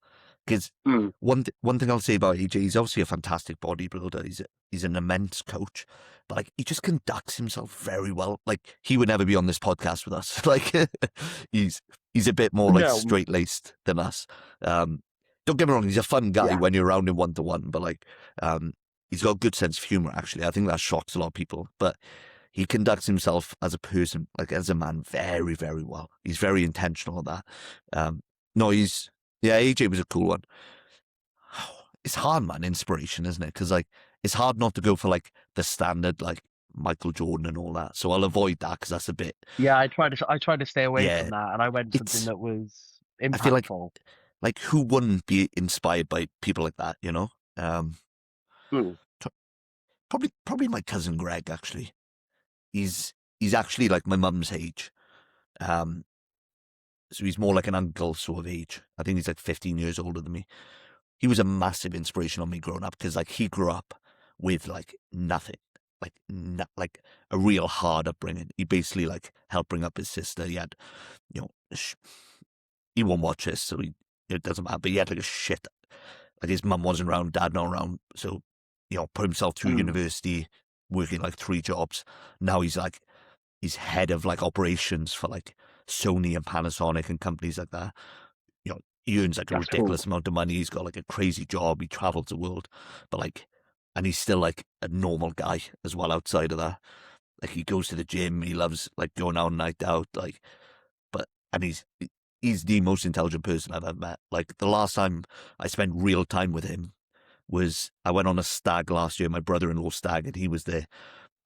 Because Mm. one thing I'll say about AJ, he's obviously a fantastic bodybuilder. He's an immense coach, but like he just conducts himself very well. Like he would never be on this podcast with us. Like he's he's a bit more like No, straight laced than us. Um, don't get me wrong, he's a fun guy yeah, when you're around him 1-to-1, but like he's got a good sense of humor. Actually, I think that shocks a lot of people, but. He conducts himself as a person, like as a man, very, very well. He's very intentional at that. No, yeah, AJ was a cool one. It's hard, man, inspiration, isn't it? Because like it's hard not to go for like the standard, like Michael Jordan and all that. So I'll avoid that because that's a bit, yeah. I tried to stay away yeah. from that, and I went something It's that was I feel impactful. like who wouldn't be inspired by people like that, you know? Um, Mm. t- probably my cousin Greg actually. He's actually like my mum's age. Um, so he's more like an uncle sort of age. I think he's like 15 years older than me. He was a massive inspiration on me growing up because like he grew up with like nothing, like like a real hard upbringing. He basically like helped bring up his sister. He had, you know, he won't watch this, so it doesn't matter. But he had like a shit, like his mum wasn't around, dad not around, so put himself through Mm. university, working like 3 jobs. Now he's head of like operations for like Sony and Panasonic and companies like that. He earns like a That's cool. ridiculous amount of money. He's got like a crazy job. He travels the world, but like, and he's still like a normal guy as well outside of that. Like he goes to the gym. He loves like going out night out. Like, and he's the most intelligent person I've ever met. Like the last time I spent real time with him was I went on a stag last year, my brother-in-law stag, and he was there,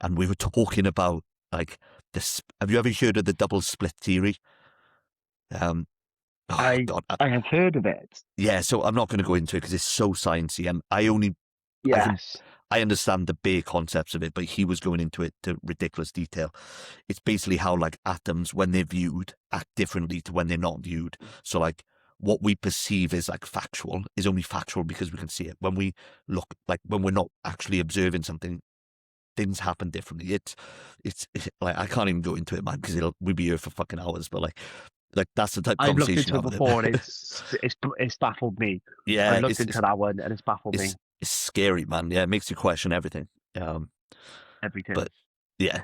and we were talking about like this. Have you ever heard of the double split theory? Um, oh I God, I have heard of it. yeah, so I'm not going to go into it because it's so sciencey, and I can, Yes. I understand the bare concepts of it, but he was going into it to ridiculous detail. It's basically how like atoms, when they're viewed, act differently to when they're not viewed. So like what we perceive as like factual is only factual because we can see it. When we look, like when we're not actually observing something, things happen differently. It's like I can't even go into it, man, because we'd be here for fucking hours. But like that's the type of I've looked conversation into you it have with before, and him. it's baffled me. I've Yeah, looked into that one, and it's baffled me. it's scary, man. Yeah, it makes you question everything. Um, Everything. but yeah,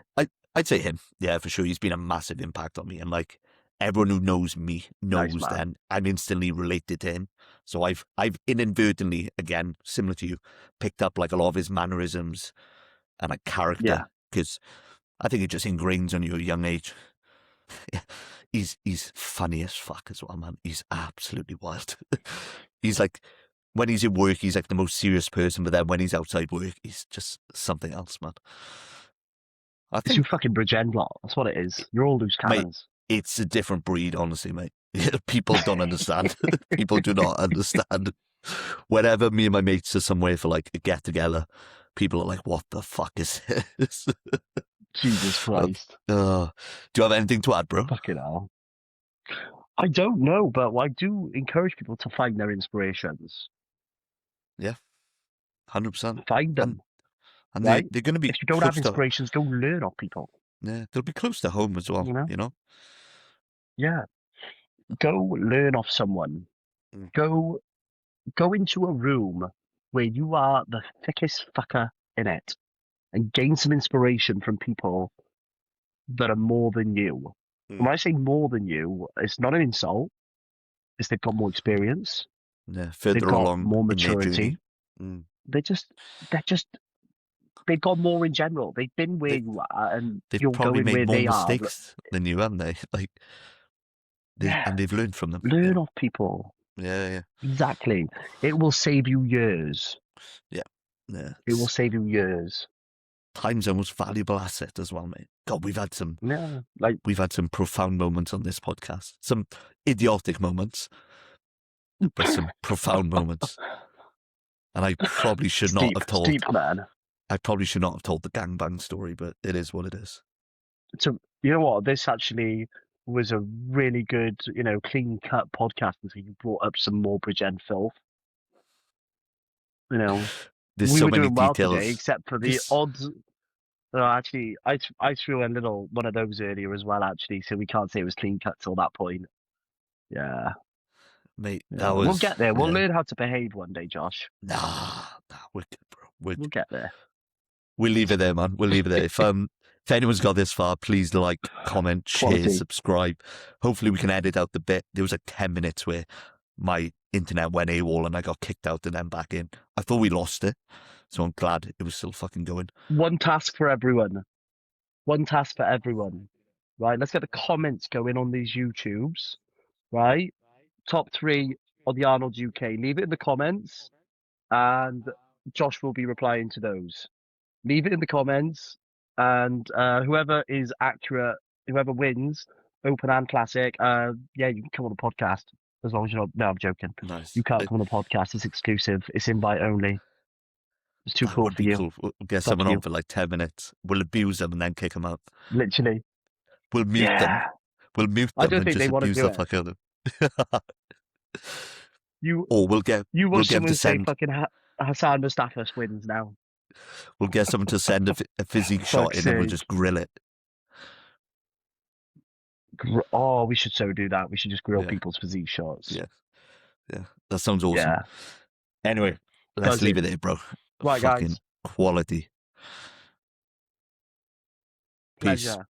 I'd say him. Yeah, for sure. He's been a massive impact on me, and like everyone who knows me Nice, knows man. then I'm instantly related to him. So I've inadvertently, again, similar to you, picked up like a lot of his mannerisms and like Yeah. character, because I think it just ingrains on you at a young age. He's funny as fuck as well, man. He's absolutely wild. He's like, when he's at work, he's like the most serious person, but then when he's outside work, he's just something else, man. I It's you think, fucking Bridgend lot. That's what it is. You're all loose mate, cannons. it's a different breed, honestly, mate. People don't understand. People do not understand. Whenever me and my mates are somewhere for like a get together, people are like, "What the fuck is this?" Jesus Christ. Do you have anything to add, bro? Fucking hell. I don't know, but I do encourage people to find their inspirations. Yeah, 100%. Find them. And Right? they're going to be If you don't have close to, inspirations, go learn off people. yeah, they'll be close to home as well. You know? You know. Yeah. Go learn off someone. Mm. Go into a room where you are the thickest fucker in it and gain some inspiration from people that are more than you. When I say more than you, it's not an insult. It's they've got more experience. Yeah, They've further got along more in their journey. maturity. They've got more in general. They've been where you are, and They've you're probably going made where more they are. mistakes than you, haven't they? Like, and they've learned from them. Learn off people. Yeah. Exactly. It will save you years. Yeah. It will save you years. Time's the most valuable asset as well, mate. God, we've had some profound moments on this podcast. Some idiotic moments, but some profound moments. And I probably should not have told. Steep, man. I probably should not have told the gangbang story, but it is what it is. So you know what? This actually was a really good, clean cut podcast until you brought up some more Bridgend filth. There's we so were many doing well details. today, except for the odds. No, actually, I threw a little one of those earlier as well, actually, so we can't say it was clean cut till that point. Yeah. Mate, yeah. We'll get there. We'll learn how to behave one day, Josh. Nah, we're good, bro. We'll get there. We'll leave it there, man. We'll leave it there. If anyone's got this far, please like, comment, share, subscribe. Hopefully we can edit out the bit. There was like 10 minutes where my internet went AWOL and I got kicked out and then back in. I thought we lost it, so I'm glad it was still fucking going. One task for everyone. One task for everyone. Right, let's get the comments going on these YouTubes. Right? Top 3 on the Arnold UK. Leave it in the comments and Josh will be replying to those. Leave it in the comments and whoever is accurate, whoever wins, open and classic, you can come on the podcast as long as you're not. No, I'm joking. Nice. You can't come on the podcast. It's exclusive. It's invite only. It's too cool for you. Cool. We'll get someone on for like 10 minutes. We'll abuse them and then kick them out. Literally. We'll mute them. We'll mute them and just abuse the fuck out of them. We'll get someone to say fucking Hassan Mustafas wins now. We'll get someone to send a physique shot in and we'll just grill it. We should so do that. We should just grill people's physique shots. Yeah. That sounds awesome. Yeah. Anyway, let's leave it there, bro. Right, fucking guys. Quality. Peace. Pleasure.